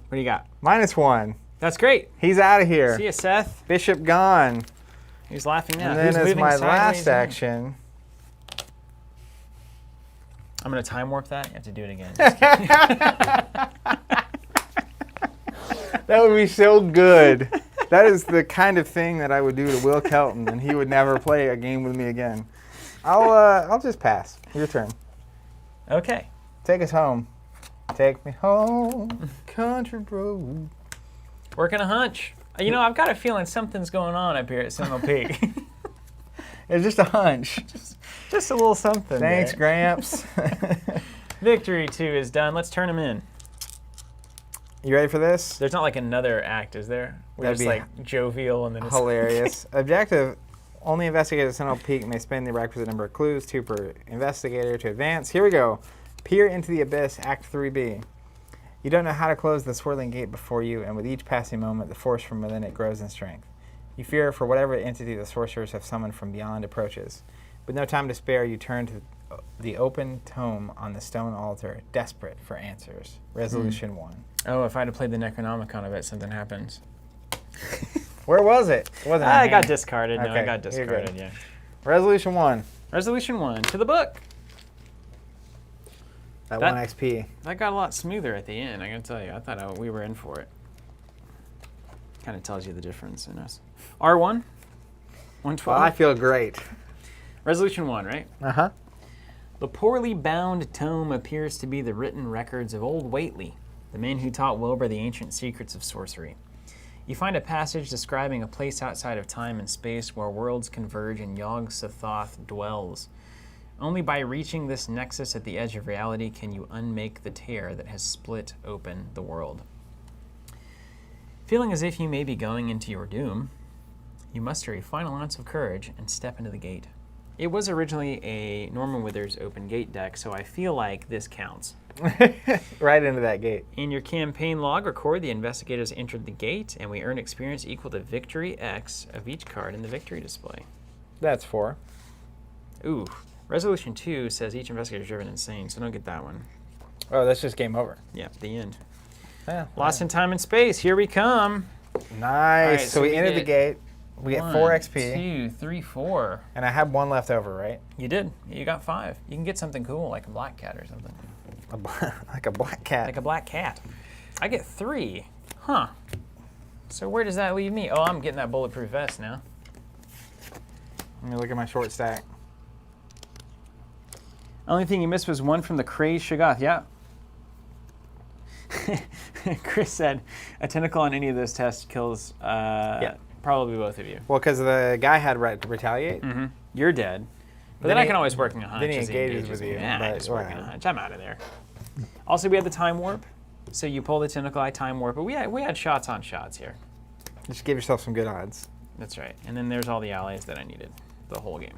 What do you got? -1. That's great. He's out of here. See ya, Seth. Bishop gone. He's laughing now. And then Who's as moving my sideways last now? action, I'm going to time warp that. You have to do it again. that would be so good. That is the kind of thing that I would do to Will Kelton, and he would never play a game with me again. I'll just pass. Your turn. Okay. Take us home. Take me home, country road. Working a hunch. You know, I've got a feeling something's going on up here at Sentinel Peak. It's just a hunch. Just a little something. Thanks, there. Gramps. Victory 2 is done. Let's turn them in. You ready for this? There's not like another act, is there? We're That'd just be like jovial and then it's hilarious. Objective: only investigators at Sentinel Peak may spend the requisite number of clues, 2 per investigator to advance. Here we go. Peer into the abyss, Act 3B. You don't know how to close the swirling gate before you, and with each passing moment, the force from within it grows in strength. You fear for whatever entity the sorcerers have summoned from beyond approaches. With no time to spare, you turn to the open tome on the stone altar, desperate for answers. Resolution 1. Oh, if I'd have played the Necronomicon, I bet something happens. Where was it? It wasn't in I got hand. discarded. No, I Okay, got you're discarded, good. yeah. Resolution 1. Resolution 1, to the book. That That- 1 XP. That got a lot smoother at the end, I gotta tell you. I thought we were in for it. Kind of tells you the difference in us. R1, 112. Well, I feel great. Resolution 1, right? Uh-huh. The poorly bound tome appears to be the written records of old Whately, the man who taught Wilbur the ancient secrets of sorcery. You find a passage describing a place outside of time and space where worlds converge and Yog-Sothoth dwells. Only by reaching this nexus at the edge of reality can you unmake the tear that has split open the world. Feeling as if you may be going into your doom, you muster a final ounce of courage and step into the gate. It was originally a Norman Withers open gate deck, so I feel like this counts. Right into that gate. In your campaign log, record the investigators entered the gate, and we earn experience equal to victory X of each card in the victory display. That's 4. Ooh. Resolution 2 says each investigator is driven insane, so don't get that one. Oh, that's just game over. Yeah, the end. Yeah. Lost in time and space, here we come. Nice. Alright, so so we we entered the get gate. We get 4 XP. 2, 3, 4. And I had 1 left over, right? You did. You got 5. You can get something cool like a black cat or something. Like a black cat. Like a black cat. I get 3. Huh. So where does that leave me? Oh, I'm getting that bulletproof vest now. Let me look at my short stack. Only thing you missed was 1 from the crazed Shoggoth. Yeah. Chris said a tentacle on any of those tests kills probably both of you. Well, because the guy had right to retaliate. Mm-hmm. You're dead. But Then then I he- can always work in a hunch. then he as engages with you, Yeah, but just working a whatever. hunch. I'm out of there. Also, we had the time warp. So you pull the tentacle, I time warp. But we had shots on shots here. Just give yourself some good odds. That's right. And then there's all the allies that I needed the whole game.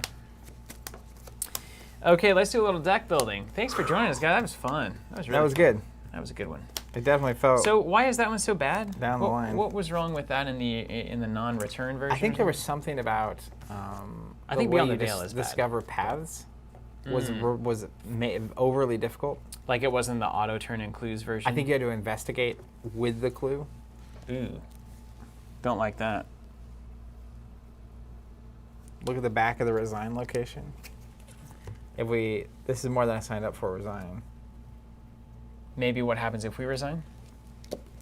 Okay, let's do a little deck building. Thanks for joining us, guys. That was fun. That was really That was good. That was a good one. It definitely felt. So why is that one so bad? Down the line. What was wrong with that in the non-return version? I think there was something about. I think way Beyond you the Veil is bad. discover paths was overly difficult. Like it wasn't the auto turn and clues version. I think you had to investigate with the clue. Ooh. Don't like that. Look at the back of the resign location. This is more than I signed up for resign. Maybe what happens if we resign?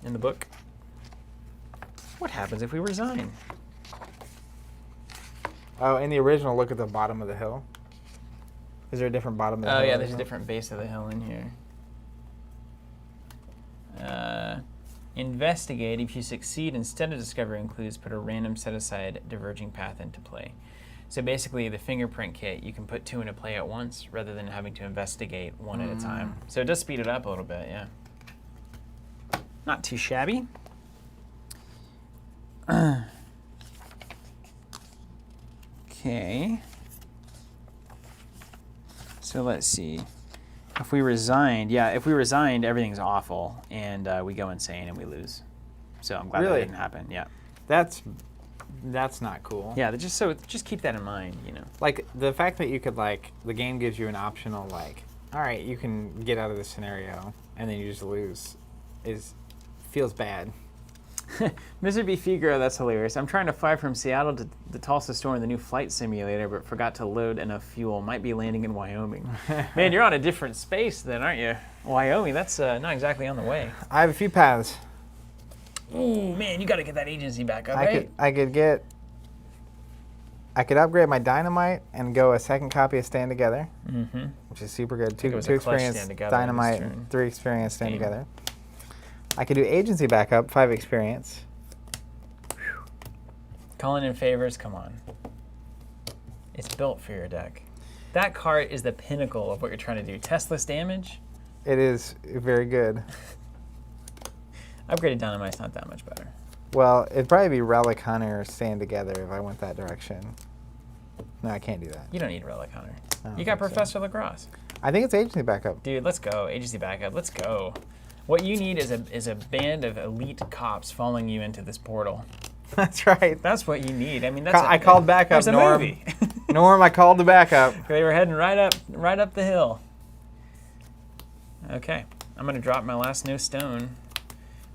In the book? What happens if we resign? Oh, in the original, look at the bottom of the hill. Is there a different bottom of the hill? Oh yeah, there's a original? different base of the hill in here. Investigate. If you succeed, instead of discovering clues, put a random set-aside diverging path into play. So basically, the fingerprint kit, you can put 2 into play at once rather than having to investigate 1 at a time. So it does speed it up a little bit, yeah. Not too shabby. Okay. So let's see. If we resigned, everything's awful, and we go insane and we lose. So I'm glad that Really? didn't happen. Yeah. That's not cool. Yeah. Just keep that in mind. You know. Like the fact that you could the game gives you an optional all right, you can get out of this scenario and then you just lose, feels bad. Mr. B. Figaro, that's hilarious. I'm trying to fly from Seattle to the Tulsa store in the new flight simulator, but forgot to load enough fuel. Might be landing in Wyoming. Man, you're on a different space then, aren't you? Wyoming, that's not exactly on the way. I have a few paths. Ooh, man, you got to get that agency back up, right? I could upgrade my dynamite and go a second copy of Stand Together, which is super good. think it Two was a clutch experience Stand Together in this dynamite, turn. 3 experience Stand Game. Together. I could do agency backup, 5 experience. Calling in favors, come on. It's built for your deck. That card is the pinnacle of what you're trying to do. Testless damage. It is very good. Upgraded Dynamite's not that much better. Well, it'd probably be Relic Hunter or Stand Together if I went that direction. No, I can't do that. You don't need Relic Hunter. I don't You got think so. Professor Lacrosse. I think it's agency backup. Dude, let's go. Agency backup. Let's go. What you need is a band of elite cops following you into this portal. That's right. That's what you need. I mean, that's I called backup, there's a Norm. movie. Norm, I called the backup. They were heading right up the hill. Okay, I'm gonna drop my last no stone.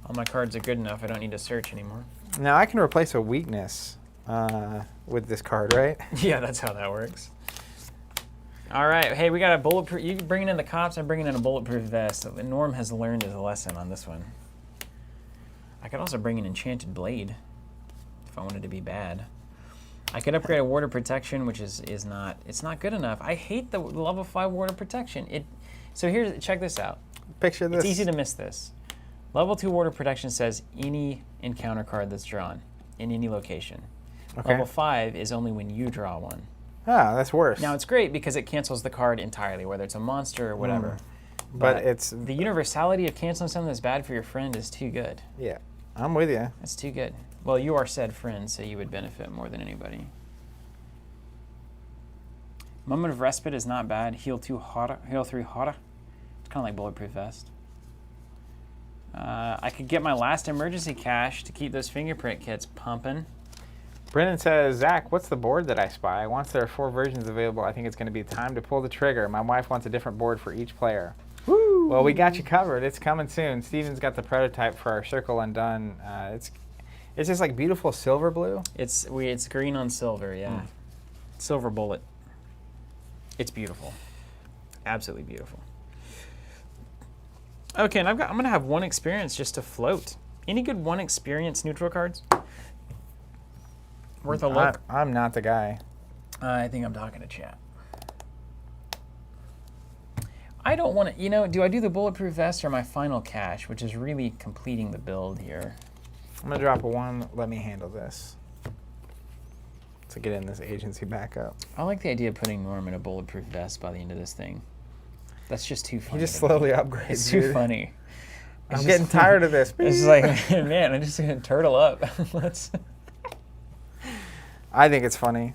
All my cards are good enough. I don't need to search anymore. Now I can replace a weakness with this card, right? Yeah, that's how that works. All right, hey, we got a bulletproof. You bringing in the cops? I'm bringing in a bulletproof vest. Norm has learned his lesson on this one. I could also bring an enchanted blade if I wanted to be bad. I could upgrade a ward of protection, which is not. It's not good enough. I hate the level 5 ward of protection. So here's, check this out. Picture this. It's easy to miss this. Level 2 ward of protection says any encounter card that's drawn in any location. Okay. Level 5 is only when you draw one. Ah, that's worse. Now it's great because it cancels the card entirely, whether it's a monster or whatever. But it's the universality of canceling something that's bad for your friend is too good. yeah. I'm with you. That's too good. Well, you are said friend, so you would benefit more than anybody. Moment of respite is not bad. Heal 3 harder. It's kind of like bulletproof vest. I could get my last emergency cash to keep those fingerprint kits pumping. Brennan says, Zach, what's the board that I spy? Once there are 4 versions available, I think it's going to be time to pull the trigger. My wife wants a different board for each player. Woo! Well, we got you covered. It's coming soon. Steven's got the prototype for our Circle Undone. It's just like beautiful silver blue. It's green on silver, yeah. Silver bullet. It's beautiful. Absolutely beautiful. Okay, and I'm going to have 1 experience just to float. Any good 1 experience neutral cards? Worth a look? I'm not the guy. I think I'm talking to chat. I don't want to, do I do the bulletproof vest or my final cash, which is really completing the build here? I'm going to drop a 1. Let me handle this. To get in this agency backup. I like the idea of putting Norm in a bulletproof vest by the end of this thing. That's just too funny. He just slowly upgrades. It's too dude. funny. I'm getting tired of this. It's like, man, I'm just going to turtle up. I think it's funny.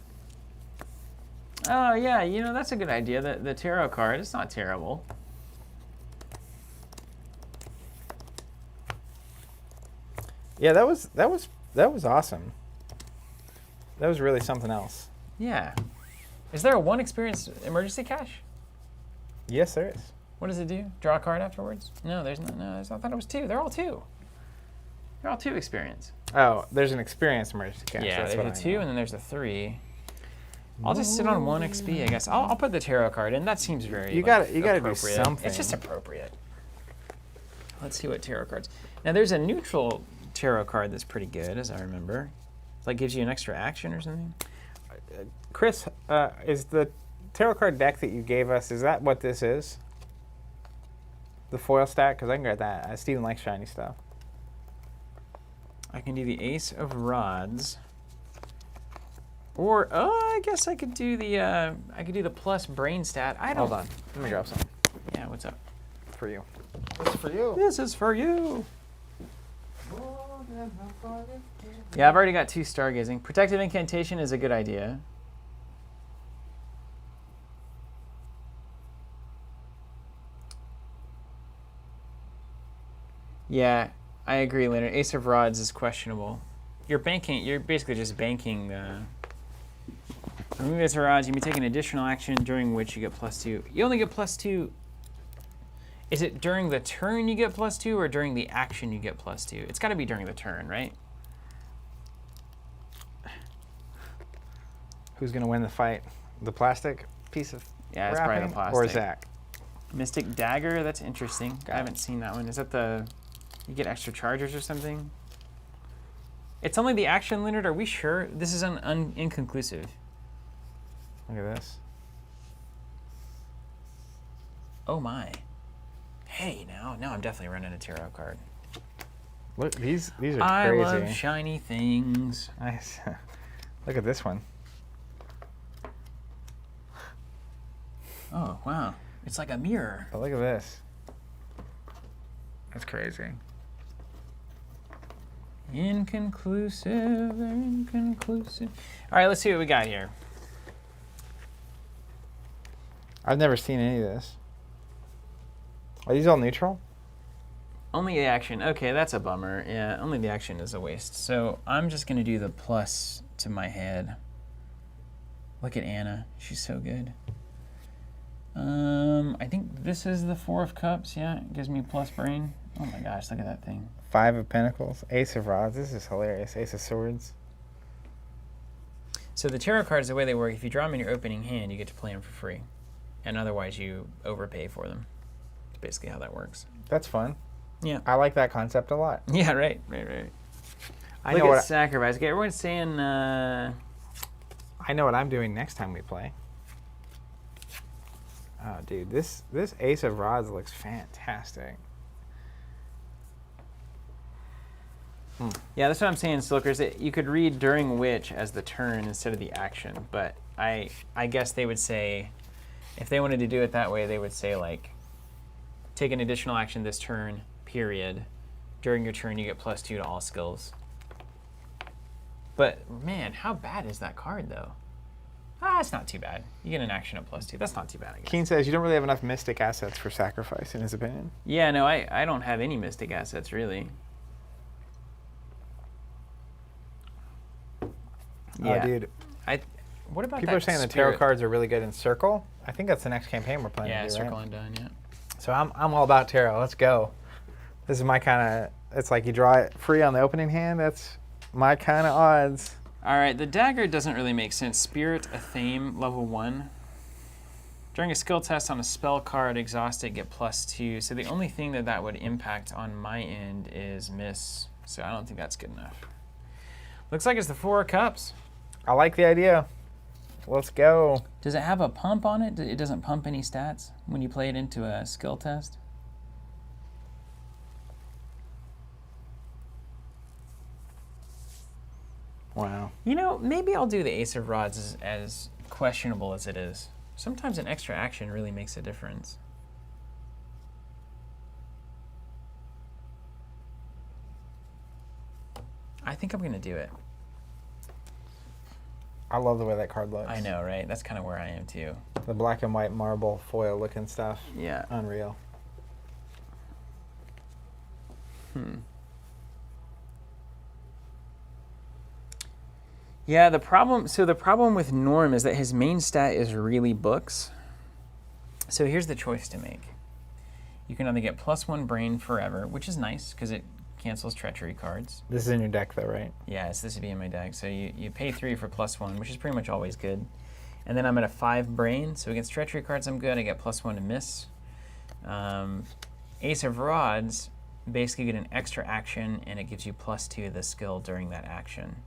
Oh, yeah, that's a good idea. The tarot card, it's not terrible. Yeah, that was awesome. That was really something else. Yeah. Is there a 1 experience emergency cash? Yes, there is. What does it do? Draw a card afterwards? No, there's not. No, I thought it was 2. They're all 2. They're all 2 experience. Oh, there's an experience emergency cash. Yeah, that's there's what a I 2 know. and then there's a 3. I'll just sit on 1 XP, I guess. I'll put the tarot card in. That seems very You gotta do appropriate. something. It's just appropriate. Let's see what tarot cards. Now there's a neutral tarot card that's pretty good, as I remember. Like gives you an extra action or something. Chris, is the tarot card deck that you gave us, is that what this is? The foil stack? Because I can get that. Steven likes shiny stuff. I can do the Ace of Rods. Or I guess I could do the plus brain stat. I don't. Hold on. Let me grab some. Yeah, what's up? For you. This is for you. This is for you. Yeah, I've already got 2 stargazing. Protective incantation is a good idea. Yeah, I agree, Leonard. Ace of Rods is questionable. You're basically just banking the... Remove Ace of Rods, you may take an additional action during which you get +2. You only get +2... Is it during the turn you get +2 or during the action you get +2? It's got to be during the turn, right? Who's going to win the fight? The plastic piece of Yeah, it's probably the wrapping plastic. or Zach? Mystic Dagger, that's interesting. I haven't seen that one. Is that the... You get extra chargers or something? It's only the action, Leonard. Are we sure? This is inconclusive. Look at this. Oh my. Hey, now I'm definitely running a tarot card. Look, these are I crazy. love shiny things. Nice. Look at this one. Oh, wow. It's like a mirror. But look at this. That's crazy. Inconclusive, inconclusive. All right, let's see what we got here. I've never seen any of this. Are these all neutral? Only the action. Okay, that's a bummer. Yeah, only the action is a waste. So I'm just going to do the plus to my head. Look at Anna. She's so good. I think this is the 4 of Cups. Yeah, it gives me plus brain. Oh my gosh, look at that thing. 5 of Pentacles. Ace of Rods. This is hilarious. Ace of Swords. So the tarot cards, the way they work, if you draw them in your opening hand, you get to play them for free. And otherwise, you overpay for them. That's basically how that works. That's fun. Yeah. I like that concept a lot. Yeah, right. I Look know at what sacrifice. Okay, everyone's saying... I know what I'm doing next time we play. Oh, dude, this Ace of Rods looks fantastic. Yeah, that's what I'm saying, Silkers. You could read during which as the turn instead of the action, but I guess they would say, if they wanted to do it that way, they would say, like, take an additional action this turn, period. During your turn, you get +2 to all skills. But, man, how bad is that card, though? It's not too bad. You get an action at +2. That's not too bad, I guess. Keen says you don't really have enough mystic assets for sacrifice, in his opinion. Yeah, no, I don't have any mystic assets, really. Yeah. Dude. What about People that are saying the spirit? tarot cards are really good in Circle. I think that's the next campaign we're playing. Yeah, to do, Circle right? and Done, yeah. So I'm all about tarot. Let's go. This is my kind of. It's like you draw it free on the opening hand. That's my kind of odds. All right, the dagger doesn't really make sense. Spirit, a theme, level 1. During a skill test on a spell card, exhaust it, get +2. So the only thing that would impact on my end is miss. So I don't think that's good enough. Looks like it's the 4 of Cups. I like the idea. Let's go. Does it have a pump on it? It doesn't pump any stats when you play it into a skill test? Wow. You know, maybe I'll do the Ace of Rods as questionable as it is. Sometimes an extra action really makes a difference. I think I'm going to do it. I love the way that card looks. I know, right? That's kind of where I am too. The black and white marble foil looking stuff. Yeah. Unreal. Yeah, the problem with Norm is that his main stat is really books. So here's the choice to make. You can either get +1 brain forever, which is nice because it cancels treachery cards. This is in your deck though, right? Yes, this would be in my deck. So you pay 3 for +1, which is pretty much always good. And then I'm at a 5 brain, so against treachery cards I'm good. I get +1 to miss. Ace of Rods, basically you get an extra action, and it gives you +2 to the skill during that action.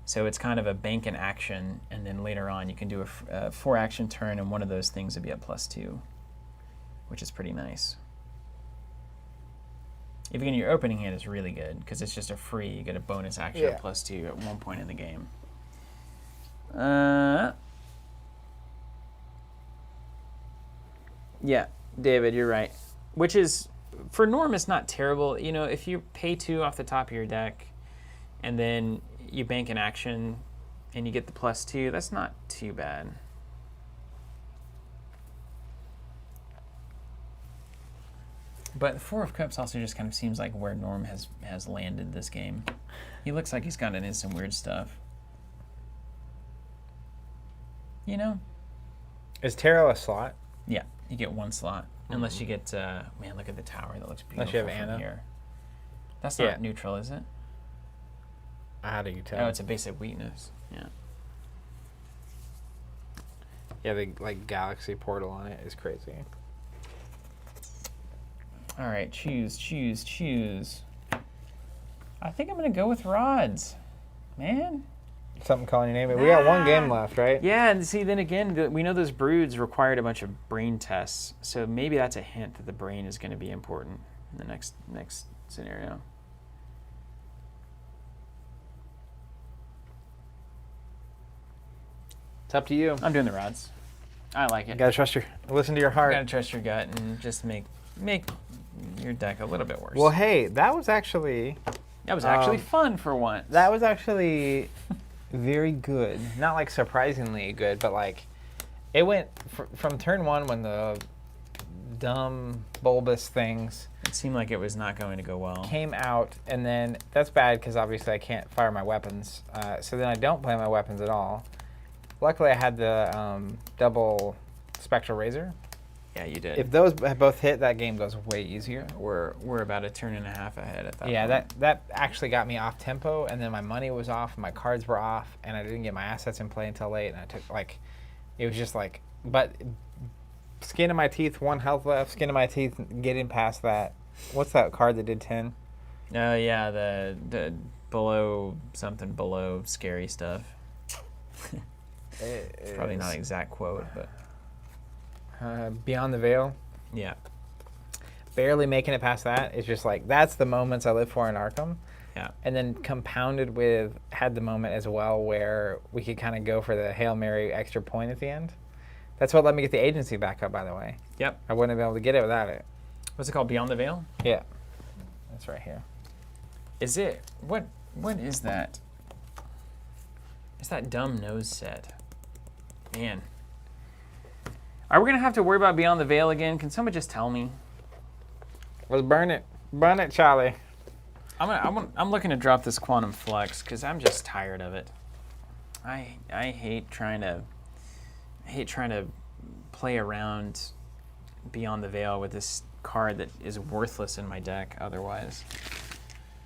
So it's kind of a bank an action, and then later on you can do a 4-action turn, and one of those things would be at +2, which is pretty nice. If you get your opening hand, it's really good because it's just a free. You get a bonus action at +2 at one point in the game. Yeah, David, you're right. Which is, for Norm, it's not terrible. You know, if you pay 2 off the top of your deck, and then you bank an action, and you get the +2, that's not too bad. But the 4 of Cups also just kind of seems like where Norm has landed this game. He looks like he's gotten in some weird stuff. You know? Is tarot a slot? Yeah, you get 1 slot. Unless you get, man, look at the tower. That looks beautiful. Unless you have from Anna. Here. That's not neutral, is it? How do you tell? Oh, it's a basic weakness. Yeah. Yeah, the like galaxy portal on it is crazy. All right, choose. I think I'm going to go with Rods. Man. Something calling your name. We got 1 game left, right? Yeah, and see, then again, we know those broods required a bunch of brain tests, so maybe that's a hint that the brain is going to be important in the next scenario. It's up to you. I'm doing the Rods. I like You it. gotta trust listen to your You heart. gotta trust your gut and just make your deck a little bit worse. Well, hey, that was actually fun for once. that was actually very good. Not like surprisingly good, but like it went from turn one when the dumb bulbous things It seemed like it was not going to go well. came out, and then that's bad because obviously I can't fire my weapons. So then I don't play my weapons at all. Luckily, I had the double spectral razor. Yeah, you did. If those both hit, that game goes way easier. We're about a turn and a half ahead at that Yeah, point. that actually got me off tempo, and then my money was off, and my cards were off, and I didn't get my assets in play until late, and I took it was just like, but skin of my teeth, 1 health left, skin of my teeth, getting past that. What's that card that did 10? Oh yeah, the below scary stuff. It's probably not an exact quote, but Beyond the Veil. yeah. Barely making it past that. It's just like, that's the moments I live for in Arkham. Yeah. And then compounded with, had the moment as well where we could kind of go for the Hail Mary extra point at the end. That's what let me get the agency back up, by the way. Yep. I wouldn't have been able to get it without it. What's it called? Beyond the Veil? Yeah. That's right here. Is it what is that? It's that dumb nose set. Man. Are we gonna have to worry about Beyond the Veil again? Can someone just tell me? Let's burn it. Burn it, Charlie. I'm looking to drop this Quantum Flux because I'm just tired of it. I hate trying to play around Beyond the Veil with this card that is worthless in my deck otherwise.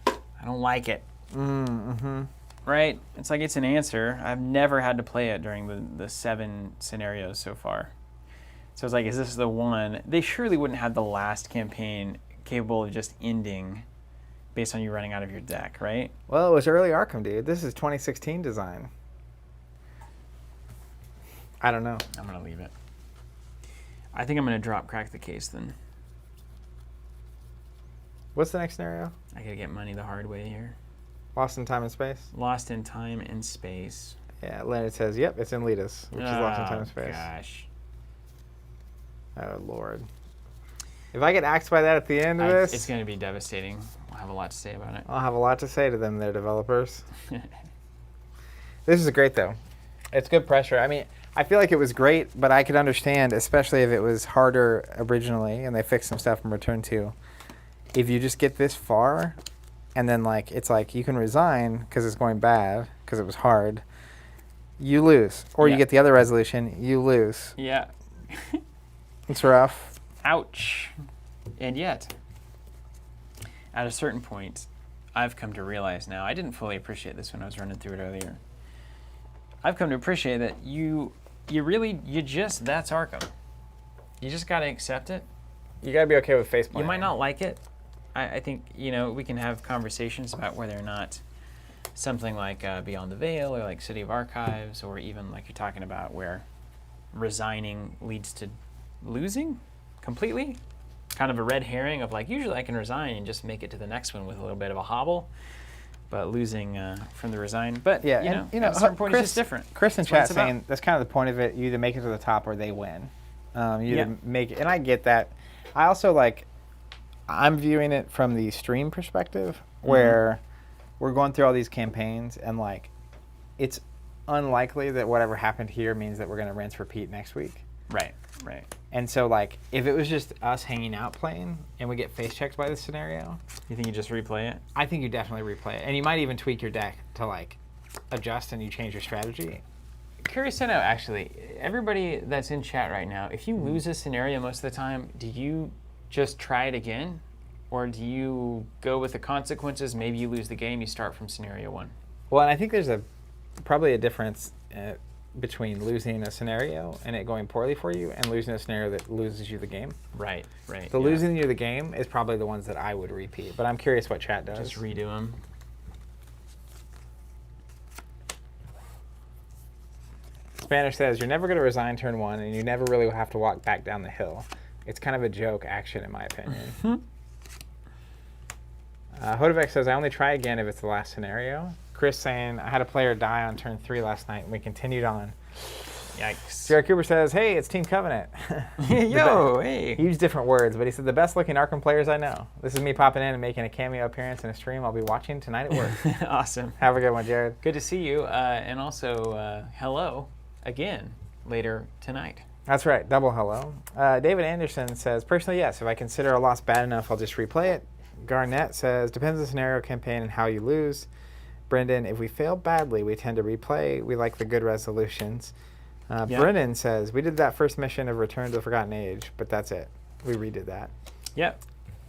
I don't like it. Mm-hmm. Right? It's like it's an answer. I've never had to play it during the 7 scenarios so far. So it's like, is this the one? They surely wouldn't have the last campaign capable of just ending based on you running out of your deck, right? Well, it was early Arkham, dude. This is 2016 design. I don't know. I'm going to leave it. I think I'm going to drop Crack the Case then. What's the next scenario? I got to get money the hard way here. Lost in Time and Space? Lost in Time and Space. Yeah, Leonard says, yep, it's in Letus, which is Lost in Time and Space. Gosh. Oh, Lord. If I get axed by that at the end of this, It's going to be devastating. I'll have a lot to say about it. I'll have a lot to say to them, their developers. This is great, though. It's good pressure. I mean, I feel like it was great, but I could understand, especially if it was harder originally, and they fixed some stuff from Return 2. If you just get this far, and then it's like you can resign because it's going bad, because it was hard, you lose. Or you get the other resolution, you lose. Yeah. It's rough. Ouch. And yet, at a certain point, I've come to realize now, I didn't fully appreciate this when I was running through it earlier. I've come to appreciate that that's Arkham. You just got to accept it. You got to be okay with face planting. You might not like it. I think, we can have conversations about whether or not something like Beyond the Veil or like City of Archives, or even like you're talking about where resigning leads to losing completely. Kind of a red herring of like, usually I can resign and just make it to the next one with a little bit of a hobble, but losing from the resign. But yeah, at a certain point, it's just different. Chris in That's what chat it's about. saying that's kind of the point of it. You either make it to the top or they win. You either make it, and I get that. I also I'm viewing it from the stream perspective, where we're going through all these campaigns, and it's unlikely that whatever happened here means that we're going to rinse repeat next week. Right. And so if it was just us hanging out playing and we get face checked by this scenario, You think you just replay it? I think you definitely replay it, and you might even tweak your deck to adjust and you change your strategy. Curious to know, actually, everybody that's in chat right now, if you lose a scenario most of the time, do you just try it again? Or do you go with the consequences? Maybe you lose the game, you start from scenario 1. Well, and I think there's probably a difference between losing a scenario and it going poorly for you and losing a scenario that loses you the game. Right. The losing you the game is probably the ones that I would repeat, but I'm curious what chat does. Just redo them. Spanish says, you're never going to resign turn 1 and you never really will have to walk back down the hill. It's kind of a joke action in my opinion. Hodovec says, I only try again if it's the last scenario. Chris saying, I had a player die on turn 3 last night and we continued on. Yikes. Jared Cooper says, hey, it's Team Covenant. Yo, hey. He used different words, but he said, the best looking Arkham players I know. This is me popping in and making a cameo appearance in a stream I'll be watching tonight at work. Awesome. Have a good one, Jared. Good to see you. And also, hello again later tonight. That's right. Double hello. David Anderson says, personally, yes. If I consider a loss bad enough, I'll just replay it. Garnett says, depends on the scenario, campaign, and how you lose. Brendan, if we fail badly, we tend to replay. We like the good resolutions. Yeah. Brennan says, we did that first mission of Return to the Forgotten Age, but that's it. We redid that. Yep.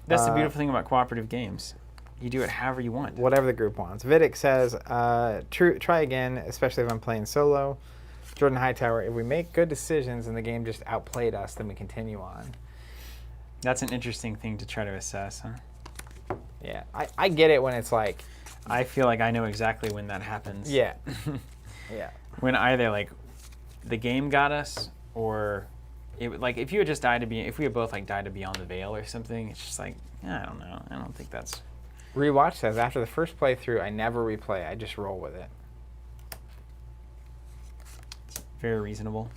That's the beautiful thing about cooperative games. You do it however you want. Whatever the group wants. Vidic says, try again, especially if I'm playing solo. Jordan Hightower, if we make good decisions and the game just outplayed us, then we continue on. That's an interesting thing to try to assess, huh? Yeah, I get it when it's like... I feel like I know exactly when that happens. Yeah. Yeah. When either like the game got us, or it, like if you had just died to be, if we had both like died to Beyond the Veil or something, it's just like, I don't know. I don't think that's. Rewatch says, after the first playthrough, I never replay. I just roll with it. Very reasonable.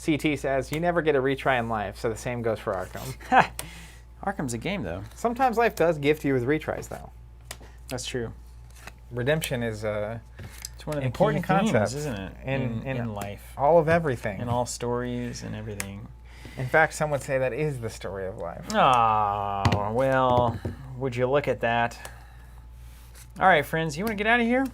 CT says, you never get a retry in life, so the same goes for Arkham. Arkham's a game, though. Sometimes life does gift you with retries, though. That's true. Redemption is a It's one of the important key themes, concept isn't it? In life, all of everything. in all stories and everything. In fact, some would say that is the story of life. Oh, well, would you look at that? All right, friends, you want to get out of here?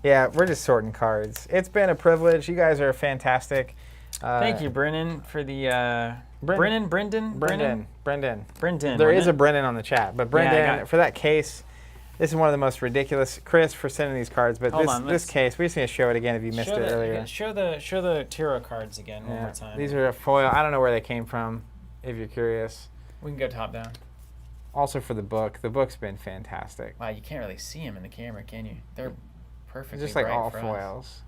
Yeah, we're just sorting cards. It's been a privilege. You guys are fantastic. Thank you, Brennan, for the Brendan. There wasn't is a it? Brennan on the chat, but Yeah, I Brendan, got it. for that case, this is one of the most ridiculous. Chris for sending these cards, but Hold on, this case, we just need to show it again if you missed it earlier. Show the tarot cards again one more time. These are a foil. I don't know where they came from, if you're curious. We can go top down. Also for the book. The book's been fantastic. Wow, you can't really see them in the camera, can you? They're perfectly Just like bright all for us. foils.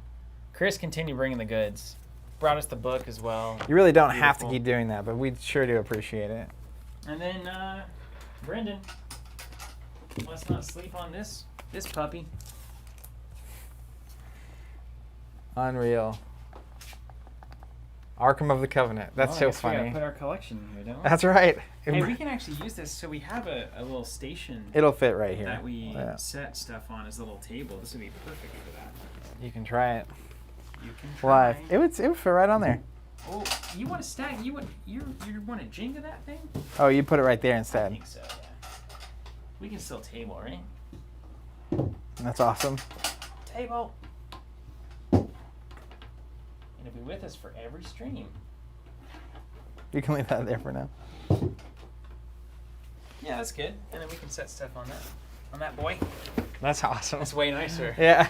Chris, continue bringing the goods. Brought us the book as well. You really don't have to Beautiful. keep doing that, but we sure do appreciate it. And then, Brendan, let's not sleep on this puppy. Unreal. Arkham of the Covenant. That's Well, I so guess we gotta funny. put our collection in here, don't we? That's right. Hey, we can actually use this. So we have a little station It'll fit right here. that we Yeah. set stuff on as a little table. This would be perfect for that. You can try it You can try. live. It would fit right on there. Oh, you want to stack? You want to Jenga that thing? Oh, you put it right there I instead. think so. Yeah. We can still table, right? That's awesome. Table. And it'll be with us for every stream. You can leave that there for now. Yeah, that's good. And then we can set stuff on that boy. That's awesome. That's way nicer. Yeah.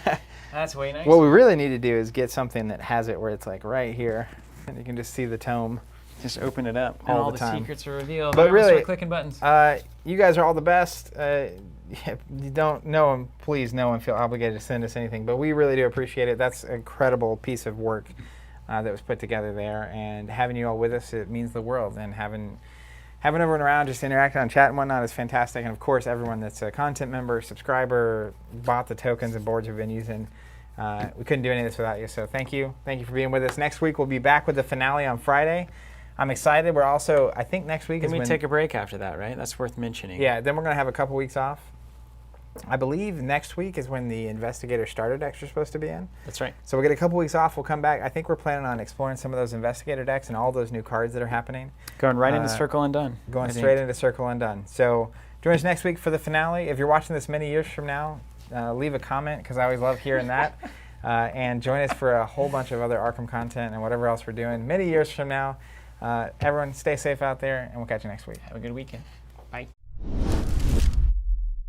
That's way nicer. What we really need to do is get something that has it where it's like right here, and you can just see the tome. Just open it up. all And all the the time. secrets are revealed. But Now everyone really, start clicking buttons. You guys are all the best. If you don't know them, please no one feel obligated to send us anything. But we really do appreciate it. That's an incredible piece of work that was put together there. And having you all with us, it means the world. And having everyone around, just interacting on chat and whatnot is fantastic. And of course, everyone that's a content member, subscriber, bought the tokens and boards we've been using. We couldn't do any of this without you. So thank you. Thank you for being with us. Next week, we'll be back with the finale on Friday. I'm excited. We're also, I think next week Then is we when... take a break after that, right? That's worth mentioning. Yeah, then we're going to have a couple weeks off. I believe next week is when the Investigator Starter decks are supposed to be in. That's right. So we'll get a couple weeks off. We'll come back. I think we're planning on exploring some of those Investigator decks and all those new cards that are happening. Going right into Circle and Done. Going straight into Circle and Done. So join us next week for the finale. If you're watching this many years from now, leave a comment because I always love hearing that. And join us for a whole bunch of other Arkham content and whatever else we're doing many years from now. Everyone stay safe out there, and we'll catch you next week. Have a good weekend. Bye.